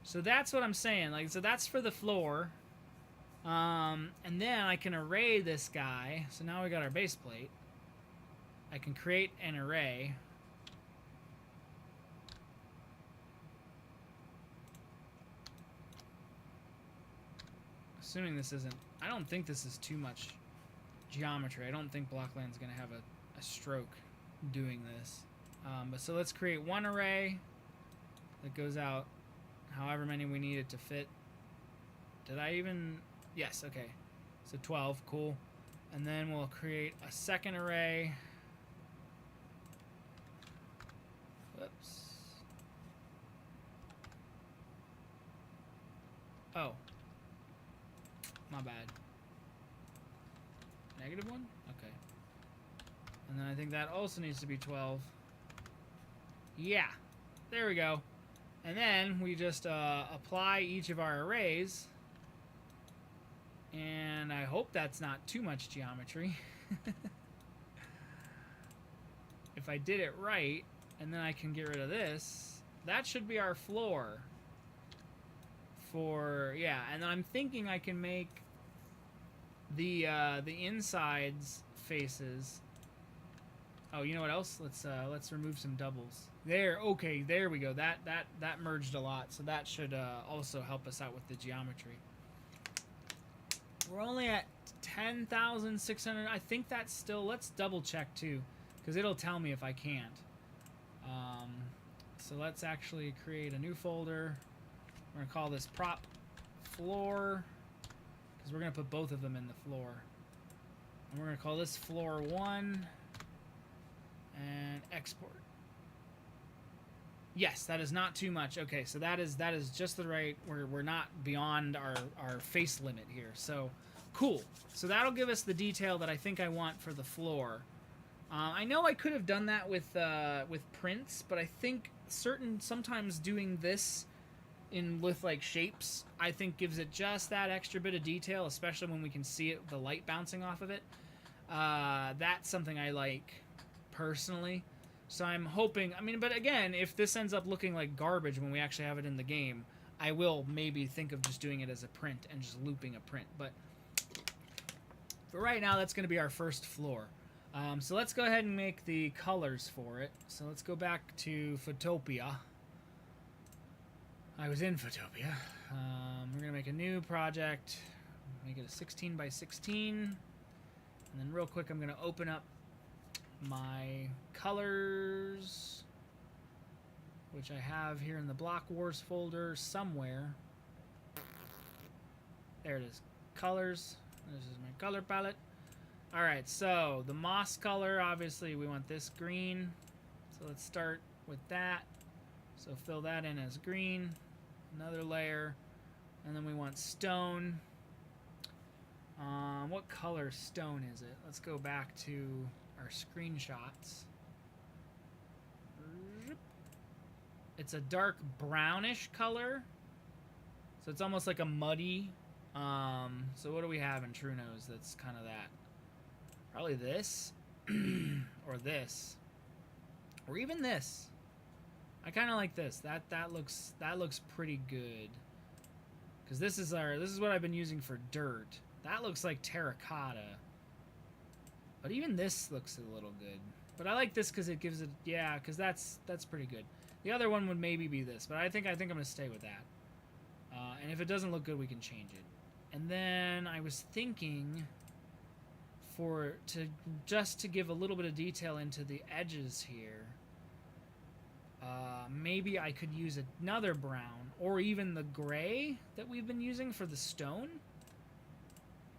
Speaker 1: So that's what I'm saying. Like, so that's for the floor. And then I can array this guy. So now we got our base plate. I can create an array. Assuming this isn't... I don't think this is too much geometry. I don't think Blockland's going to have a stroke doing this. But so let's create one array that goes out however many we need it to fit. Did I even... Yes, okay. So 12, cool. And then we'll create a second array. Whoops. Oh. My bad. Negative one? Okay. And then I think that also needs to be 12. Yeah. There we go. And then we just apply each of our arrays. And I hope that's not too much geometry. If I did it right, and then I can get rid of this, that should be our floor. For, yeah, and I'm thinking I can make the insides faces Oh, you know what else? Let's remove some doubles. There, okay, there we go. That merged a lot, so that should also help us out with the geometry. We're only at 10,600. I think that's still. Let's double check too, because it'll tell me if I can't. So let's actually create a new folder. We're gonna call this prop floor, because we're gonna put both of them in the floor. And we're gonna call this floor 1 and export. Yes, that is not too much. Okay, so that is just the right. We're not beyond our face limit here. So cool. So that'll give us the detail that I think I want for the floor. I know I could have done that with prints, but I think sometimes doing this with like shapes, I think gives it just that extra bit of detail, especially when we can see it, the light bouncing off of it. That's something I like personally. So I'm hoping, I mean, but again, if this ends up looking like garbage when we actually have it in the game, I will maybe think of just doing it as a print and just looping a print. But for right now, that's going to be our first floor. So let's go ahead and make the colors for it. So let's go back to Photopia. I was in Photopia. We're going to make a new project, make it a 16 by 16. And then real quick, I'm going to open up my colors, which I have here in the Block Wars folder somewhere. There it is. Colors. This is my color palette. Alright, so the moss color, obviously we want this green. So let's start with that. So fill that in as green. Another layer. And then we want stone. What color stone is it? Let's go back to our screenshots. It's a dark brownish color. So it's almost like a muddy. So what do we have in True Nose that's kind of that? Probably this. Or this. Or even this. I kind of like this. That looks pretty good. Because this is what I've been using for dirt. That looks like terracotta. But even this looks a little good. But I like this because it gives it, yeah, because that's pretty good. The other one would maybe be this, but I think I'm gonna stay with that. And if it doesn't look good, we can change it. And then I was thinking just to give a little bit of detail into the edges here. Maybe I could use another brown or even the gray that we've been using for the stone.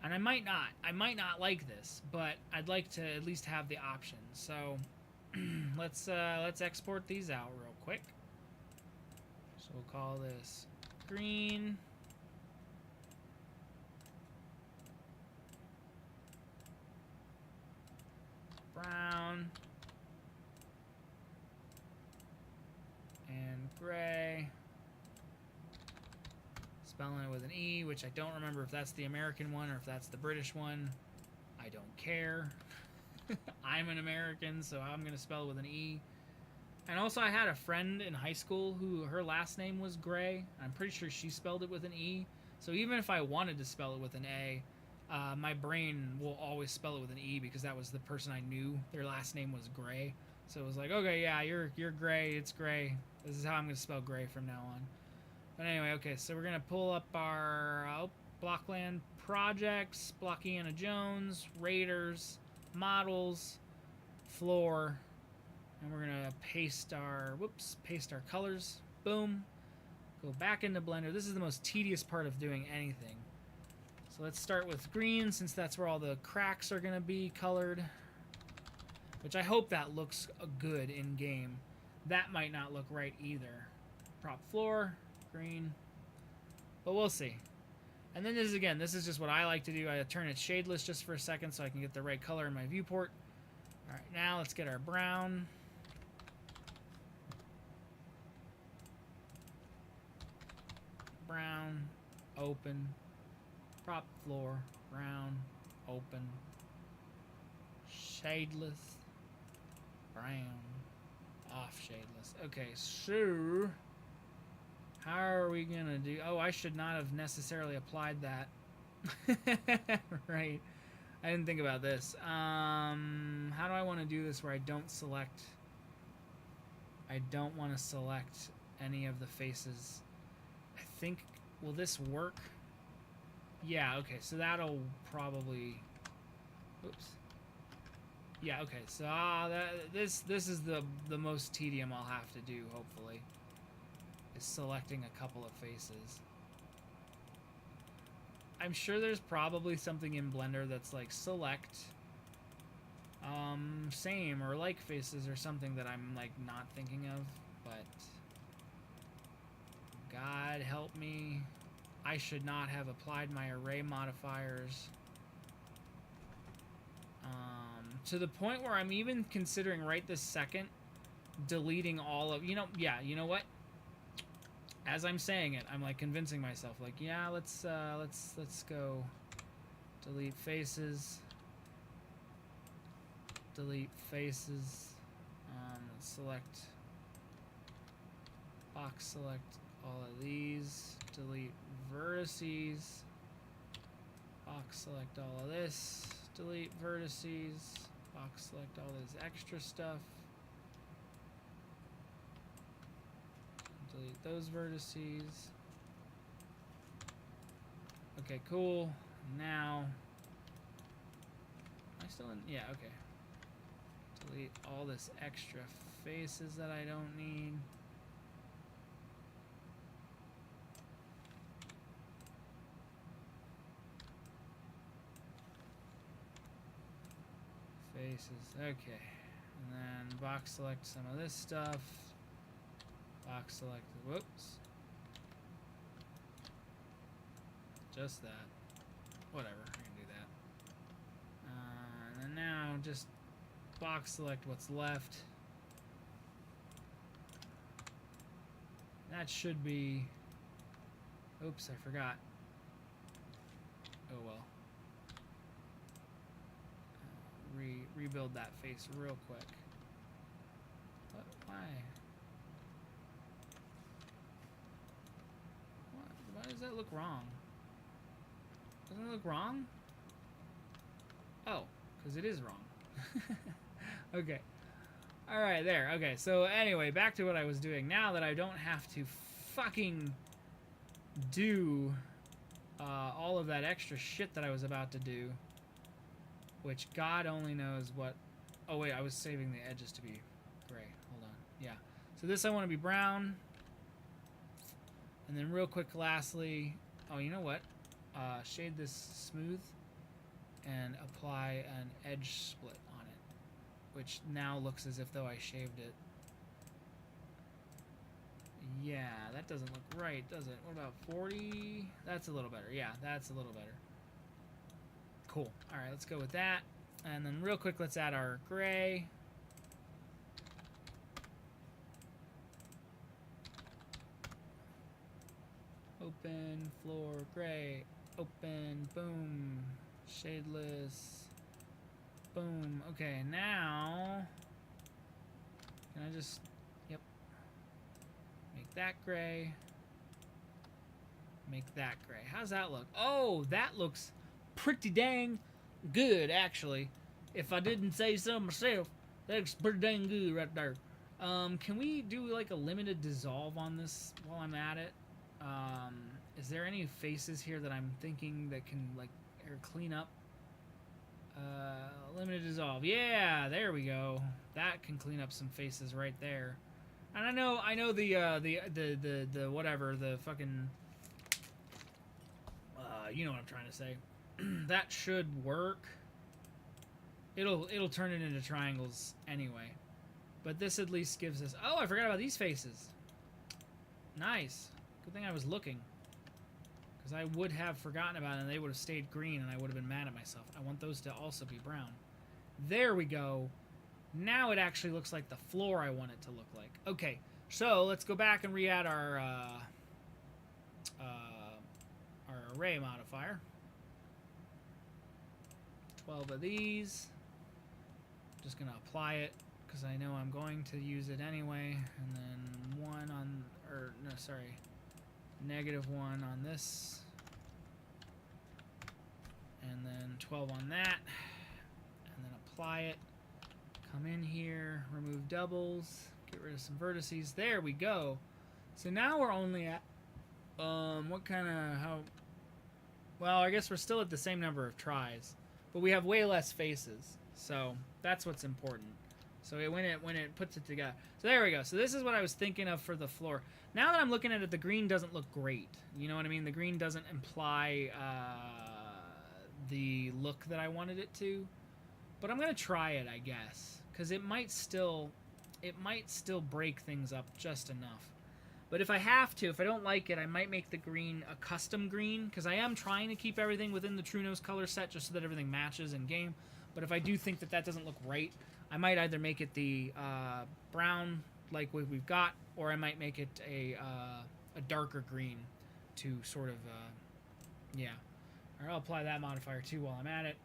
Speaker 1: And I might not like this, but I'd like to at least have the option. So let's export these out real quick. So we'll call this green. Brown. And gray. Spelling it with an E, which I don't remember if that's the American one or if that's the British one. I don't care. I'm an American, so I'm going to spell it with an E. And also I had a friend in high school who her last name was Gray. I'm pretty sure she spelled it with an E. So even if I wanted to spell it with an A, my brain will always spell it with an E because that was the person I knew. Their last name was Gray. So it was like, okay, yeah, you're Gray. It's Gray. This is how I'm going to spell Gray from now on. But anyway, okay, so we're going to pull up our Blockland projects, Blockiana Jones, Raiders, models, floor, and we're going to paste our colors. Boom. Go back into Blender. This is the most tedious part of doing anything. So let's start with green since that's where all the cracks are going to be colored, which I hope that looks good in game. That might not look right either. Prop floor. Green, but we'll see. And then this is just what I like to do. I turn it shadeless just for a second so I can get the right color in my viewport. All right, now let's get our brown. Brown, open, prop floor, brown, open, shadeless, brown, off shadeless. Okay, so how are we gonna do? Oh, I should not have necessarily applied that. Right. I didn't think about this. How do I want to do this where I don't select... I don't want to select any of the faces. I think... Will this work? Yeah, okay, so that'll probably... Oops. Yeah, okay, so this is the most tedium I'll have to do, hopefully. Is selecting a couple of faces. I'm sure there's probably something in Blender that's like select same or like faces or something that I'm like not thinking of, but God help me. I should not have applied my array modifiers to the point where I'm even considering right this second deleting all of, you know what? As I'm saying it, I'm like convincing myself, like, yeah, let's go delete faces. Delete faces. Select box select all of these. Delete vertices. Box select all of this. Delete vertices. Box select all this extra stuff. Delete those vertices. Okay, cool. Now, am I still in? Yeah, okay. Delete all this extra faces that I don't need. Faces, okay. And then box select some of this stuff. Box select, whoops. Just that. Whatever, I can do that. And then now just box select what's left. That should be... Oops, I forgot. Oh well. Rebuild that face real quick. What? Why? Why does that look wrong? Doesn't it look wrong? Oh, because it is wrong. Okay. Alright, there. Okay, so anyway, back to what I was doing. Now that I don't have to fucking do all of that extra shit that I was about to do, which God only knows what... Oh, wait, I was saving the edges to be gray. Hold on. Yeah. So this I want to be brown. And then real quick, lastly... Oh, you know what? Shade this smooth and apply an edge split on it, which now looks as if though I shaved it. Yeah, that doesn't look right, does it? What about 40? That's a little better. Yeah, that's a little better. Cool. All right, let's go with that. And then real quick, let's add our gray. Open, floor, gray. Open, boom. Shadeless. Boom. Okay, now... Can I just... Yep. Make that gray. Make that gray. How's that look? Oh, that looks... pretty dang good, actually. If I didn't say so myself, that's pretty dang good right there. Can we do like a limited dissolve on this while I'm at it? Is there any faces here that I'm thinking that can like clean up? Limited dissolve. Yeah, there we go. That can clean up some faces right there. And I know the whatever, the fucking you know what I'm trying to say. That should work. It'll turn it into triangles anyway. But this at least gives us... Oh, I forgot about these faces. Nice. Good thing I was looking. Because I would have forgotten about it and they would have stayed green and I would have been mad at myself. I want those to also be brown. There we go. Now it actually looks like the floor I want it to look like. Okay, so let's go back and re-add our array modifier. 12 of these. Just gonna apply it because I know I'm going to use it anyway. And then one on, or no, sorry, -1 on this. and then 12 on that, and then apply it. Come in here, remove doubles, get rid of some vertices. There we go. So now we're only at, what kind of, how, well, I guess we're still at the same number of tries, but we have way less faces. So that's what's important. So when it puts it together. So there we go. So this is what I was thinking of for the floor. Now that I'm looking at it, the green doesn't look great. You know what I mean? The green doesn't imply the look that I wanted it to. But I'm going to try it, I guess. Because it might still break things up just enough. But if I have to, if I don't like it, I might make the green a custom green. Because I am trying to keep everything within the True Nose color set just so that everything matches in game. But if I do think that that doesn't look right, I might either make it the brown like what we've got, or I might make it a darker green to sort of, yeah. All right, I'll apply that modifier too while I'm at it.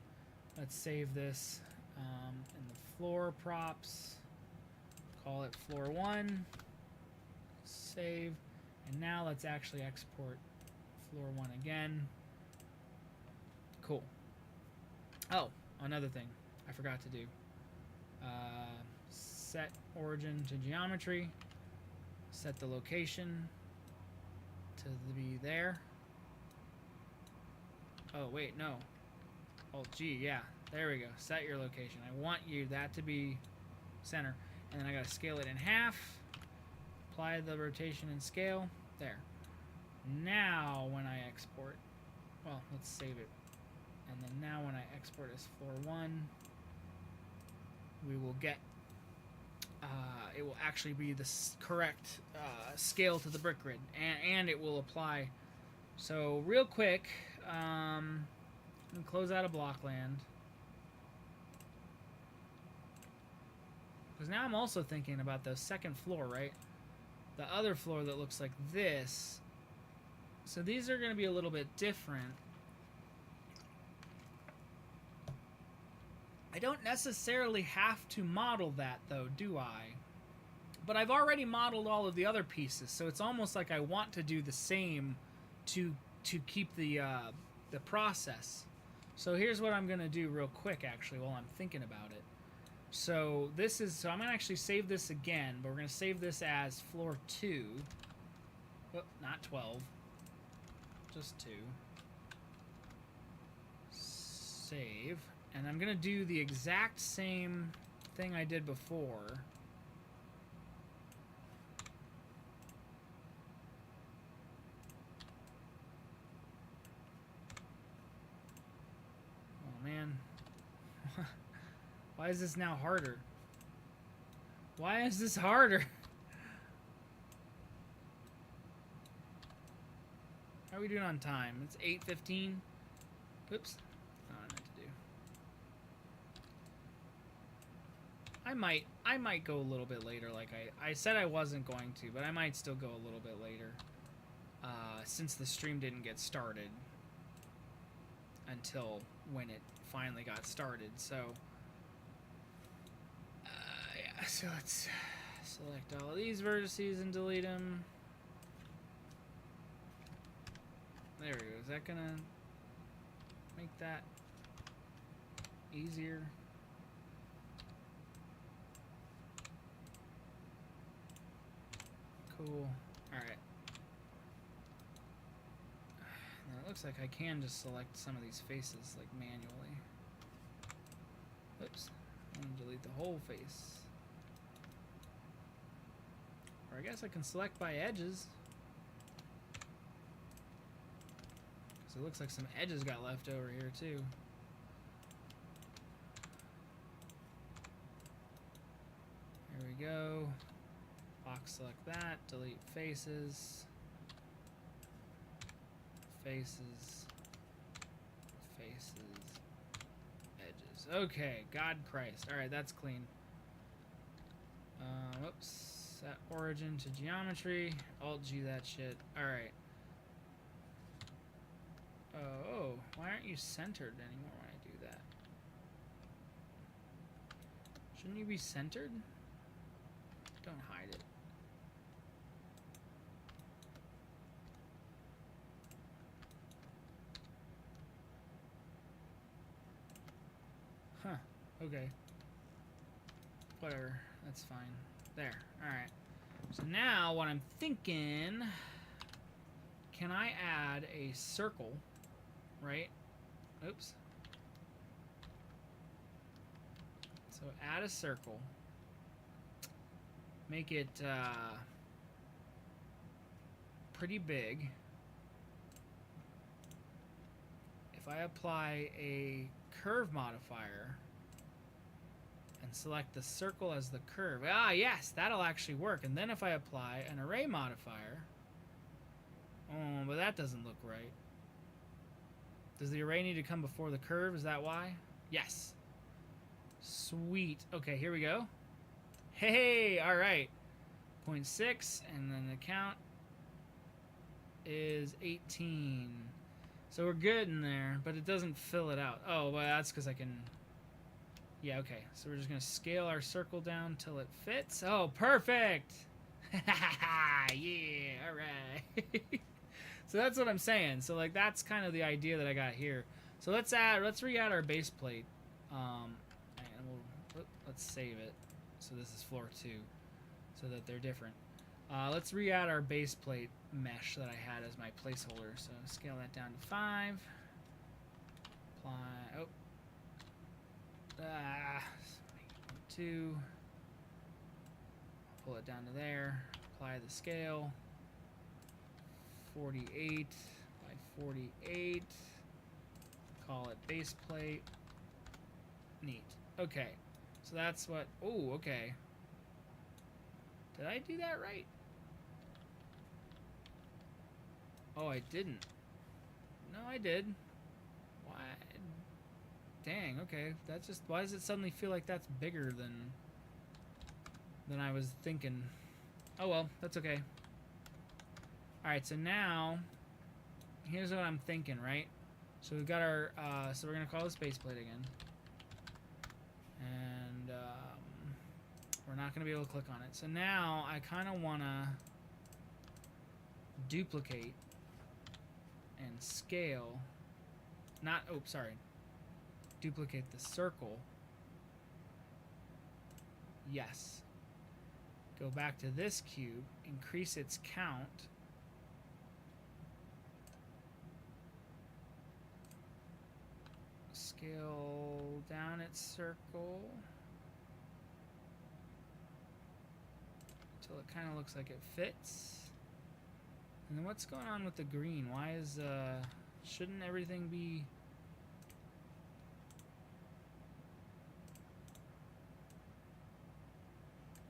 Speaker 1: Let's save this in the floor props. Call it floor 1. Save. And now let's actually export floor 1 again. Cool. Oh, another thing I forgot to do. Set origin to geometry. Set the location to be there. Oh, wait, no. Alt-G, yeah. There we go. Set your location. I want that to be center. And then I gotta scale it in half. Apply the rotation and scale. There. Now, when I export, well, let's save it. And then now when I export as floor 1, we will get, it will actually be the correct scale to the brick grid. And it will apply. So, real quick, let me close out of Blockland. Because now I'm also thinking about the second floor, right? The other floor that looks like this. So these are going to be a little bit different. I don't necessarily have to model that, though, do I? But I've already modeled all of the other pieces, so it's almost like I want to do the same to keep the process. So here's what I'm going to do real quick, actually, while I'm thinking about it. So I'm going to actually save this again, but we're going to save this as floor 2. Oh, not 12. Just 2. Save. And I'm going to do the exact same thing I did before. Oh, man. Why is this now harder? Why is this harder? How are we doing on time? It's 8:15. Oops. Not what I meant to do. I might go a little bit later, like I said I wasn't going to, but I might still go a little bit later. Since the stream didn't get started until when it finally got started, so yeah, so let's select all of these vertices and delete them. There we go. Is that gonna make that easier? Cool. Alright. Now it looks like I can just select some of these faces, like, manually. Oops. I'm gonna delete the whole face. Or I guess I can select by edges. Because it looks like some edges got left over here, too. There we go. Box select that, delete faces, faces, edges. Okay, God Christ. Alright, that's clean. Whoops. Set origin to geometry. Alt-G that shit. Alright. Oh, why aren't you centered anymore when I do that? Shouldn't you be centered? Don't hide it. Huh. Okay. Whatever. That's fine. There. Alright. So now what I'm thinking... Can I add a circle? Right? Oops. So add a circle. Make it pretty big. If I apply a curve modifier and select the circle as the curve, ah yes, that'll actually work. And then if I apply an array modifier, oh, but that doesn't look right. Does the array need to come before the curve? Is that why? Yes. Sweet. Okay, here we go. Hey, all right. 0.6, and then the count is 18. So we're good in there, but it doesn't fill it out. Oh, well, that's because I can... Yeah, okay. So we're just going to scale our circle down till it fits. Oh, perfect! Yeah, all right. So that's what I'm saying. So, like, that's kind of the idea that I got here. So let's re-add our base plate. And let's save it. So this is floor 2, so that they're different. Let's re-add our base plate mesh that I had as my placeholder. So scale that down to 5. Apply. Oh. 2. Pull it down to there. Apply the scale. 48 by 48. Call it base plate. Neat. Okay. So that's what... Oh, okay. Did I do that right? Oh, I didn't. No, I did. Why? Dang, okay. That's just... Why does it suddenly feel like that's bigger than I was thinking? Oh, well. That's okay. Alright, so now... Here's what I'm thinking, right? So we've got our... so we're going to call this base plate again. And we're not going to be able to click on it. So now I kind of want to duplicate and scale. Not, oh, sorry. Duplicate the circle. Yes. Go back to this cube. Increase its count. Scale down its circle until it kind of looks like it fits. And then what's going on with the green? Why is shouldn't everything be...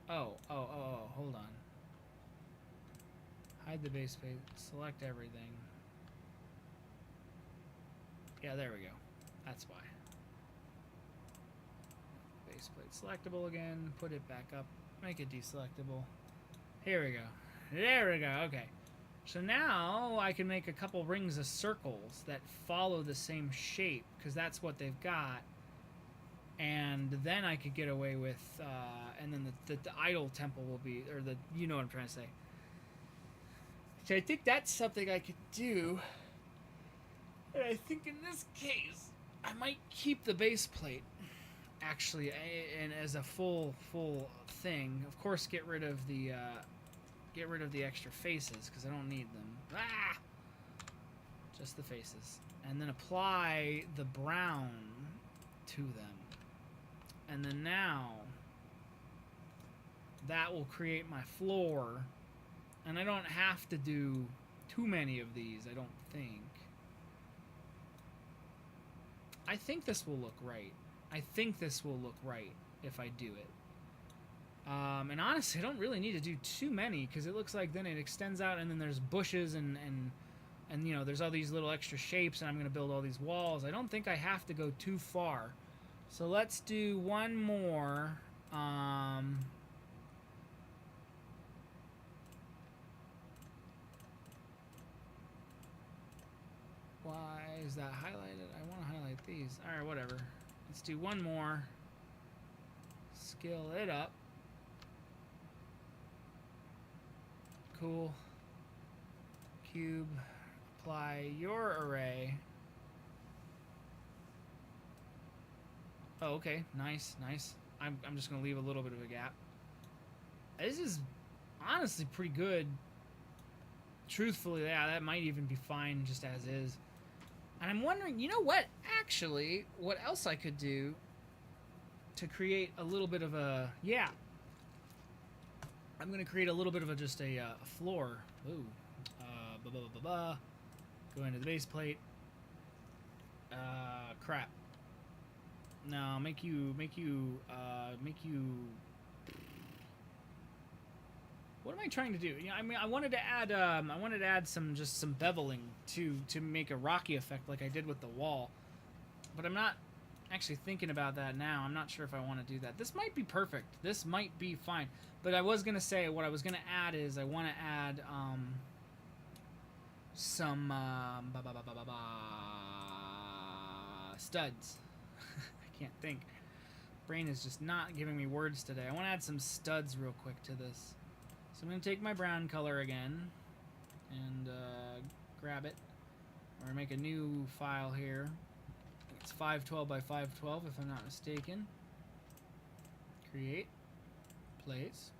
Speaker 1: Oh, hold on. Hide the base plate, select everything. Yeah, there we go. That's why. Base plate selectable again. Put it back up. Make it deselectable. Here we go. There we go. Okay. So now I can make a couple rings of circles that follow the same shape, because that's what they've got. And then I could get away with, and then the idle temple will be, or the, you know what I'm trying to say. So I think that's something I could do. And I think in this case, I might keep the base plate, actually, and as a full thing. Of course, get rid of the extra faces because I don't need them. Ah, just the faces, and then apply the brown to them, and then now that will create my floor, and I don't have to do too many of these. I don't think. I think this will look right. I think this will look right if I do it. And honestly, I don't really need to do too many because it looks like then it extends out and then there's bushes and you know, there's all these little extra shapes and I'm going to build all these walls. I don't think I have to go too far. So let's do one more. Why is that highlighted? I want to highlight these. Alright, whatever. Let's do one more. Scale it up. Cool. Cube. Apply your array. Oh, okay. Nice, nice. I'm just going to leave a little bit of a gap. This is honestly pretty good. Truthfully, yeah, that might even be fine just as is. And I'm wondering, you know what? Actually, what else I could do to create a little bit of a... Yeah. I'm going to create a little bit of just a floor. Ooh. Go into the base plate. Crap. No, make you... What am I trying to do? Yeah, I mean, I wanted to add some beveling to make a rocky effect like I did with the wall. But I'm not actually thinking about that now. I'm not sure if I want to do that. This might be perfect. This might be fine. But I was gonna say what I was gonna add is I want to add some studs. I can't think. Brain is just not giving me words today. I want to add some studs real quick to this. So I'm going to take my brown color again and grab it. Or make a new file here. It's 512 by 512 if I'm not mistaken. Create. Place.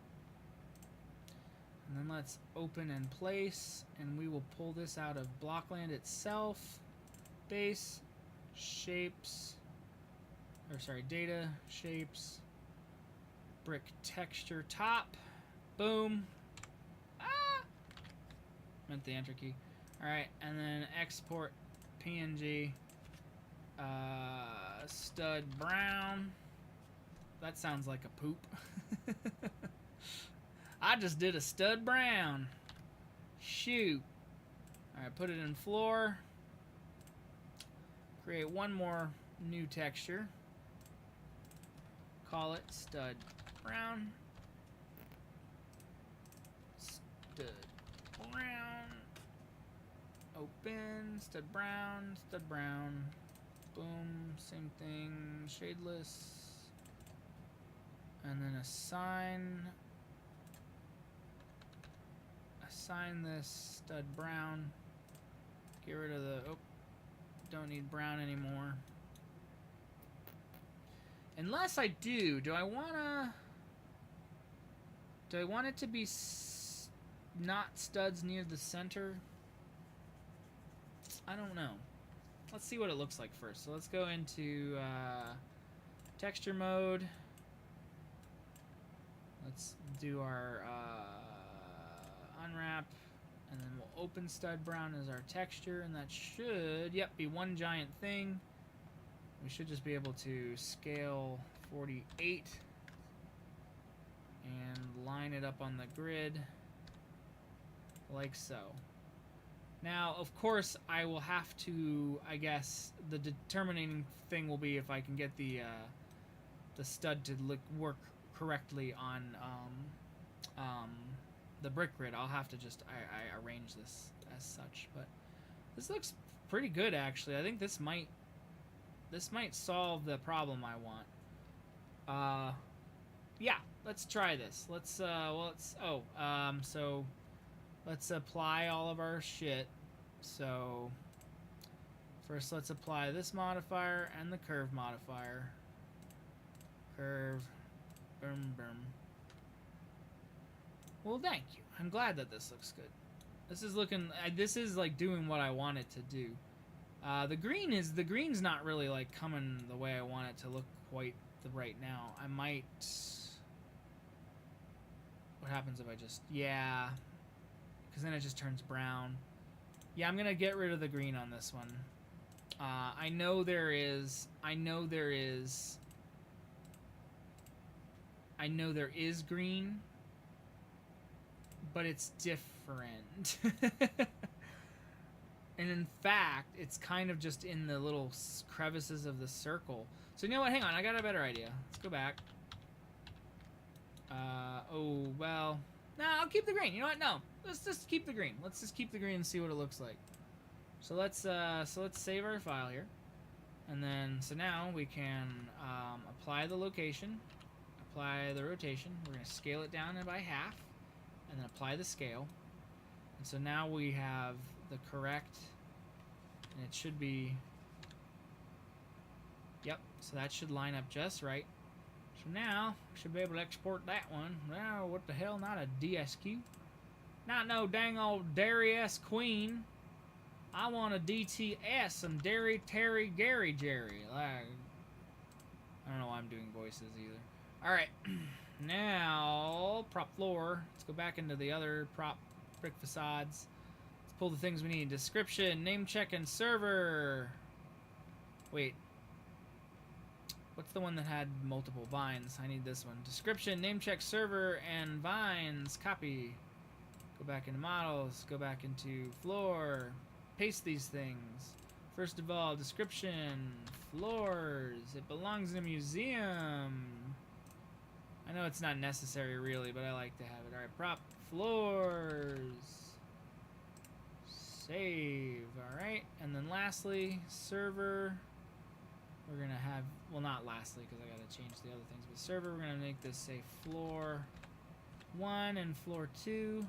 Speaker 1: And then let's open and place. And we will pull this out of Blockland itself. Base. Shapes. Or sorry, data. Shapes. Brick texture top. Boom. Ah! Meant the enter key. Alright, and then export PNG. Stud brown. That sounds like a poop. I just did a stud brown. Shoot. Alright, put it in floor. Create one more new texture. Call it stud brown. Stud brown. Open. Stud brown. Stud brown. Boom. Same thing. Shadeless. And then assign this stud brown. Get rid of the... Oh. Don't need brown anymore. Unless I do. Do I want it to be not studs near the center? I don't know. Let's see what it looks like first. So let's go into texture mode. Let's do our unwrap, and then we'll open stud brown as our texture, and that should, yep, be one giant thing. We should just be able to scale 48 and line it up on the grid like so. Now, of course, I will have to, I guess, the determining thing will be if I can get the stud to work correctly on the brick grid. I'll have to just I arrange this as such, but this looks pretty good actually. I think this might solve the problem I want. Yeah, let's try this. Let's so let's apply all of our shit. So first let's apply this modifier and the curve modifier. Curve. Boom, boom. Well, thank you. I'm glad that this looks good. This is looking. This is like doing what I want it to do. The green's not really like coming the way I want it to look quite right now. I might. What happens if I just because then it just turns brown. Yeah, I'm gonna get rid of the green on this one. I know there is green, but it's different. And in fact, it's kind of just in the little crevices of the circle. So you know what? Hang on, I got a better idea. Let's go back. Oh, well. Nah, I'll keep the green. You know what? No. Let's just keep the green. Let's just keep the green and see what it looks like. So let's save our file here. And then, so now we can apply the location. Apply the rotation. We're going to scale it down by half, and then apply the scale. And so now we have the correct, and it should be, yep, So that should line up just right. So now, should be able to export that one. Now, what the hell? Not a DSQ. Not no dang old Darius Queen. I want a DTS, some Dairy Terry Gary Jerry. Like, I don't know why I'm doing voices either. Alright. Now, prop floor. Let's go back into the other prop brick facades. Let's pull the things we need. Description, name check, and server. Wait. What's the one that had multiple vines? I need this one. Description, name check, server, and vines. Copy. Go back into models. Go back into floor. Paste these things. First of all, description. Floors. It belongs in a museum. I know it's not necessary really, but I like to have it. Alright, prop floors. Save. Alright, and then lastly, server. We're gonna have, well, not lastly because I gotta change the other things, but server, we're gonna make this say floor 1 and floor 2.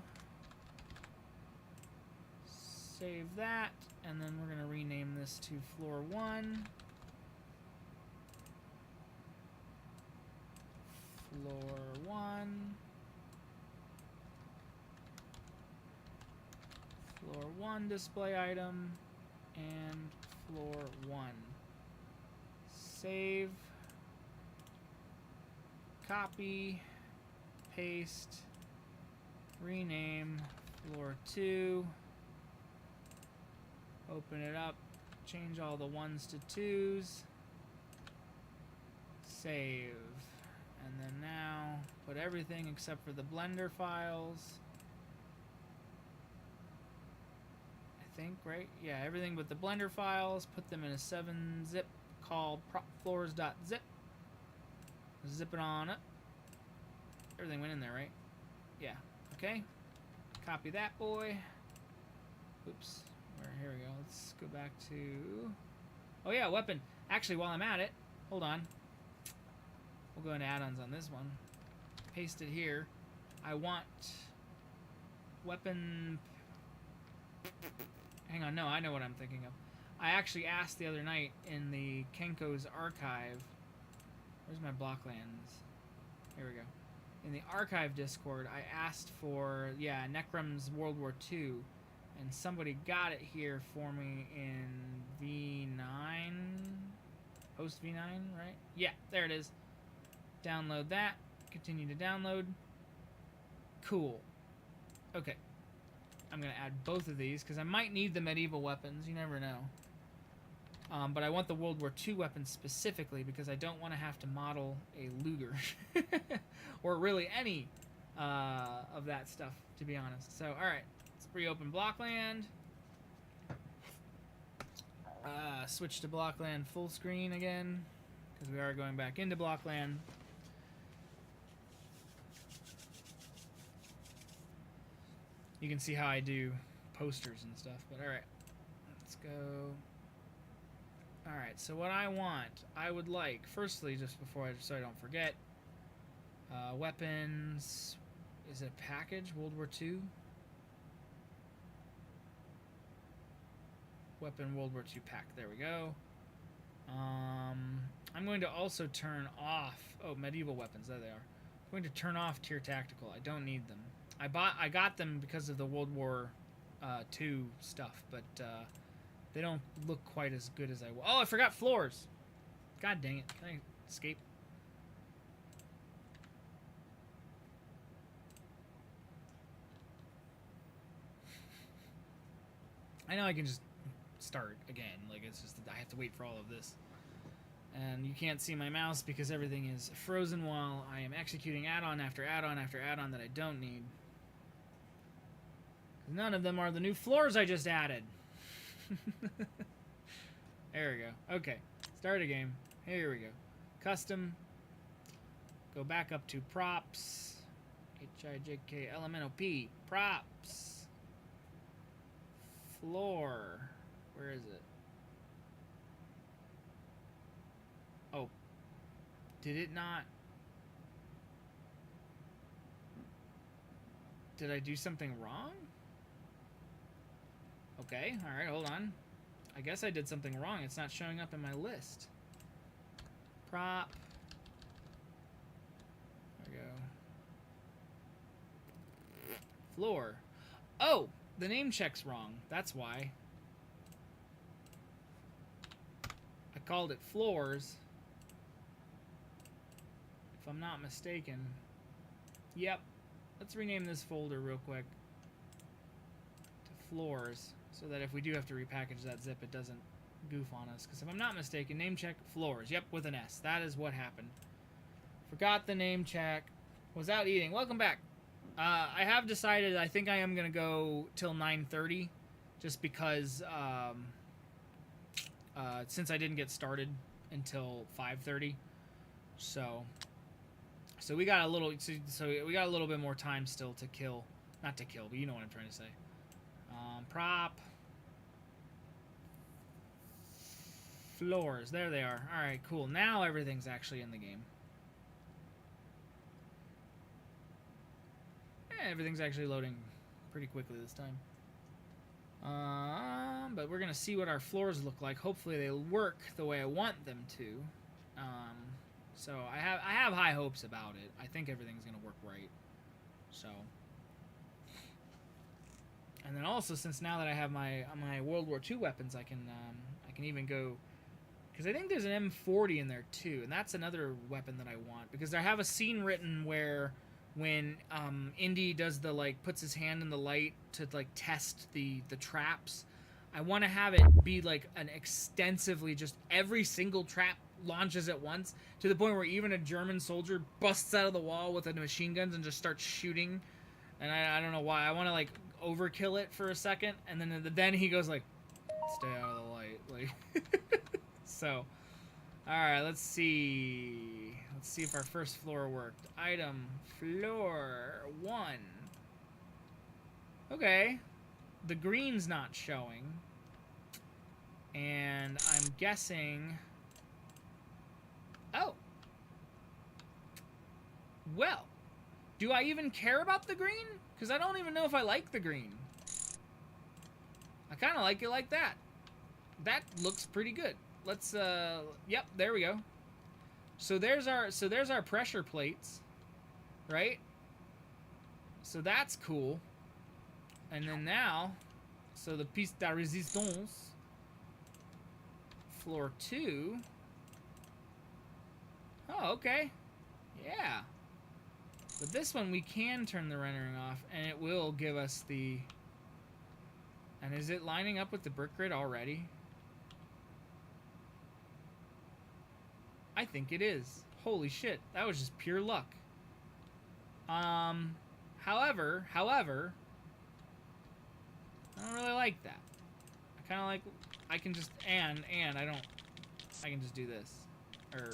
Speaker 1: Save that, and then we're gonna rename this to floor 1. Floor 1. Floor 1 display item, and floor 1. Save, copy, paste, rename, floor 2, open it up, change all the 1s to 2s, save, and then now put everything except for the Blender files, I think, right? Yeah, everything but the Blender files, put them in a 7-zip called propfloors.zip. Zip it on up. Everything went in there, right? Yeah. Okay. Copy that boy. Oops. Here we go. Let's go back to... Oh yeah, weapon. Actually, while I'm at it, hold on. We'll go into add-ons on this one. Paste it here. I want weapon... Hang on, no, I know what I'm thinking of. I actually asked the other night in the Kenko's archive. Where's my Blocklands? Here we go. In the archive Discord, I asked for, yeah, Necrum's World War II, and somebody got it here for me in V9, post V9, right? Yeah, there it is. Download that. Continue to download. Cool. Okay. I'm going to add both of these because I might need the medieval weapons. You never know. But I want the World War II weapons specifically because I don't want to have to model a Luger. Or really any of that stuff, to be honest. So, alright. Let's reopen Blockland. Switch to Blockland full screen again because we are going back into Blockland. You can see how I do posters and stuff, but alright. Let's go. Alright, so what I want, I would like, firstly, just before so I don't forget, weapons, is it a package, World War II? Weapon World War II pack, there we go. I'm going to also turn off, oh, medieval weapons, there they are. I'm going to turn off tier tactical, I don't need them. I got them because of the World War II stuff, but they don't look quite as good as I will. Oh, I forgot floors. God dang it. Can I escape? I know I can just start again. Like, it's just that I have to wait for all of this. And you can't see my mouse because everything is frozen while I am executing add-on after add-on after add-on that I don't need. None of them are the new floors I just added. There we go. Okay. Start a game. Here we go. Custom. Go back up to props. H-I-J-K L-M-N-O-P. Props. Floor. Where is it? Oh. Did it not? Did I do something wrong? Okay, alright, hold on. I guess I did something wrong. It's not showing up in my list. Prop. There we go. Floor. Oh, the name check's wrong. That's why. I called it floors. If I'm not mistaken. Yep. Let's rename this folder real quick to floors, so that if we do have to repackage that zip, it doesn't goof on us. Because if I'm not mistaken, name check floors. Yep, with an S. That is what happened. Forgot the name check. Was out eating. Welcome back. I have decided I think I am going to go till 9:30, just because since I didn't get started until 5:30. So we got a little we got a little bit more time still to kill. Not to kill, but you know what I'm trying to say. Prop. Floors. There they are. All right, cool. Now everything's actually in the game. Everything's actually loading pretty quickly this time. But we're going to see what our floors look like. Hopefully they work the way I want them to. So I have high hopes about it. I think everything's going to work right. So. And then also, since now that I have my World War II weapons, I can even go, because I think there's an M40 in there too, and that's another weapon that I want, because I have a scene written where when Indy does the, like, puts his hand in the light to, like, test the traps, I want to have it be like an extensively, just every single trap launches at once, to the point where even a German soldier busts out of the wall with a machine guns and just starts shooting. And I don't know why. I want to, like, overkill it for a second, and then he goes like, stay out of the light, like. So, all right, let's see if our first floor worked. Item floor 1. Okay, the green's not showing, and I'm guessing. Oh, well, do I even care about the green? Because I don't even know if I like the green. I kind of like it like that. That looks pretty good. Let's, yep, there we go. So there's our pressure plates, right? So that's cool. And then now, so the piece de résistance, floor 2. Oh, okay. Yeah. But this one, we can turn the rendering off, and it will give us the... And is it lining up with the brick grid already? I think it is. Holy shit, that was just pure luck. However, I don't really like that. I kind of like... I can just... And I can just do this. Or,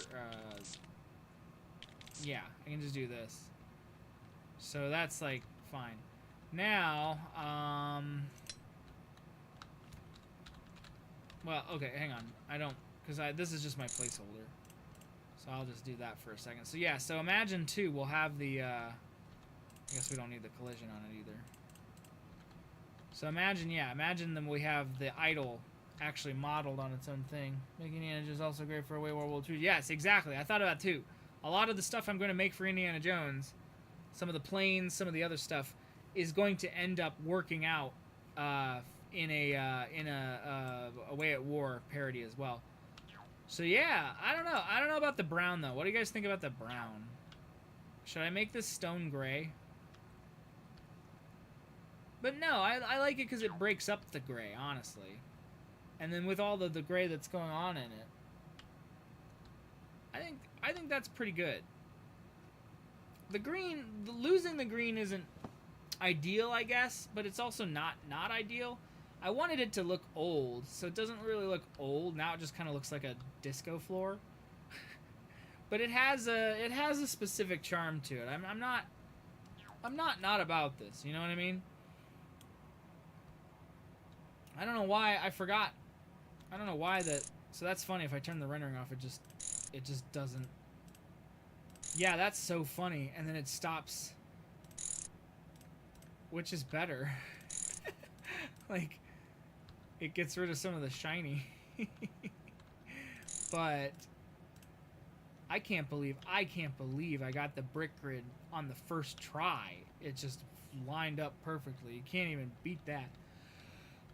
Speaker 1: yeah, I can just do this. So that's, like, fine. Now, well, okay, hang on. I don't, because this is just my placeholder. So I'll just do that for a second. So yeah, so imagine, too, we'll have the, I guess we don't need the collision on it either. So imagine then we have the idle actually modeled on its own thing. Making Indiana Jones also great for World War II. Yes, exactly. I thought of that, too. A lot of the stuff I'm going to make for Indiana Jones, some of the planes, some of the other stuff, is going to end up working out in a Way at War parody as well. So yeah, I don't know. I don't know about the brown though. What do you guys think about the brown? Should I make this stone gray? But no, I like it because it breaks up the gray, honestly. And then with all the gray that's going on in it, I think that's pretty good. The green, losing the green isn't ideal, I guess, but it's also not ideal. I wanted it to look old, so it doesn't really look old. Now it just kind of looks like a disco floor. But it has a specific charm to it. I'm not about this. You know what I mean? I don't know why I forgot. I don't know why that. So that's funny. If I turn the rendering off, it just doesn't. Yeah, that's so funny. And then it stops. Which is better? Like, it gets rid of some of the shiny. But I can't believe I got the brick grid on the first try. It just lined up perfectly. You can't even beat that.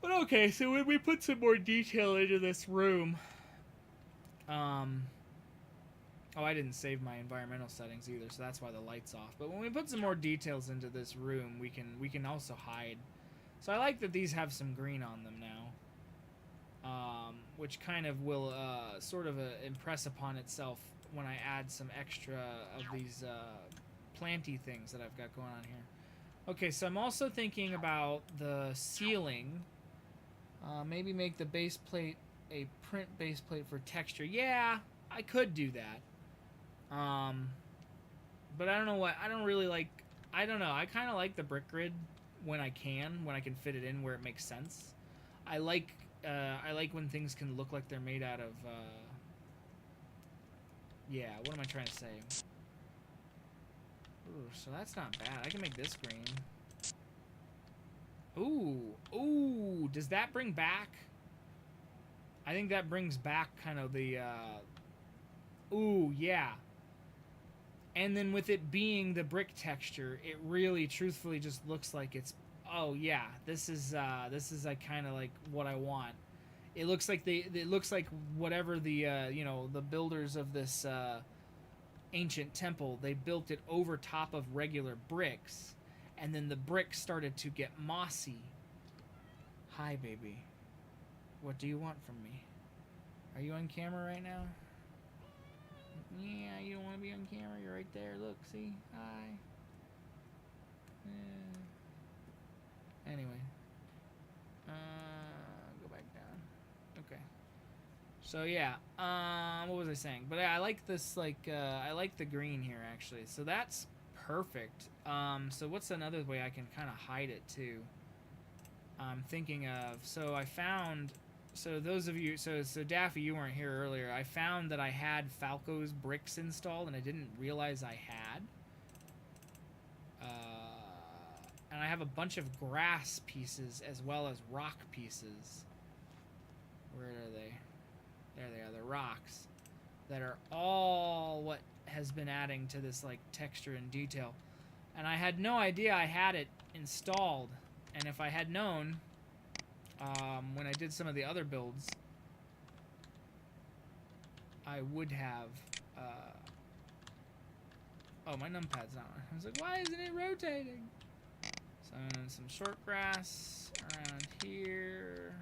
Speaker 1: But okay, so when we put some more detail into this room, oh, I didn't save my environmental settings either, so that's why the light's off. But when we put some more details into this room, we can also hide. So I like that these have some green on them now, which kind of will sort of impress upon itself when I add some extra of these planty things that I've got going on here. Okay, so I'm also thinking about the ceiling. Maybe make the base plate a print base plate for texture. Yeah, I could do that. But I don't know what, I don't really like, I don't know, I kind of like the brick grid when I can fit it in where it makes sense. I like when things can look like they're made out of, yeah, what am I trying to say? Ooh, so that's not bad. I can make this green. Ooh, does that bring back? I think that brings back kind of the, ooh, yeah. And then with it being the brick texture, it really, truthfully, just looks like it's, oh yeah, this is like kind of like what I want. It looks like it looks like whatever the, you know, the builders of this, ancient temple, they built it over top of regular bricks, and then the bricks started to get mossy. Hi, baby. What do you want from me? Are you on camera right now? Yeah, you don't want to be on camera. You're right there. Look, see? Hi. Anyway. Go back down. Okay. So, yeah. What was I saying? But I like this, like, I like the green here, actually. So that's perfect. So what's another way I can kind of hide it, too? I'm thinking of... So I found... So those of you, so Daffy, you weren't here earlier. I found that I had Falco's bricks installed, and I didn't realize I had. And I have a bunch of grass pieces as well as rock pieces. Where are they? There they are. The rocks that are all what has been adding to this like texture and detail. And I had no idea I had it installed. And if I had known. When I did some of the other builds, I would have, oh, my numpad's not on. I was like, why isn't it rotating? So I'm doing some short grass around here.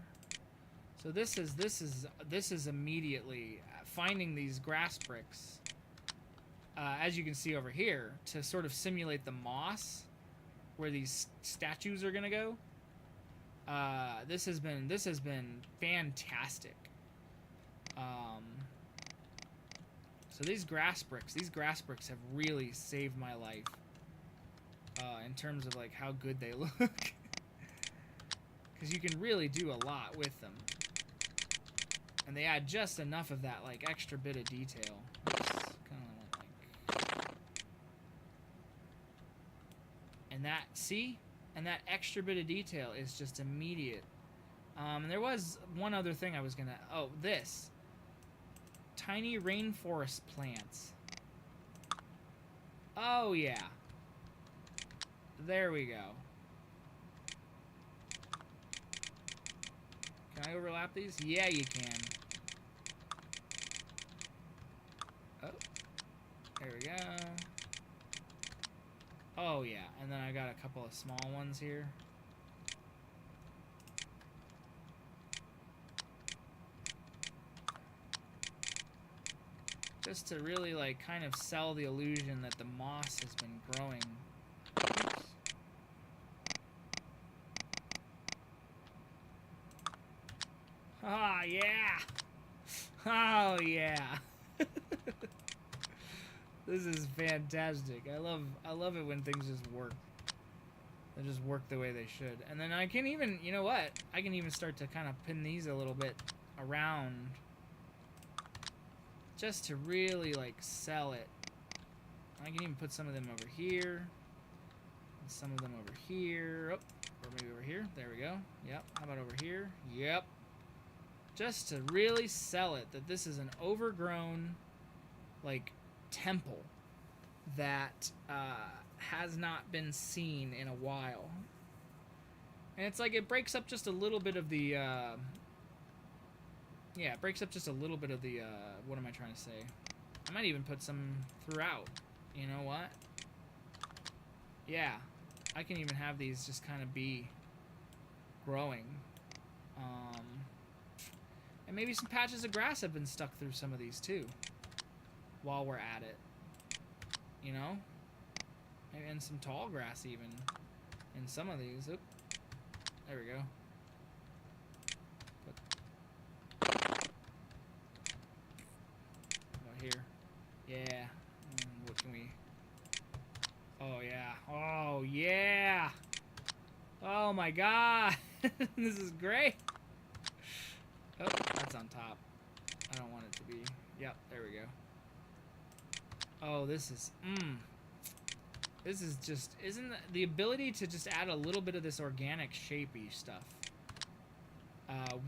Speaker 1: So this is immediately finding these grass bricks, as you can see over here, to sort of simulate the moss where these statues are gonna go. This has been fantastic. So these grass bricks have really saved my life. In terms of like how good they look. Because you can really do a lot with them. And they add just enough of that like extra bit of detail. And that, see? And that extra bit of detail is just immediate. And there was one other thing I was gonna... Oh, this. Tiny rainforest plants. Oh, yeah. There we go. Can I overlap these? Yeah, you can. Oh. There we go. Oh, yeah. And then I got a couple of small ones here. Just to really, like, kind of sell the illusion that the moss has been growing. Oops. Ah, yeah! Oh, yeah! This is fantastic. I love it when things just work. They just work the way they should. And then I can even, you know what? I can even start to kind of pin these a little bit around. Just to really, like, sell it. I can even put some of them over here. And some of them over here. Oh, or maybe over here. There we go. Yep. How about over here? Yep. Just to really sell it that this is an overgrown, like, temple that has not been seen in a while. And it's like it breaks up just a little bit of the... yeah, it breaks up just a little bit of the... what am I trying to say? I might even put some throughout. You know what? Yeah. I can even have these just kind of be growing. And maybe some patches of grass have been stuck through some of these too, while we're at it. You know? And some tall grass even in some of these. Oop. There we go. What here? Yeah. What can we... Oh, yeah. Oh, yeah! Oh, my God! This is great! Oh, that's on top. I don't want it to be... Yep, there we go. Oh, this is... This is just... Isn't the ability to just add a little bit of this organic shapey stuff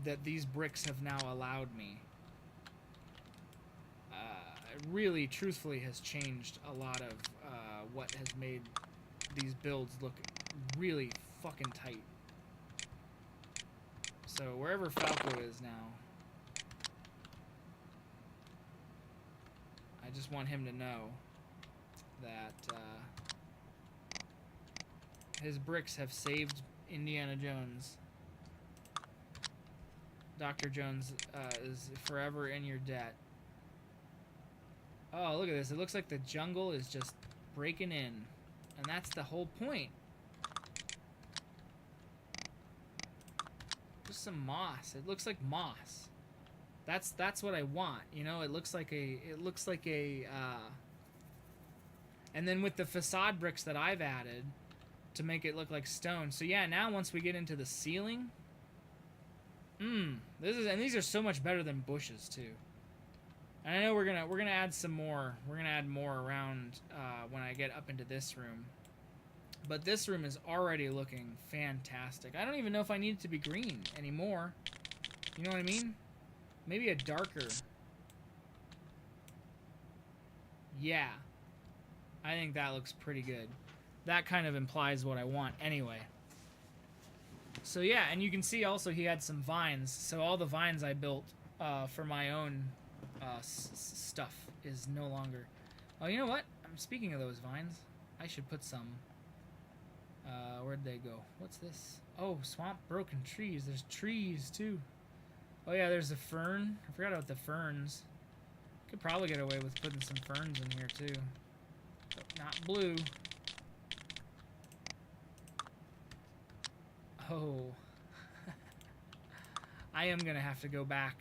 Speaker 1: that these bricks have now allowed me really, truthfully, has changed a lot of what has made these builds look really fucking tight. So wherever Falco is now, I just want him to know that his bricks have saved Indiana Jones. Dr. Jones is forever in your debt. Oh, look at this. It looks like the jungle is just breaking in. And that's the whole point. Just some moss. It looks like moss. That's what I want. You know, it looks like a and then with the facade bricks that I've added to make it look like stone. So yeah, now once we get into the ceiling, these are so much better than bushes too. And I know we're gonna add some more. We're gonna add more around when I get up into this room. But this room is already looking fantastic. I don't even know if I need it to be green anymore. You know what I mean? Maybe a darker. Yeah. I think that looks pretty good. That kind of implies what I want anyway. So yeah, and you can see also he had some vines. So all the vines I built for my own stuff is no longer... Oh, you know what? I'm speaking of those vines. I should put some... where'd they go? What's this? Oh, swamp broken trees. There's trees too. Oh yeah, there's a fern. I forgot about the ferns. Could probably get away with putting some ferns in here too. But not blue. Oh. I am gonna have to go back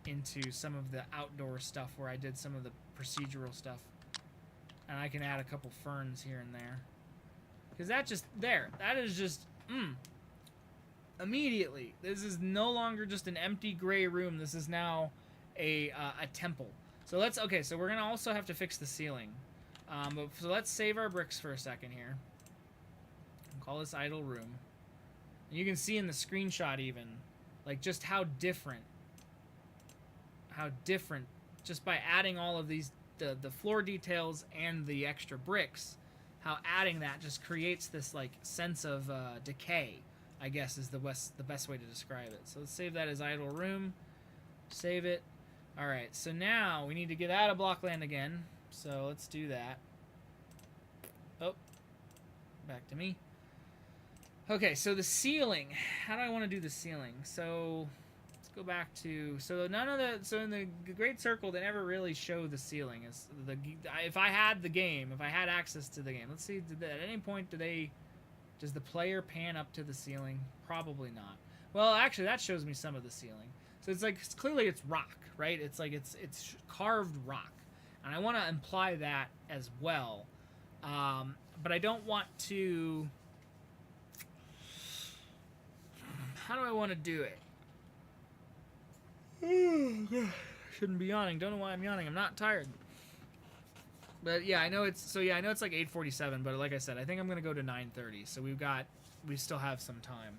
Speaker 1: into some of the outdoor stuff where I did some of the procedural stuff. And I can add a couple ferns here and there. Because that just, there, that is just, immediately. This is no longer just an empty gray room. This is now a temple. So let's, okay, so we're going to also have to fix the ceiling. So let's save our bricks for a second here. Call this idle room. And you can see in the screenshot even, like just how different, just by adding all of these, the floor details and the extra bricks, how adding that just creates this like sense of decay, I guess is the best way to describe it. So let's save that as idle room. Save it. All right, so now we need to get out of Blockland again. So let's do that. Oh, back to me. Okay, so the ceiling. How do I want to do the ceiling? So let's go back to, so in the Great Circle they never really show the ceiling. As if I had the game, if I had access to the game, let's see, at any point does the player pan up to the ceiling? Probably not. Well, actually that shows me some of the ceiling. So it's like, clearly it's rock, right? It's like it's carved rock. And I want to imply that as well. But I don't want to... How do I want to do it? Shouldn't be yawning. Don't know why I'm yawning. I'm not tired. But yeah, I know it's like 8:47, but like I said, I think I'm going to go to 9:30. So we still have some time.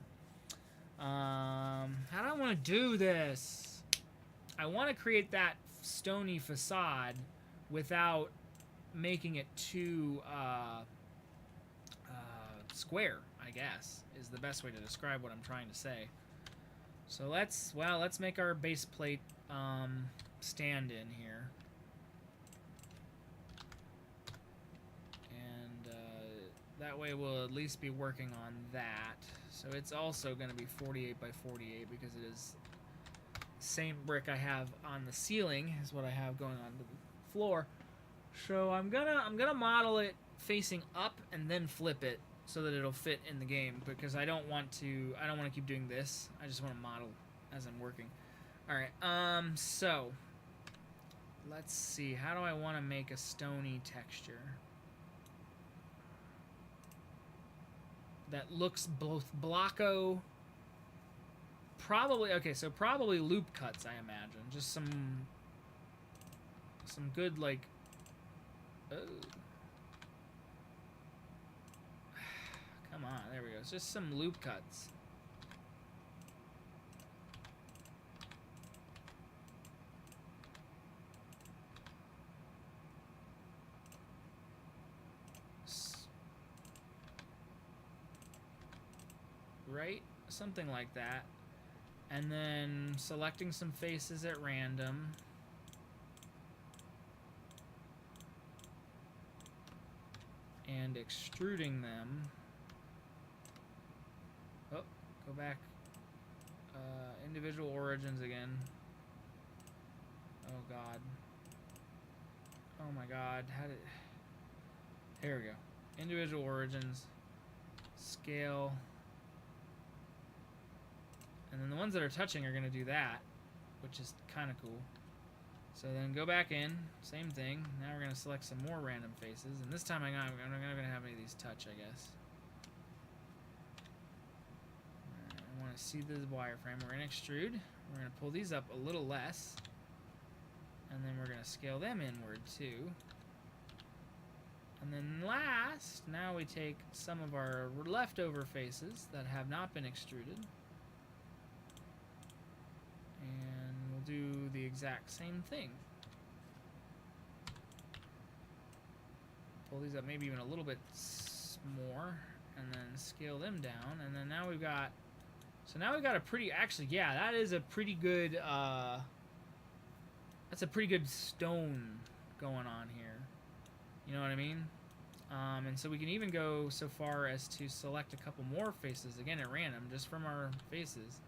Speaker 1: How do I want to do this? I want to create that stony facade without making it too square, I guess, is the best way to describe what I'm trying to say. So let's make our base plate stand in here. And that way we'll at least be working on that. So it's also going to be 48 by 48 because it is the same brick I have on the ceiling is what I have going on to the floor. So I'm gonna model it facing up and then flip it so that it'll fit in the game, because I don't want to keep doing this. I just want to model as I'm working. Alright, so let's see, how do I want to make a stony texture that looks both blocko? Probably, okay, so probably loop cuts, I imagine. Just some good, like, oh. Come on, there we go. It's just some loop cuts. Right? Something like that. And then selecting some faces at random. And extruding them. Oh, go back. Individual origins again. Oh god. Oh my god. How did... Here we go. Individual origins. Scale. And then the ones that are touching are going to do that, which is kind of cool. So then go back in, same thing. Now we're going to select some more random faces, and this time I'm not going to have any of these touch, I guess. I want to see this wireframe. We're going to extrude. We're going to pull these up a little less, and then we're going to scale them inward too. And then last, now we take some of our leftover faces that have not been extruded, and we'll do the exact same thing. Pull these up maybe even a little bit more, and then scale them down. And then now we've got, so now we've got a pretty, actually, yeah, that is a pretty good, that's a pretty good stone going on here. You know what I mean? And so we can even go so far as to select a couple more faces, again at random, just from our faces.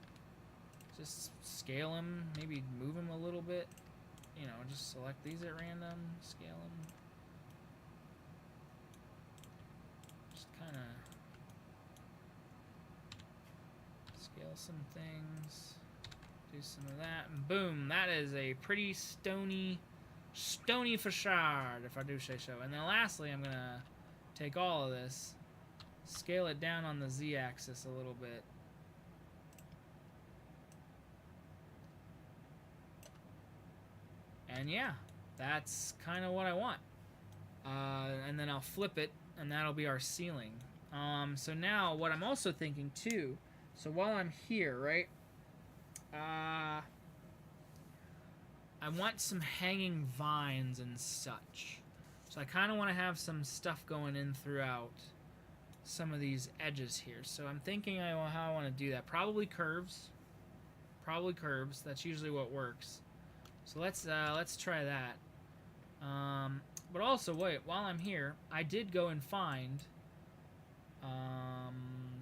Speaker 1: Just scale them, maybe move them a little bit. You know, just select these at random, scale them. Just kind of scale some things. Do some of that, and boom, that is a pretty stony facade, if I do say so. And then lastly, I'm gonna take all of this, scale it down on the z-axis a little bit. And yeah, that's kind of what I want. And then I'll flip it, and that'll be our ceiling. So now, what I'm also thinking too, so while I'm here, right, I want some hanging vines and such. So I kind of want to have some stuff going in throughout some of these edges here. So I'm thinking how I want to do that. Probably curves. Probably curves. That's usually what works. So let's try that. But also, wait, while I'm here, I did go and find,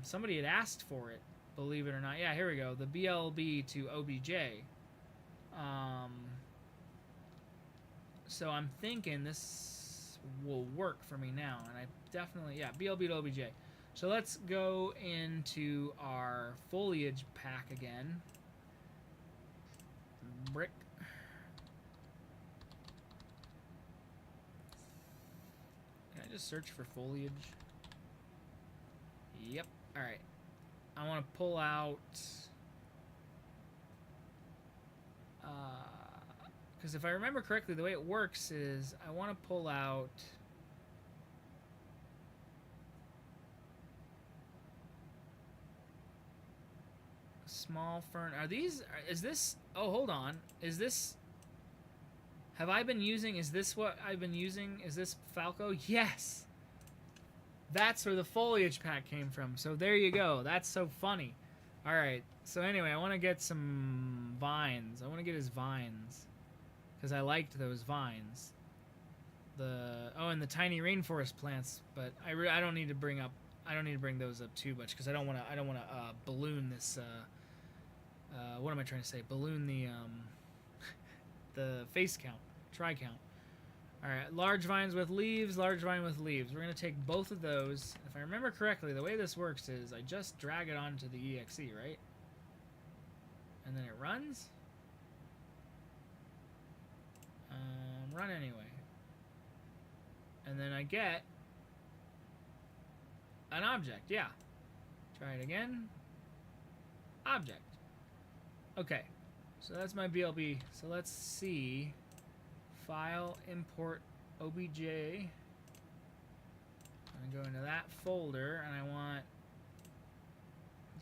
Speaker 1: somebody had asked for it, believe it or not. Yeah, here we go. The BLB to OBJ. So I'm thinking this will work for me now, and I definitely, yeah, BLB to OBJ. So let's go into our foliage pack again. Brick. Can I just search for foliage? Yep. All right. I want to pull out, because if I remember correctly, the way it works is I want to pull out a small fern. Are these, is this, oh, hold on. Is this, Have I been using, is this what I've been using? Is this Falco? Yes! That's where the foliage pack came from. So there you go. That's so funny. Alright, so anyway, I want to get some vines. I want to get his vines. Because I liked those vines. And the tiny rainforest plants, but I don't need to bring those up too much because I don't want to balloon this what am I trying to say? Balloon the face count, try count. All right, large vines with leaves, large vine with leaves. We're going to take both of those. If I remember correctly, the way this works is I just drag it onto the EXE, right? And then it runs. Run anyway. And then I get an object, yeah. Try it again. Object. Okay, so that's my BLB. So let's see. File, import, OBJ. I'm gonna go into that folder and I want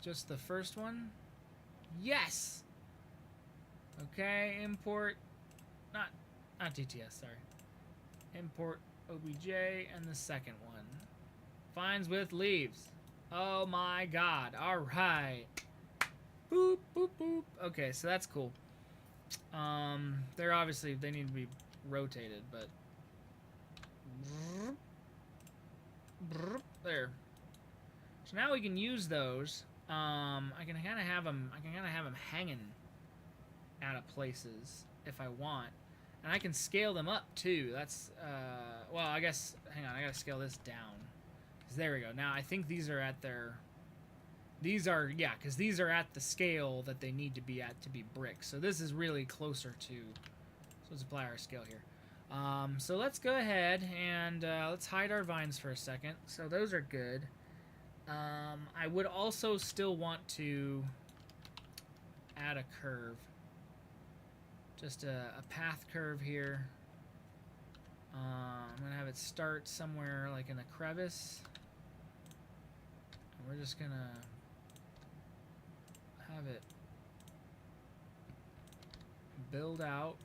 Speaker 1: just the first one. Yes! Okay, import, not TTS, sorry. Import OBJ and the second one. Vines with leaves. Oh my god. Alright. Boop, boop, boop. Okay, so that's cool. They're obviously, they need to be rotated, but there. So now we can use those. I can kind of have them hanging out of places if I want. And I can scale them up too. That's well, I guess hang on, I gotta scale this down. There we go. Now I think these are at their these are at the scale that they need to be at to be bricks. So this is really closer to, so let's apply our scale here. So let's go ahead and let's hide our vines for a second. So those are good. I would also still want to add a curve. Just a path curve here. I'm going to have it start somewhere like in a crevice. And we're just going to have it build out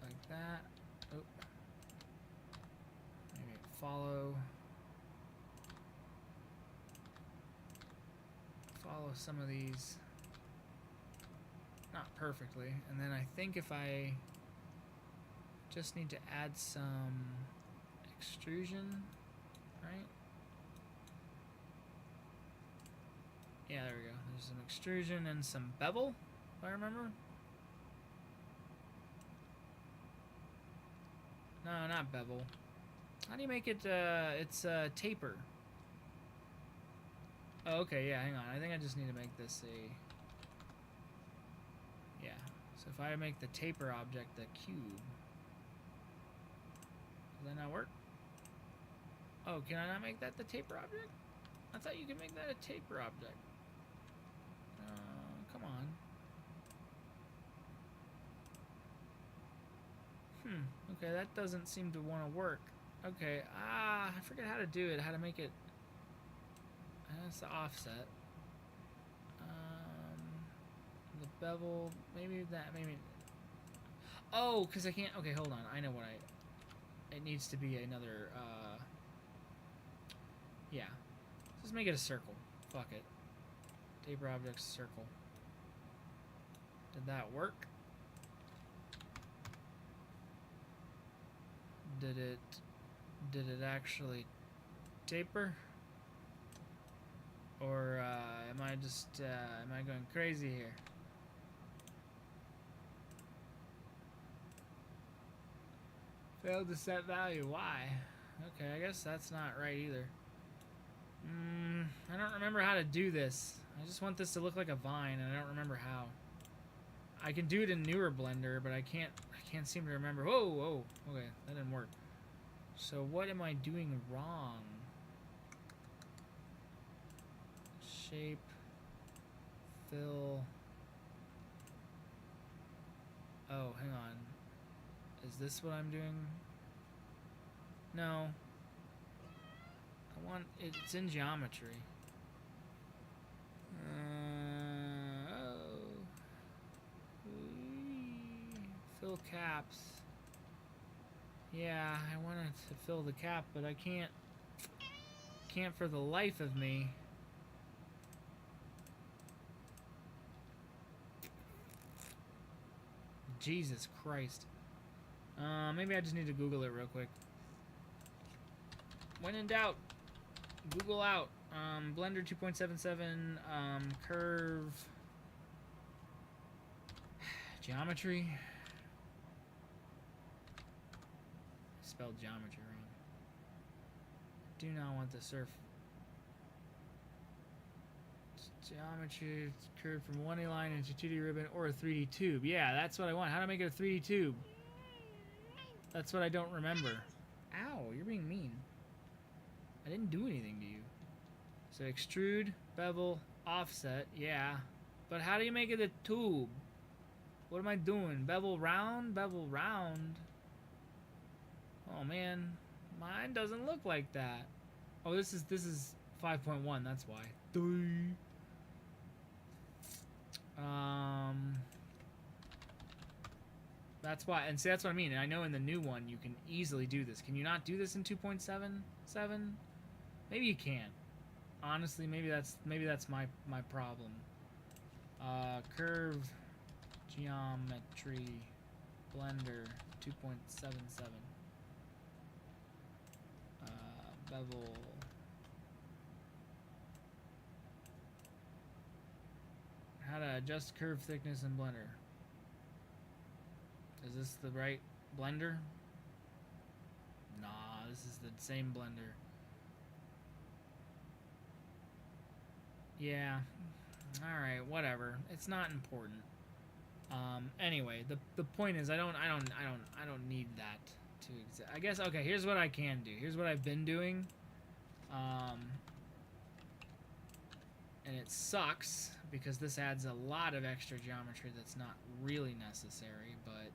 Speaker 1: like that. Oh. Maybe follow some of these. Not perfectly. And then I think if I just need to add some extrusion, right? Yeah, there we go. There's some extrusion and some bevel, if I remember. No, not bevel. How do you make it, it's taper. Oh, okay, yeah, hang on. I think I just need to make this a... Yeah, so if I make the taper object the cube, does that not work? Oh, can I not make that the taper object? I thought you could make that a taper object. Come on. Okay, that doesn't seem to want to work. Okay, I forget how to do it, how to make it. That's the offset. The bevel, maybe that, maybe. Oh, because I can't. Okay, hold on. I know what it needs to be another. Yeah. Just make it a circle. Fuck it. Taper object circle. Did that work? Did it actually taper? Or am I just am I going crazy here? Failed to set value. Why? Okay, I guess that's not right either. I don't remember how to do this. I just want this to look like a vine, and I don't remember how. I can do it in newer Blender, but I can't seem to remember. Whoa. Okay, that didn't work. So what am I doing wrong? Shape, fill. Oh, hang on. Is this what I'm doing? No. I want it's in geometry. Fill caps. Yeah, I wanted to fill the cap, but I can't for the life of me. Jesus Christ. Maybe I just need to Google it real quick. When in doubt, Google out. Blender 2.77, curve, geometry. Spelled geometry wrong. Do not want the surf. Geometry curved from 1A line into 2D ribbon or a 3D tube. Yeah, that's what I want. How to make it a 3D tube? That's what I don't remember. Ow, you're being mean. I didn't do anything to you. So extrude, bevel, offset. Yeah. But how do you make it a tube? What am I doing? Bevel round? Bevel round? Oh man, mine doesn't look like that. Oh, this is 5.1. That's why. That's why. And see, that's what I mean. And I know in the new one you can easily do this. Can you not do this in 2.77? Maybe you can. Honestly, maybe that's my problem. Curve, geometry, Blender 2.77. Bevel. How to adjust curve thickness in Blender. Is this the right Blender? Nah, this is the same Blender. Yeah. Alright, whatever. It's not important. Anyway, the point is I don't need that to exist. I guess, okay, here's what I can do. Here's what I've been doing. And it sucks because this adds a lot of extra geometry that's not really necessary, but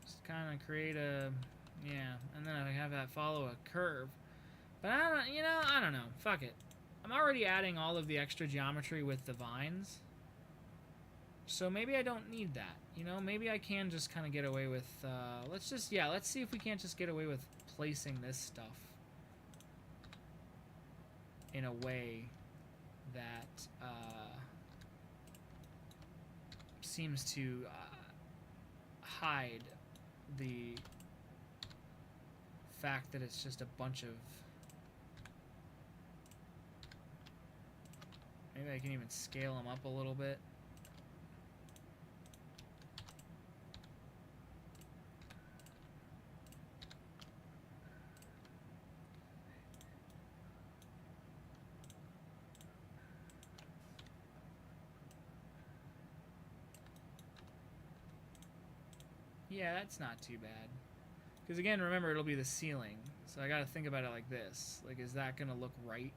Speaker 1: just kind of create a, yeah, and then I have that follow a curve. But I don't know. Fuck it. I'm already adding all of the extra geometry with the vines. So maybe I don't need that. You know, maybe I can just kind of get away with, let's see if we can't just get away with placing this stuff in a way that seems to hide the fact that it's just a bunch of, maybe I can even scale them up a little bit. Yeah, that's not too bad. Because again, remember, it'll be the ceiling. So I gotta think about it like this. Like, is that gonna look right?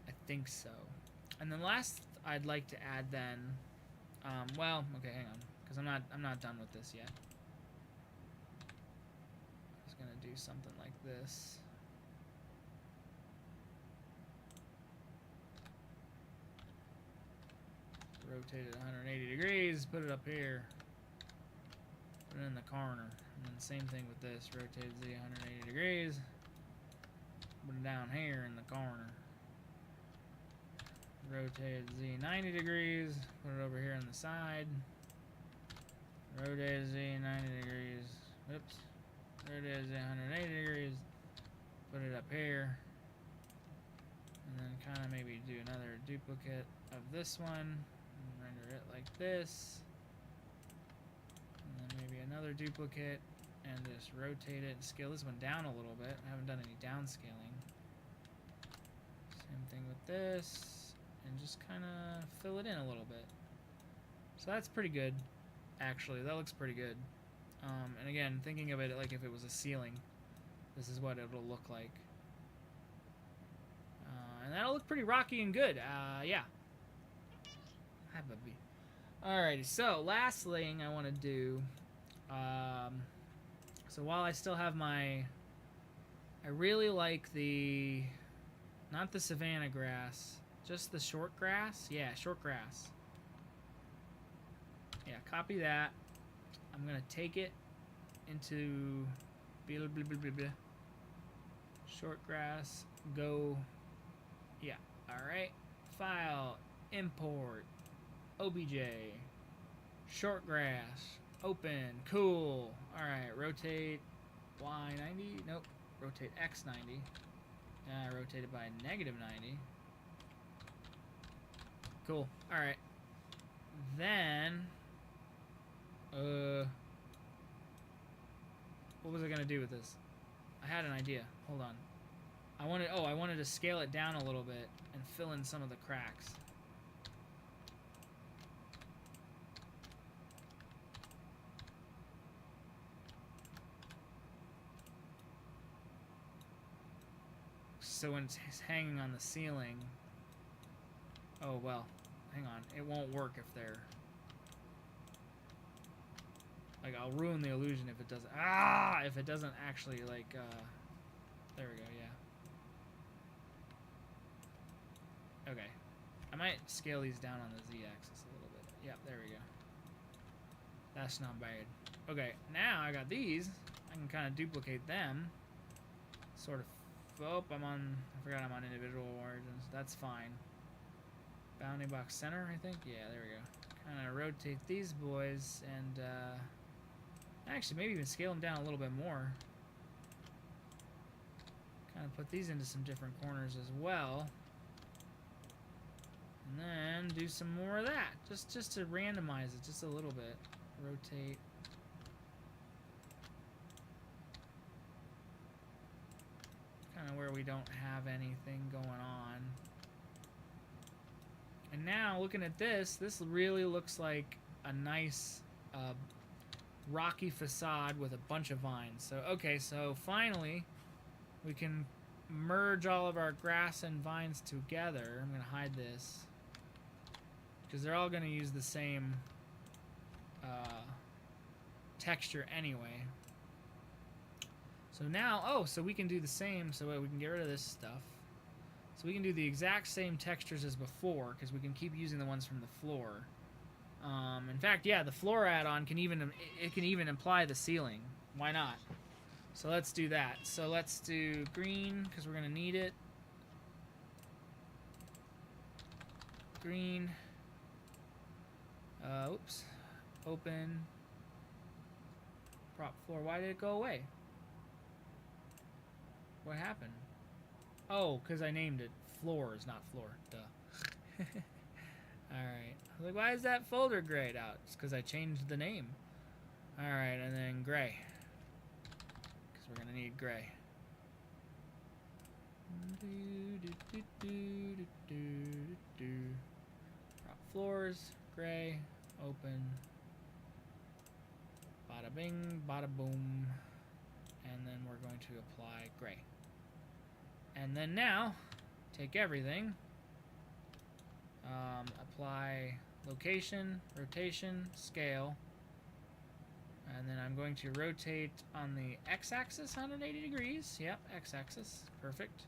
Speaker 1: I think so. And then last, I'd like to add then, well, okay, hang on. Because I'm not done with this yet. I was gonna do something like this. Rotate it 180 degrees, put it up here. Put it in the corner. And then same thing with this. Rotate Z 180 degrees. Put it down here in the corner. Rotate Z 90 degrees. Put it over here on the side. Rotate Z 90 degrees. Oops. Rotate Z 180 degrees. Put it up here. And then kind of maybe do another duplicate of this one. And render it like this. And then maybe another duplicate and just rotate it and scale this one down a little bit. I haven't done any downscaling. Same thing with this, and just kind of fill it in a little bit. So that's pretty good, actually. That looks pretty good. And again, thinking of it like if it was a ceiling, this is what it'll look like. And that'll look pretty rocky and good. Yeah. Hi, Bubby. Alrighty, so last thing I want to do, So while I still have my... I really like the... Not the savanna grass. Just the short grass? Yeah, short grass. Yeah, copy that. I'm going to take it into... Blah, blah, blah, blah, blah. Short grass. Go... Yeah. Alright. File. Import. OBJ. Short grass. Open. Cool. Alright. Rotate Y90. Nope. Rotate X90. Rotate it by -90. Cool. Alright. Then... what was I going to do with this? I had an idea. Hold on. I wanted to scale it down a little bit and fill in some of the cracks. So when it's hanging on the ceiling... Oh, well. Hang on. It won't work if they're... Like, I'll ruin the illusion if it doesn't... Ah! If it doesn't actually, like, There we go, yeah. Okay. I might scale these down on the Z-axis a little bit. Yep, there we go. That's not bad. Okay, now I got these. I can kind of duplicate them. Sort of... Oh, I forgot I'm on individual origins. That's fine. Bounding box center, I think? Yeah, there we go. Kind of rotate these boys and, actually, maybe even scale them down a little bit more. Kind of put these into some different corners as well. And then do some more of that. Just to randomize it just a little bit. Rotate. Kind of where we don't have anything going on. And now, looking at this really looks like a nice rocky facade with a bunch of vines. So, okay, so finally, we can merge all of our grass and vines together. I'm going to hide this, because they're all going to use the same texture anyway. So now, so we can do the same, so we can get rid of this stuff. So we can do the exact same textures as before, because we can keep using the ones from the floor. In fact, yeah, the floor add-on can even imply the ceiling. Why not? So let's do that. So let's do green, because we're going to need it. Green. Oops. Open. Prop floor. Why did it go away? What happened? Oh, because I named it floors, not floor. Duh. Alright. I was like, why is that folder grayed out? It's because I changed the name. Alright, and then gray. Because we're going to need gray. Prop floors, gray, open. Bada bing, bada boom. And then we're going to apply gray. And then now, take everything, apply location, rotation, scale, and then I'm going to rotate on the x-axis 180 degrees. Yep, x-axis, perfect.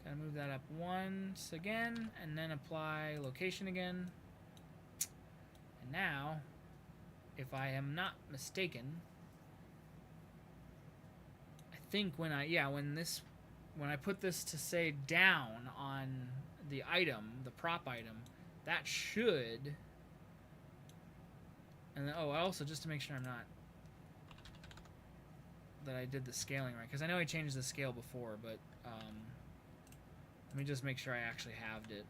Speaker 1: Gotta move that up once again, and then apply location again. And now, if I am not mistaken, I think when I put this to say down on the item, the prop item, that should, and then, also just to make sure that I did the scaling right, because I know I changed the scale before, but let me just make sure I actually halved it.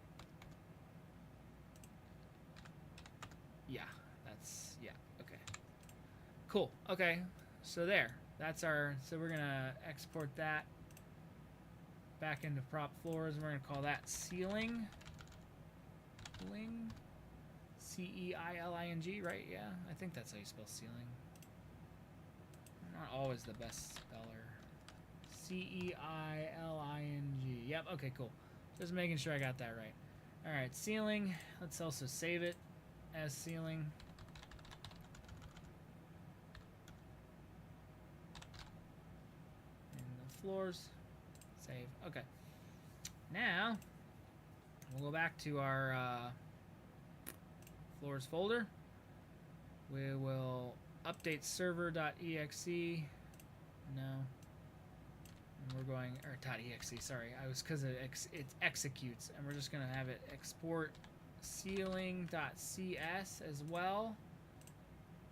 Speaker 1: Yeah, okay. Cool, okay, so there, so we're gonna export that back into prop floors, and we're going to call that ceiling. C-E-I-L-I-G, right? Yeah, I think that's how you spell ceiling. I'm not always the best speller. C-E-I-L-I-N-G. Yep, okay, cool. Just making sure I got that right. Alright, ceiling. Let's also save it as ceiling. floors. Save. Okay. Now, we'll go back to our floors folder. We will update server.exe. No. And we're going, or .exe, sorry. I was, because it executes. And we're just going to have it export ceiling.cs as well.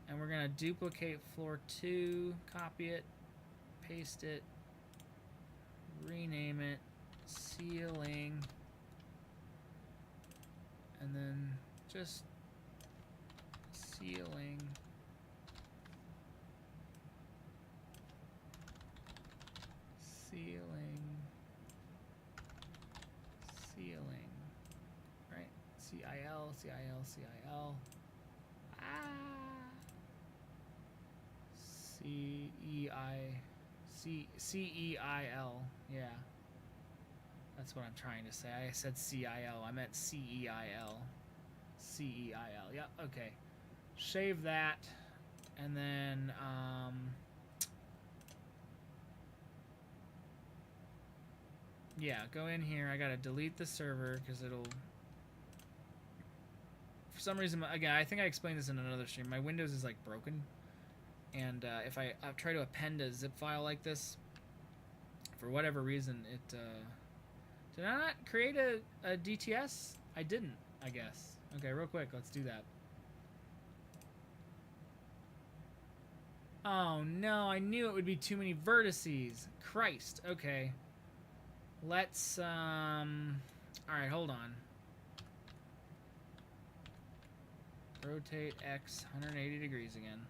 Speaker 1: And we're going to duplicate floor 2, copy it, paste it, rename it, ceiling, and then just ceiling, right? CIL, CIL, CIL. CEIL. Yeah. That's what I'm trying to say. I said CIL. I meant CEIL. CEIL. Yep. Okay. Save that. And then, yeah, go in here. I gotta delete the server because it'll, for some reason, again, I think I explained this in another stream. My Windows is like broken. And if I try to append a zip file like this, for whatever reason, it, did I not create a DTS? I didn't, I guess. Okay, real quick, let's do that. Oh no, I knew it would be too many vertices. Christ, okay. Let's, alright, hold on. Rotate X 180 degrees again.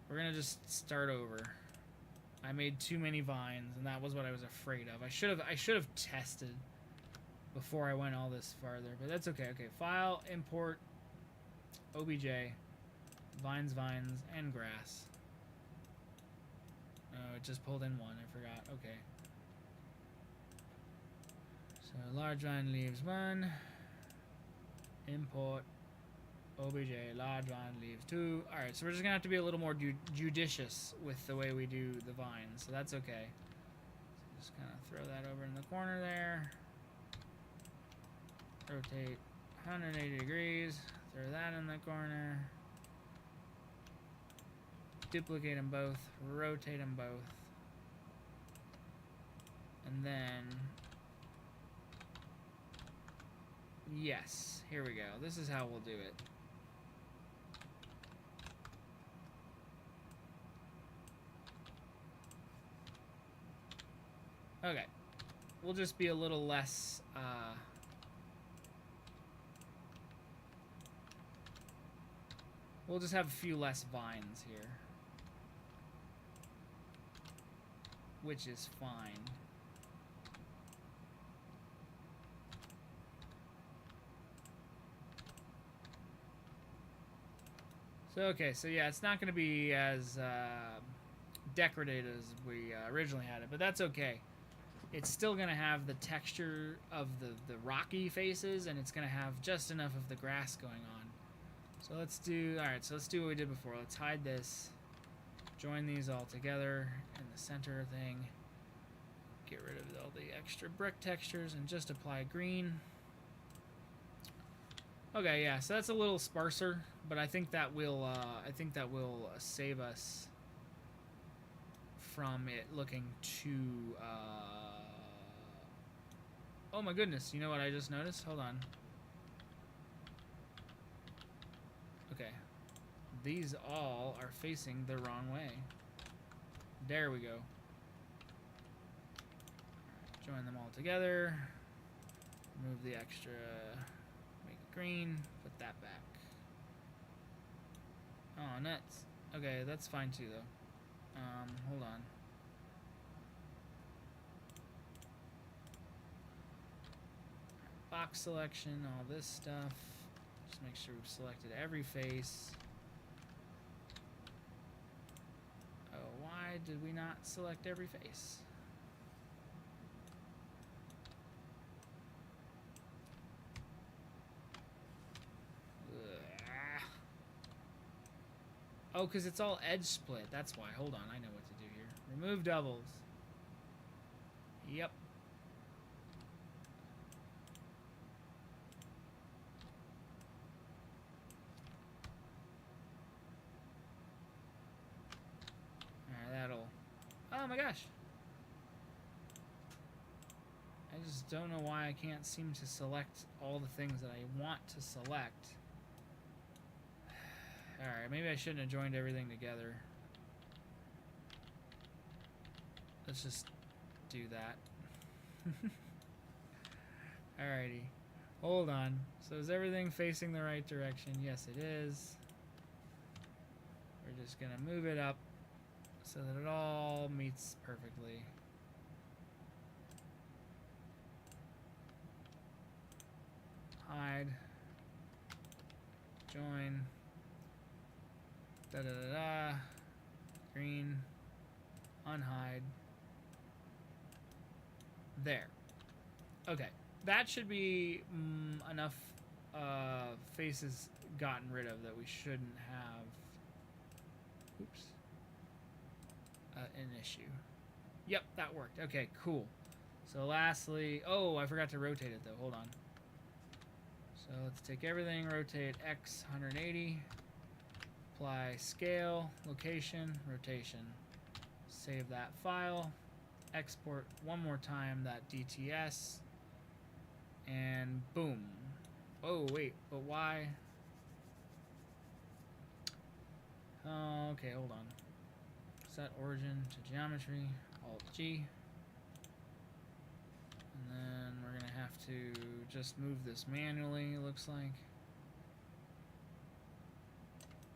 Speaker 1: We're gonna just start over. I made too many vines, and that was what I was afraid of. I should have tested before I went all this farther, but that's okay. Okay, file, import, obj, vines, and grass. Oh, it just pulled in one. I forgot. Okay. So large vine leaves 1. Import. OBJ, large vine leaves 2. Alright, so we're just going to have to be a little more judicious with the way we do the vines, so that's okay. So just kind of throw that over in the corner there. Rotate 180 degrees. Throw that in the corner. Duplicate them both. Rotate them both. And then... yes, here we go. This is how we'll do it. Okay, we'll just be a little less, we'll just have a few less vines here, which is fine. So, okay, so yeah, it's not going to be as decorated as we originally had it, but that's okay. It's still going to have the texture of the rocky faces, and it's going to have just enough of the grass going on. So let's do, alright, so let's do what we did before. Let's hide this, join these all together in the center thing, get rid of all the extra brick textures, and just apply green. Okay, yeah, so that's a little sparser, but I think that will save us from it looking too, oh my goodness, you know what I just noticed? Hold on. Okay. These all are facing the wrong way. There we go. Join them all together. Remove the extra, make it green, put that back. Oh, nuts. Okay, that's fine too though. Hold on. Box selection, all this stuff. Just make sure we've selected every face. Oh, why did we not select every face? Ugh. Oh, because it's all edge split. That's why. Hold on, I know what to do here. Remove doubles. Yep. Alright, that'll... Oh my gosh. I just don't know why I can't seem to select all the things that I want to select. Alright, maybe I shouldn't have joined everything together. Let's just do that. Alrighty. Hold on. So is everything facing the right direction? Yes, it is. We're just going to move it up so that it all meets perfectly. Hide. Join. Da-da-da-da. Green. Unhide. There. Okay. That should be enough faces gotten rid of that we shouldn't have an issue. Yep, that worked. Okay, cool. So lastly, oh, I forgot to rotate it though. Hold on. So let's take everything, rotate X 180, apply scale, location, rotation. Save that file, export one more time that DTS, and boom. Oh, wait, but why? Oh, okay, hold on. Set origin to geometry, Alt-G. And then we're going to have to just move this manually, it looks like.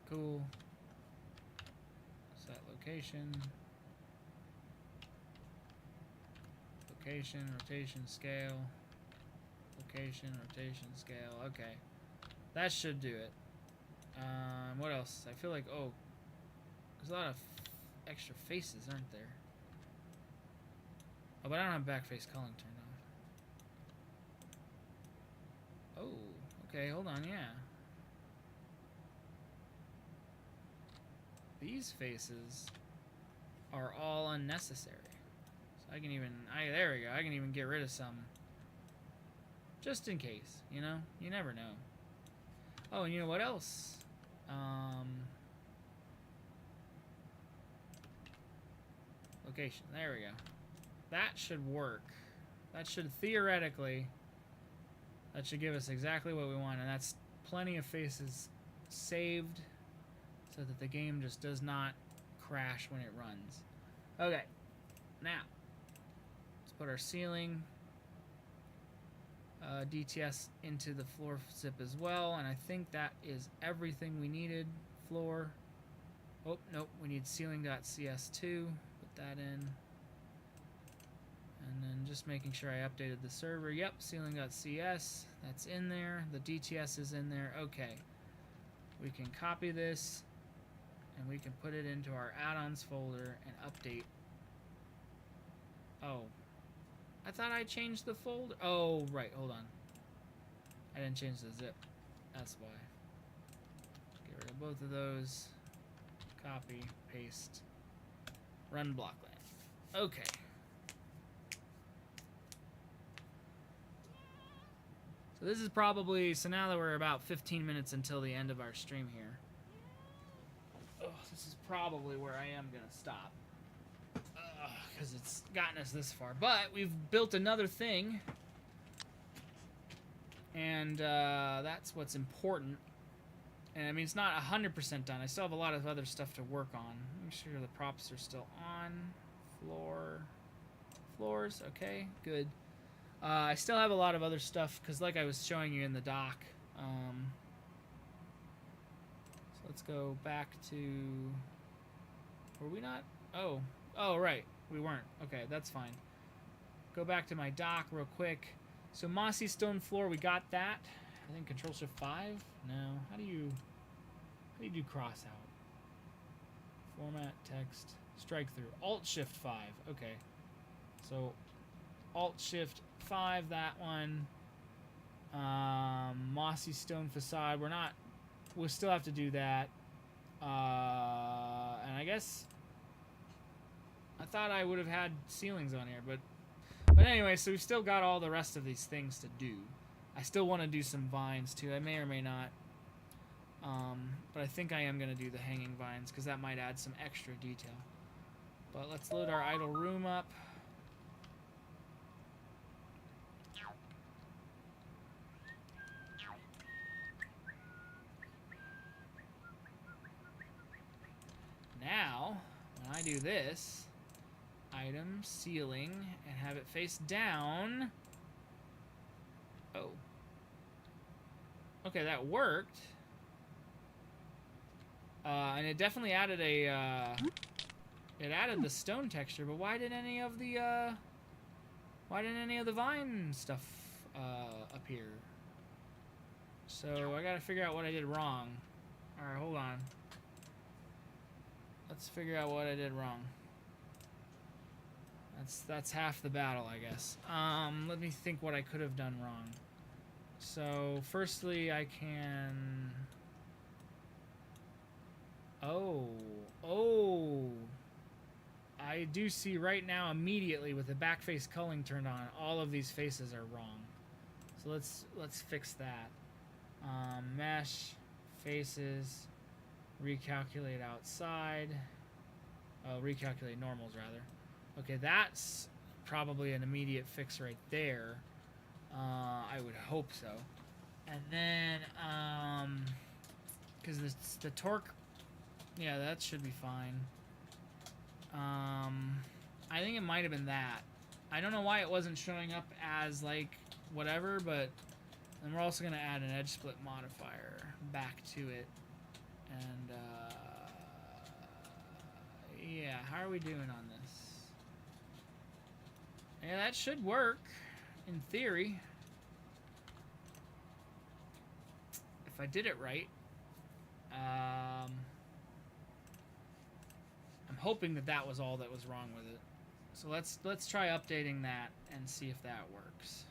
Speaker 1: Cool. Set location. Location, rotation, scale. Location, rotation, scale. Okay. That should do it. What else? I feel like, oh, there's a lot of extra faces, aren't there? Oh, but I don't have backface culling turned on. Oh, okay, hold on, yeah. These faces are all unnecessary. So I can even, there we go, I can even get rid of some. Just in case, you know? You never know. Oh, and you know what else? Location, there we go. That should work. That should theoretically, that should give us exactly what we want, and that's plenty of faces saved so that the game just does not crash when it runs. Okay, now let's put our ceiling DTS into the floor zip as well, and I think that is everything we needed. Floor. Oh, nope, we need ceiling.cs2. Put that in. And then just making sure I updated the server. Yep, ceiling.cs. That's in there. The DTS is in there. Okay. We can copy this, and we can put it into our add-ons folder and update. Oh. I thought I changed the folder. Oh, right. Hold on. I didn't change the zip. That's why. Get rid of both of those. Copy, paste, run Blockland. Okay. So this is probably, so now that we're about 15 minutes until the end of our stream here. Oh, this is probably where I am going to stop. Because it's gotten us this far. But we've built another thing. And that's what's important. And I mean, it's not 100% done. I still have a lot of other stuff to work on. Make sure the props are still on. Floors, okay, good. I still have a lot of other stuff, because like I was showing you in the dock. So let's go back to... Were we not? Oh, right. We weren't. Okay, that's fine. Go back to my dock real quick. So mossy stone floor, we got that. I think Control Shift 5? No. How do you do cross out? Format, text, strike through. Alt Shift 5. Okay. So Alt Shift 5, that one. Mossy stone facade. We'll still have to do that. And I guess I thought I would have had ceilings on here, but anyway, so we've still got all the rest of these things to do. I still want to do some vines too. I may or may not. But I think I am going to do the hanging vines because that might add some extra detail. But let's load our idle room up. Now, when I do this, item, ceiling, and have it face down. Oh. Okay, that worked. And it definitely added a, it added the stone texture, but why didn't any of the vine stuff, appear? So, I gotta figure out what I did wrong. Alright, hold on. Let's figure out what I did wrong. That's half the battle, I guess. Let me think what I could have done wrong. So, firstly, I can... Oh. I do see right now, immediately, with the back face culling turned on, all of these faces are wrong. So let's fix that. Mesh, faces, recalculate outside. Oh, recalculate normals, rather. Okay, that's probably an immediate fix right there. I would hope so. And then, because the torque, yeah, that should be fine. I think it might have been that. I don't know why it wasn't showing up as, like, whatever, but then we're also going to add an edge split modifier back to it. And, yeah, how are we doing on this? Yeah, that should work, in theory. If I did it right. I'm hoping that was all that was wrong with it. So let's try updating that and see if that works.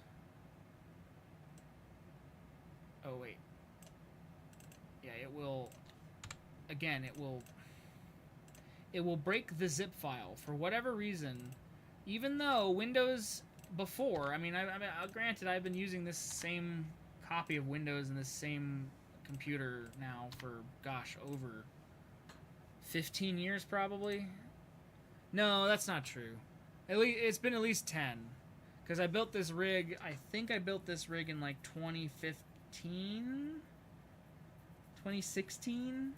Speaker 1: Oh, wait. Yeah, it will... Again, it will break the zip file for whatever reason, even though Windows before, I mean, granted, I've been using this same copy of Windows and this same computer now for, gosh, over 15 years probably. No, that's not true. At least it's been at least 10, because I built this rig. I think I built this rig in like 2015, 2016.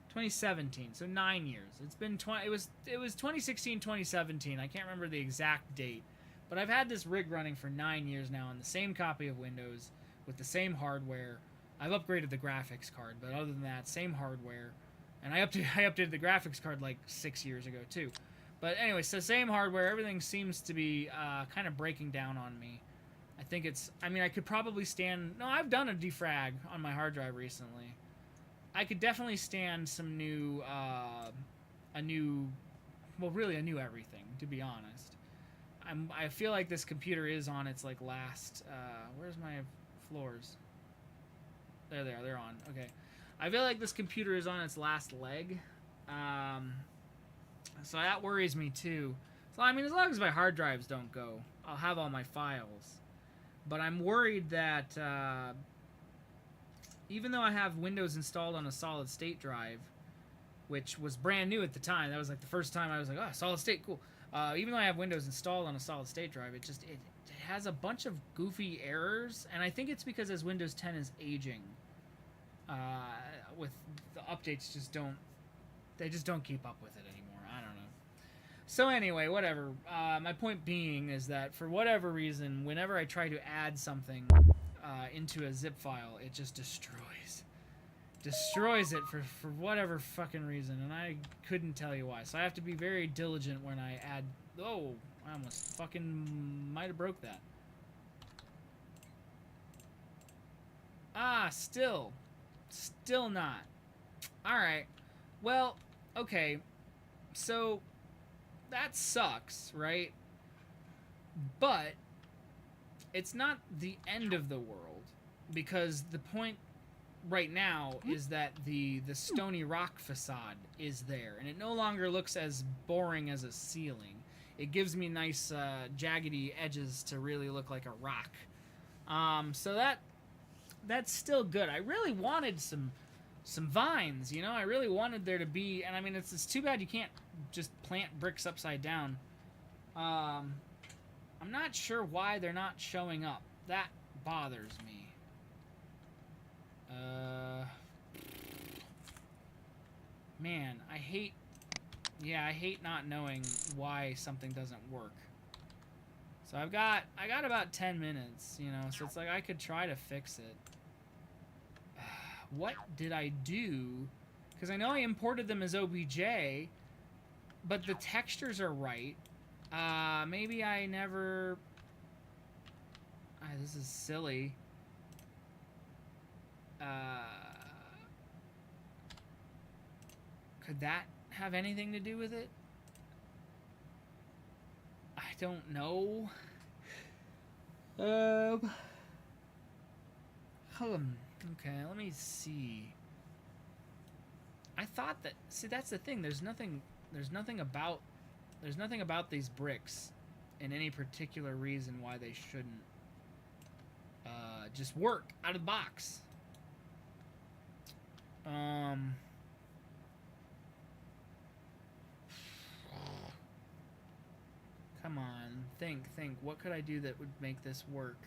Speaker 1: 2017, so 9 years. It's been it was 2016, 2017. I can't remember the exact date, but I've had this rig running for 9 years now on the same copy of Windows with the same hardware. I've upgraded the graphics card, but other than that, same hardware. And I updated the graphics card like 6 years ago too. But anyway, so same hardware. Everything seems to be kind of breaking down on me. I think it's... I mean, I could probably stand... No, I've done a defrag on my hard drive recently. I could definitely stand some new, well, really a new everything, to be honest. I feel like this computer is on its, like, last, where's my floors? There they are, they're on, okay. I feel like this computer is on its last leg, so that worries me, too. So, I mean, as long as my hard drives don't go, I'll have all my files. But I'm worried that, even though I have Windows installed on a solid state drive, which was brand new at the time, that was like the first time I was like, oh, solid state, cool. Even though I have Windows installed on a solid state drive, it has a bunch of goofy errors, and I think it's because as Windows 10 is aging, with the updates just don't keep up with it anymore. I don't know. So anyway, whatever. My point being is that for whatever reason, whenever I try to add something into a zip file, it just destroys it for whatever fucking reason, and I couldn't tell you why. So I have to be very diligent when I add... Oh, I almost fucking might have broke that. Ah, still not. Alright, well, okay, so that sucks, right? But it's not the end of the world, because the point right now is that the stony rock facade is there, and it no longer looks as boring as a ceiling. It gives me nice jaggedy edges to really look like a rock. So that's still good. I really wanted some vines, you know. I really wanted there to be, and I mean it's too bad you can't just plant bricks upside down. I'm not sure why they're not showing up. That bothers me. Man, I hate not knowing why something doesn't work. So I got about 10 minutes, you know, so it's like I could try to fix it. What did I do? Because I know I imported them as OBJ, but the textures are right. Maybe I never... this is silly. Could that have anything to do with it? I don't know. Okay, let me see. I thought that... See, that's the thing. There's nothing about these bricks in any particular reason why they shouldn't just work out of the box. Come on, think. What could I do that would make this work?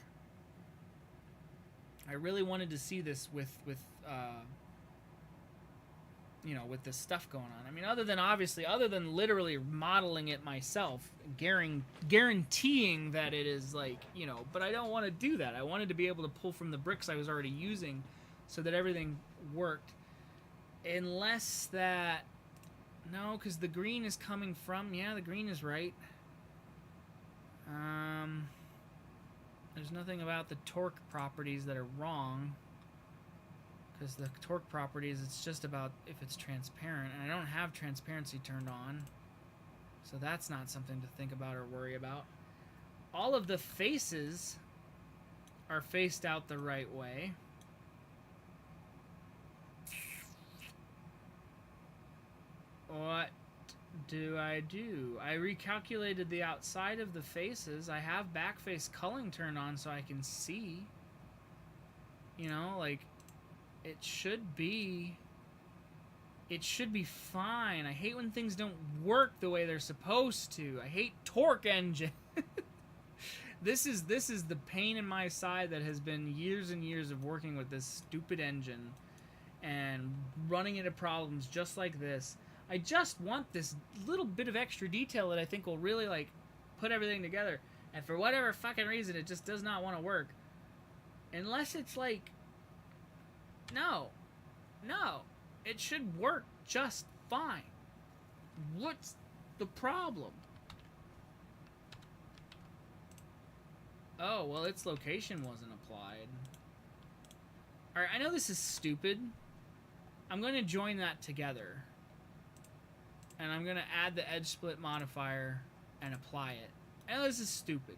Speaker 1: I really wanted to see this with you know, with this stuff going on. I mean, other than literally modeling it myself, guaranteeing that it is like, you know, but I don't want to do that. I wanted to be able to pull from the bricks I was already using so that everything worked. Unless that... No, because the green is coming from... Yeah, the green is right. There's nothing about the torque properties that are wrong. Because the torque properties, it's just about if it's transparent. And I don't have transparency turned on. So that's not something to think about or worry about. All of the faces are faced out the right way. What do? I recalculated the outside of the faces. I have back face culling turned on so I can see. You know, like, it should be fine. I hate when things don't work the way they're supposed to. I hate torque engine. This is the pain in my side that has been years and years of working with this stupid engine and running into problems just like this. I just want this little bit of extra detail that I think will really, like, put everything together. And for whatever fucking reason, it just does not want to work. Unless it's like... No. It should work just fine. What's the problem? Oh, well, its location wasn't applied. Alright, I know this is stupid. I'm going to join that together. And I'm going to add the edge split modifier and apply it. I know this is stupid.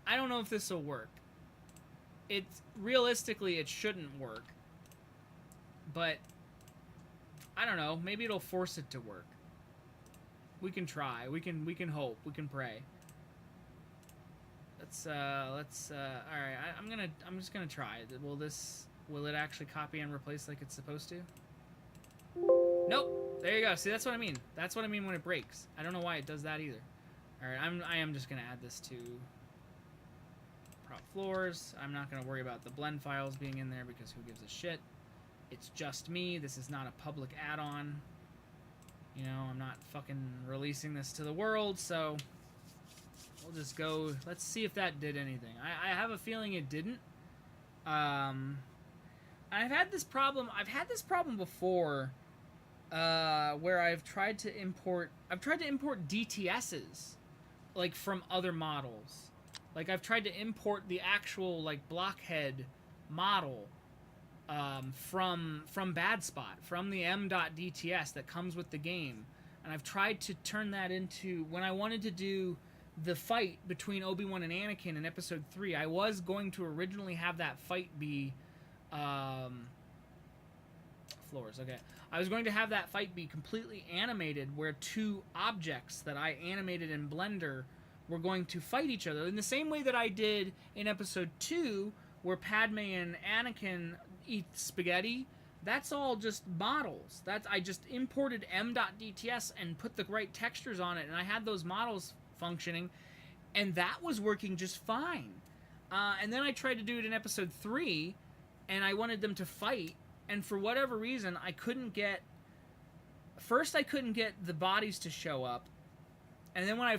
Speaker 1: I don't know if this will work. Realistically, it shouldn't work. But I don't know. Maybe it'll force it to work. We can try. We can hope. We can pray. Let's all right. I'm just gonna try. Will it actually copy and replace like it's supposed to? Nope. There you go. See, that's what I mean. That's what I mean when it breaks. I don't know why it does that either. All right. I am just gonna add this to prop floors. I'm not gonna worry about the blend files being in there because who gives a shit. It's just me. This is not a public add-on. You know, I'm not fucking releasing this to the world, so we'll just go. Let's see if that did anything. I have a feeling it didn't. I've had this problem before, where I've tried to import DTSs, like, from other models. Like, I've tried to import the actual, like, blockhead model from Bad Spot, from the m.dts that comes with the game. And I've tried to turn that into, when I wanted to do the fight between Obi-Wan and Anakin in Episode 3, I was going to originally have that fight be floors. Okay. I was going to have that fight be completely animated, where two objects that I animated in Blender were going to fight each other in the same way that I did in episode 2, where Padme and Anakin eat spaghetti. That's all just models. I just imported m.dts and put the right textures on it, and I had those models functioning, and that was working just fine. And then I tried to do it in episode 3, and I wanted them to fight, and for whatever reason, I couldn't get... First, I couldn't get the bodies to show up, and then when I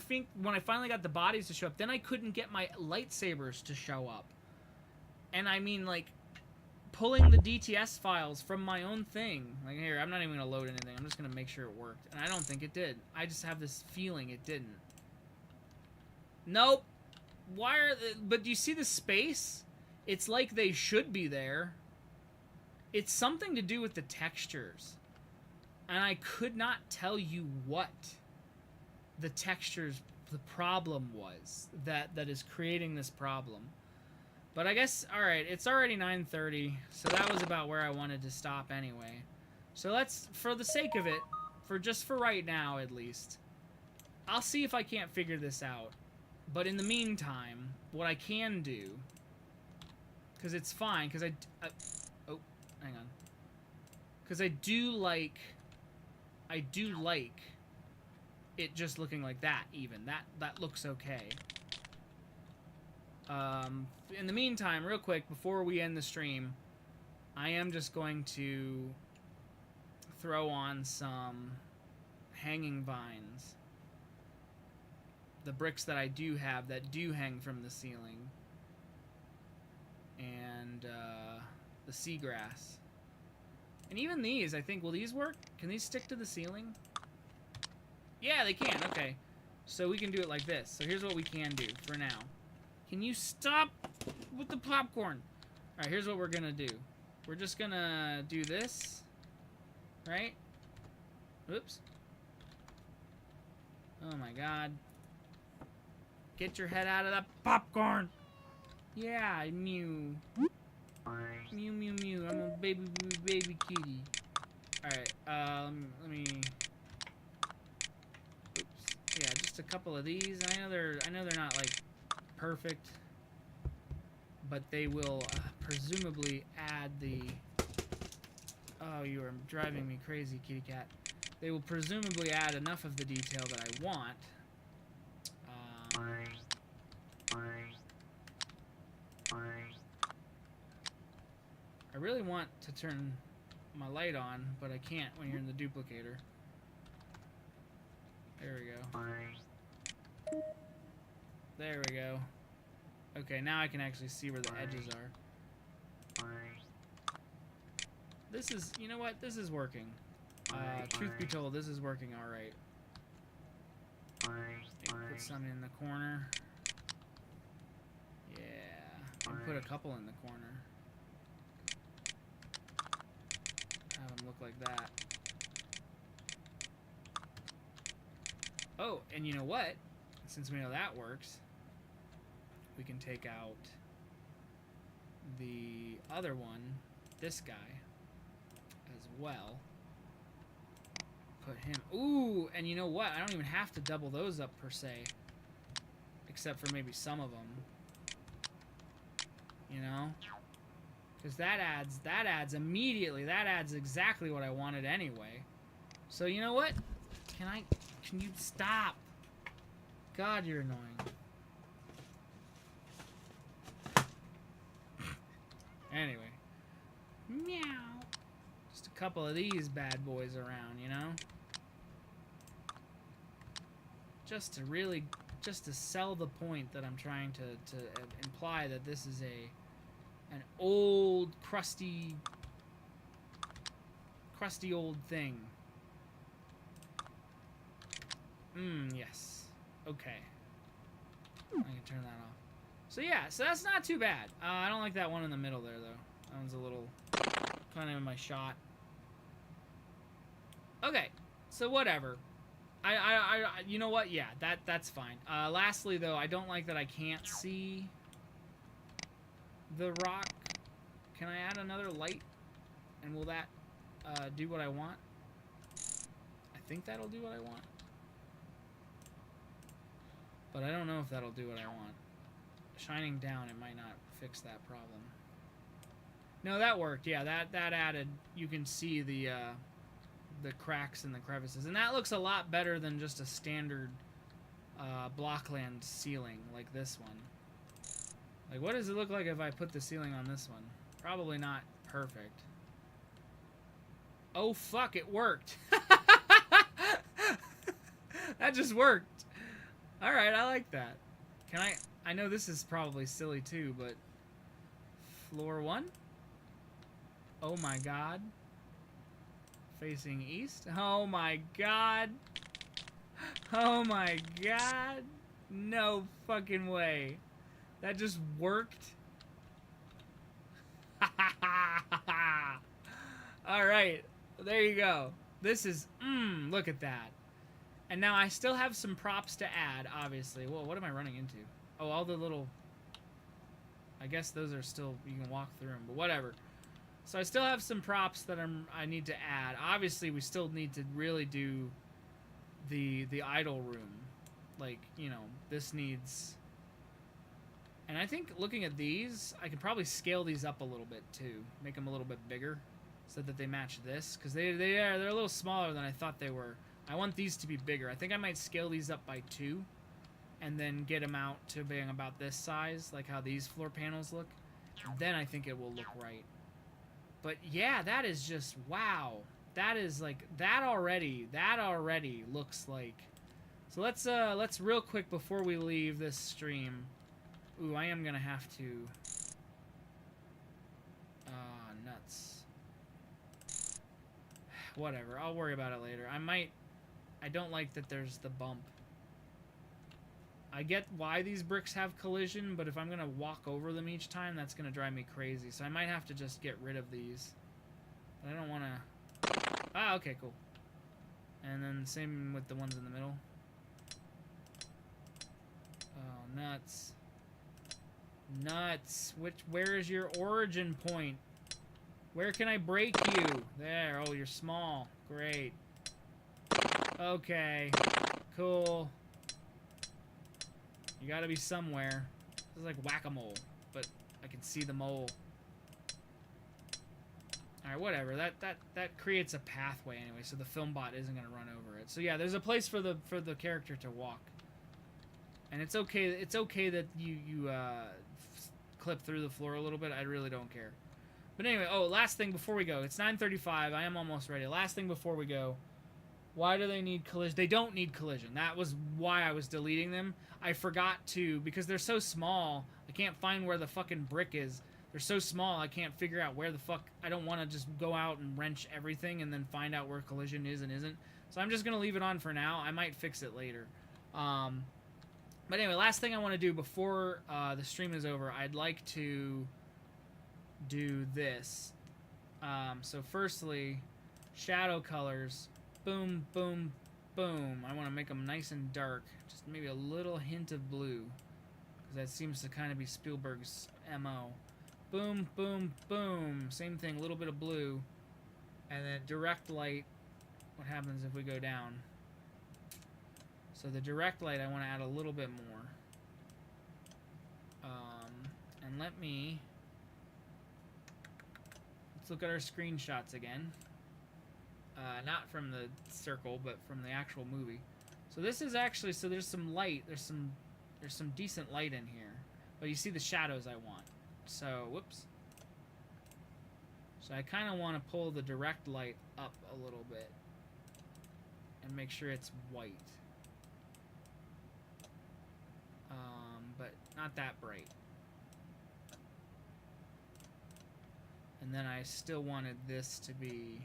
Speaker 1: finally got the bodies to show up, then I couldn't get my lightsabers to show up. And I mean, like, pulling the DTS files from my own thing. Like, here, I'm not even going to load anything. I'm just going to make sure it worked. And I don't think it did. I just have this feeling it didn't. Nope. Why are the... But do you see the space? It's like they should be there. It's something to do with the textures. And I could not tell you what the textures, the problem was that is creating this problem. But I guess, alright, it's already 9:30, so that was about where I wanted to stop anyway. So let's, for the sake of it, just for right now at least, I'll see if I can't figure this out. But in the meantime, what I can do, because it's fine, because oh, hang on. Because I do like it just looking like that, even. That looks okay. In the meantime, real quick, before we end the stream, I am just going to throw on some hanging vines. The bricks that I do have that do hang from the ceiling. And, the seagrass. And even these, I think, will these work? Can these stick to the ceiling? Yeah, they can, okay. So we can do it like this. So here's what we can do for now. Can you stop with the popcorn? Alright, here's what we're gonna do. We're just gonna do this. Right? Oops. Oh my god. Get your head out of that popcorn! Yeah, mew. Mew, mew, mew. I'm a baby kitty. Alright, let me... Oops. Yeah, just a couple of these. I know they're not, like, perfect, but they will presumably add the... Oh, you are driving me crazy, kitty cat. They will presumably add enough of the detail that I want. I really want to turn my light on, but I can't when you're in the duplicator. There we go. There we go. Okay, now I can actually see where the edges are. This is, you know what? This is working. Truth be told, this is working alright. Put some in the corner. Yeah. And put a couple in the corner. Have them look like that. Oh, and you know what? Since we know that works, we can take out the other one, this guy, as well. Put him... Ooh, and you know what? I don't even have to double those up, per se. Except for maybe some of them. You know? Because that adds immediately. That adds exactly what I wanted anyway. So, you know what? Can you stop? God, you're annoying. Anyway. Meow. Just a couple of these bad boys around, you know? Just to sell the point that I'm trying to imply that this is an old, crusty old thing. Yes. Okay. I can turn that off. So yeah, so that's not too bad. I don't like that one in the middle there, though. That one's a little kind of in my shot. Okay, so whatever. You know what? Yeah, that's fine. Lastly, though, I don't like that I can't see the rock. Can I add another light? And will that do what I want. I think that'll do what I want. But I don't know if that'll do what I want. Shining down, it might not fix that problem. No, that worked. Yeah, that added, you can see the cracks and the crevices. And that looks a lot better than just a standard Blockland ceiling like this one. Like, what does it look like if I put the ceiling on this one? Probably not perfect. Oh, fuck, it worked. That just worked. Alright, I like that. Can I know this is probably silly too, but floor 1? Oh my god. Facing east? Oh my god. Oh my god. No fucking way. That just worked. Alright. There you go. This is, look at that. And now I still have some props to add, obviously. Whoa, what am I running into? Oh, all the little... I guess those are still... You can walk through them, but whatever. So I still have some props that I need to add. Obviously, we still need to really do the idle room. Like, you know, this needs... And I think looking at these, I could probably scale these up a little bit, too. Make them a little bit bigger so that they match this. Because they're a little smaller than I thought they were. I want these to be bigger. I think I might scale these up by 2 and then get them out to being about this size, like how these floor panels look. Then I think it will look right. But yeah, that is just, wow. That is like, that already looks like. So let's real quick before we leave this stream. Ooh, I am gonna have to. Nuts. Whatever, I'll worry about it later. I don't like that there's the bump. I get why these bricks have collision, but if I'm gonna walk over them each time, that's gonna drive me crazy. So I might have to just get rid of these. But I don't wanna... Ah, okay, cool. And then same with the ones in the middle. Oh, nuts. Nuts. Where is your origin point? Where can I break you? There. Oh, you're small. Great. Okay. Cool. You gotta be somewhere. This is like whack-a-mole, but I can see the mole. Alright, whatever. That creates a pathway anyway, so the film bot isn't gonna run over it. So yeah, there's a place for the character to walk. And it's okay that you clip through the floor a little bit. I really don't care. But anyway, oh, last thing before we go. It's 9:35. I am almost ready. Last thing before we go. Why do they need collision? They don't need collision. That was why I was deleting them. I forgot to, because they're so small, I can't find where the fucking brick is. They're so small, I can't figure out where the fuck... I don't want to just go out and wrench everything and then find out where collision is and isn't. So I'm just going to leave it on for now. I might fix it later. But anyway, last thing I want to do before the stream is over, I'd like to do this. So firstly, shadow colors... Boom, boom, boom. I want to make them nice and dark. Just maybe a little hint of blue. Because that seems to kind of be Spielberg's MO. Boom, boom, boom. Same thing, a little bit of blue. And then direct light. What happens if we go down? So the direct light, I want to add a little bit more. And let me... Let's look at our screenshots again. Not from the circle, but from the actual movie. So this is actually, so there's some light, there's some decent light in here. But you see the shadows I want. So, whoops. So I kind of want to pull the direct light up a little bit. And make sure it's white. But not that bright. And then I still wanted this to be...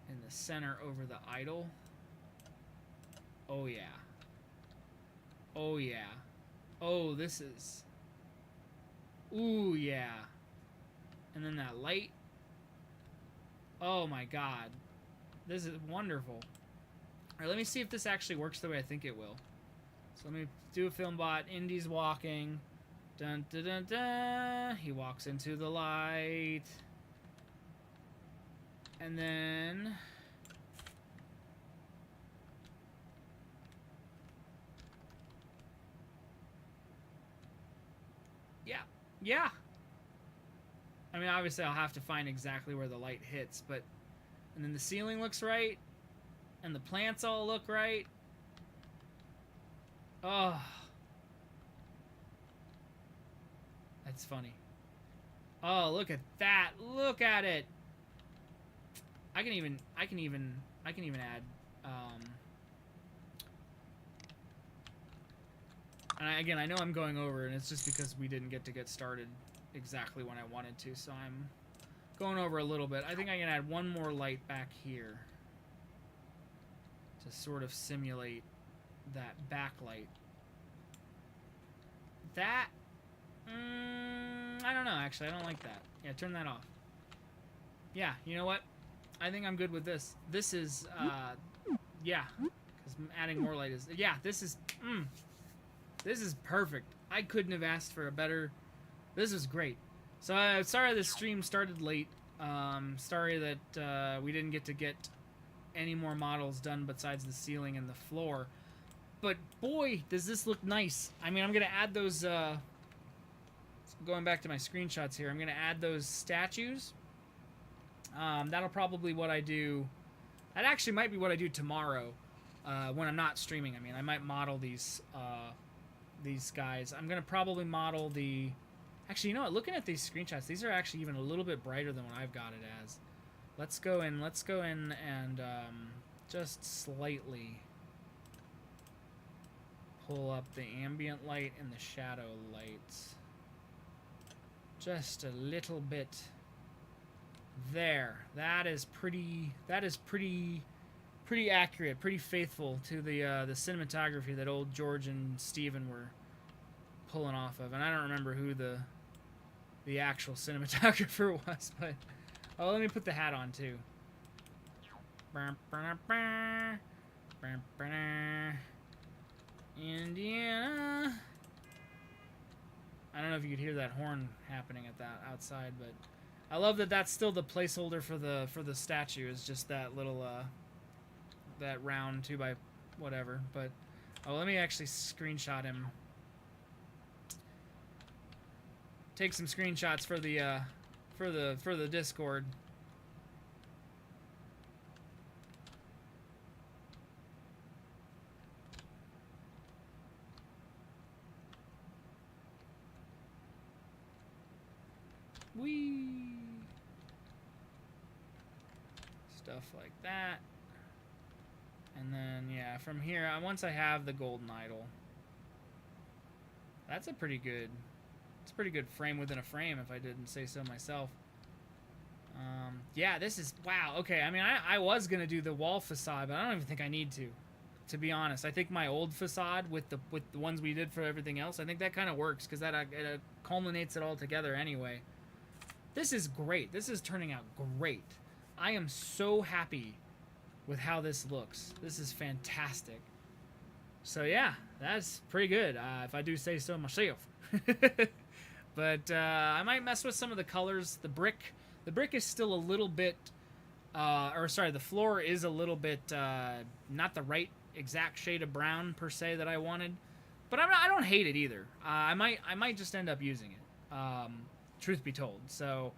Speaker 1: in the center over the idol. Oh yeah. Oh yeah. Oh, this is... Ooh, yeah. And then that light. Oh my god. This is wonderful. Alright, let me see if this actually works the way I think it will. So let me do a film bot. Indy's walking. Dun dun dun dun. He walks into the light. And then... Yeah. I mean, obviously I'll have to find exactly where the light hits, but... And then the ceiling looks right. And the plants all look right. Oh. That's funny. Oh, look at that. Look at it. I can even add, and again, I know I'm going over, and it's just because we didn't get started exactly when I wanted to, so I'm going over a little bit. I think I can add one more light back here to sort of simulate that backlight. That, I don't know, actually. I don't like that. Yeah, turn that off. Yeah, you know what? I think I'm good with this. This is, yeah, because adding more light is, yeah, this is perfect. I couldn't have asked for a better, this is great. So, sorry this stream started late. Sorry that we didn't get any more models done besides the ceiling and the floor. But, boy, does this look nice. I mean, I'm going to add those, going back to my screenshots here, I'm going to add those statues. That'll probably what I do. That actually might be what I do tomorrow when I'm not streaming. I mean, I might model these guys. I'm gonna probably model the. Actually, you know what? Looking at these screenshots, these are actually even a little bit brighter than what I've got it as. Let's go in and just slightly pull up the ambient light and the shadow lights. Just a little bit. There, that is pretty accurate, pretty faithful to the cinematography that old George and Steven were pulling off of. And I don't remember who the actual cinematographer was, but oh, let me put the hat on too. Indiana. I don't know if you could hear that horn happening at that outside, but I love that that's still the placeholder for the statue. Is just that little that round 2 by whatever. But oh, let me actually screenshot him. Take some screenshots for the Discord. Whee! Stuff like that. And then, yeah, from here, once I have the golden idol, that's a pretty good, it's a pretty good frame within a frame, if I didn't say so myself. Yeah, this is, wow, okay, I mean, I was going to do the wall facade, but I don't even think I need to be honest. I think my old facade with the ones we did for everything else, I think that kind of works, because that it culminates it all together anyway. This is great. This is turning out great. I am so happy with how this looks. This is fantastic. So yeah, that's pretty good, if I do say so myself. But I might mess with some of the colors. The brick is still a little bit, or sorry, the floor is a little bit not the right exact shade of brown per se that I wanted. But I don't hate it either. I might just end up using it. Truth be told. So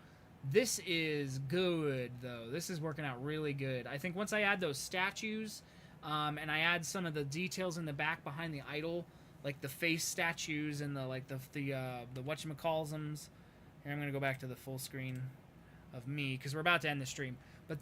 Speaker 1: this is good, though. This is working out really good. I think once I add those statues, and I add some of the details in the back behind the idol, like the face statues and the whatchamacallsums. Here, I'm gonna go back to the full screen of me because we're about to end the stream. But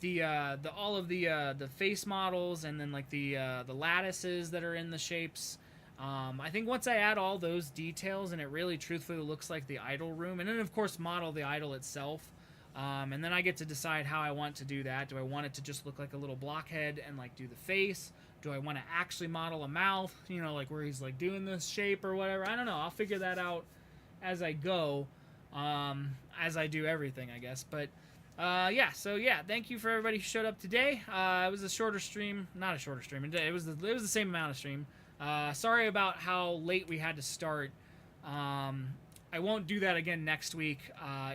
Speaker 1: all of the face models and then like the lattices that are in the shapes. I think once I add all those details and it really truthfully looks like the idol room, and then of course model the idol itself, and then I get to decide how I want to do that. Do I want it to just look like a little blockhead and like do the face? Do I want to actually model a mouth, you know, like where he's like doing this shape or whatever? I don't know. I'll figure that out as I go, as I do everything, I guess. But yeah, so yeah, thank you for everybody who showed up today. It was a shorter stream, not a shorter stream. It was the same amount of stream. Sorry about how late we had to start. I won't do that again next week.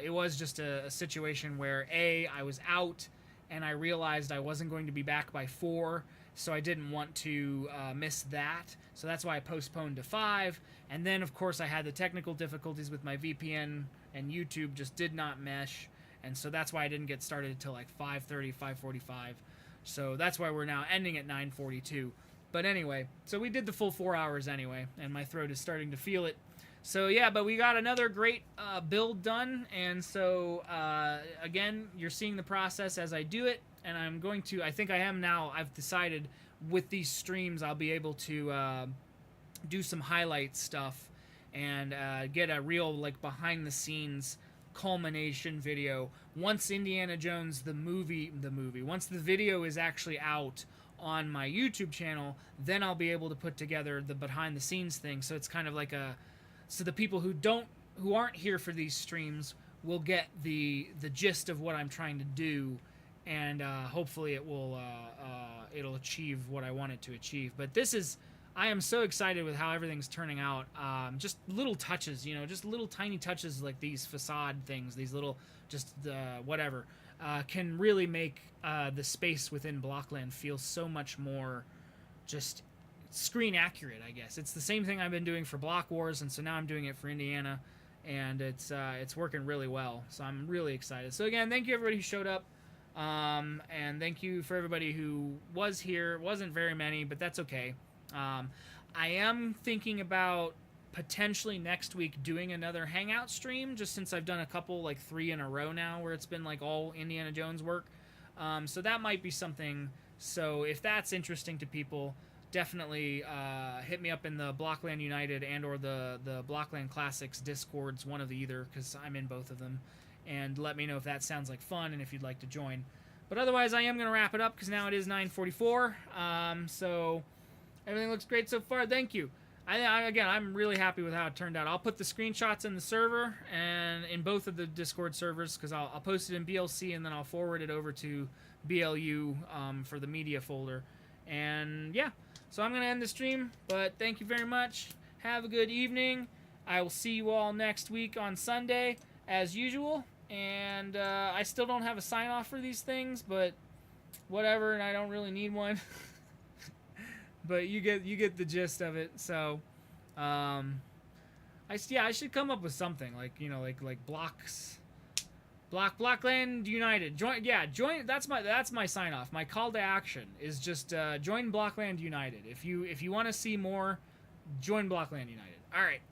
Speaker 1: It was just a situation where I was out, and I realized I wasn't going to be back by 4, so I didn't want to miss that. So that's why I postponed to 5. And then, of course, I had the technical difficulties with my VPN, and YouTube just did not mesh. And so that's why I didn't get started until like 5:30, 5:45. So that's why we're now ending at 9:42. But anyway, so we did the full 4 hours anyway, and my throat is starting to feel it. So yeah, but we got another great build done, and so again, you're seeing the process as I do it, and I'm going to, I think I am now, I've decided with these streams I'll be able to do some highlight stuff and get a real like behind the scenes culmination video once Indiana Jones the movie once the video is actually out on my YouTube channel. Then I'll be able to put together the behind the scenes thing, so it's kind of like so the people who aren't here for these streams will get the gist of what I'm trying to do, and hopefully it'll achieve what I want it to achieve. But I am so excited with how everything's turning out. Just little touches, just little tiny touches like these facade things, these little whatever, can really make the space within Blockland feel so much more just screen accurate, I guess. It's the same thing I've been doing for Block Wars, and so now I'm doing it for Indiana, and it's working really well. So I'm really excited. So again, thank you everybody who showed up, and thank you for everybody who was here. It wasn't very many, but that's okay. I am thinking about potentially next week doing another hangout stream, just since I've done a couple, like 3 in a row now, where it's been like all Indiana Jones work. So that might be something. So if that's interesting to people, definitely hit me up in the Blockland United and or the Blockland Classics Discords, one of the either, because I'm in both of them, and let me know if that sounds like fun and if you'd like to join. But otherwise, I am going to wrap it up because now it is 9:44. So everything looks great so far. Thank you. Again, I'm really happy with how it turned out. I'll put the screenshots in the server and in both of the Discord servers, because I'll post it in BLC and then I'll forward it over to BLU for the media folder. And yeah, so I'm going to end the stream, but thank you very much. Have a good evening. I will see you all next week on Sunday, as usual. And I still don't have a sign-off for these things, but whatever, and I don't really need one. But you get the gist of it. So, I should come up with something like Blockland United. Join. That's my sign off. My call to action is just join Blockland United. If you want to see more, join Blockland United. All right.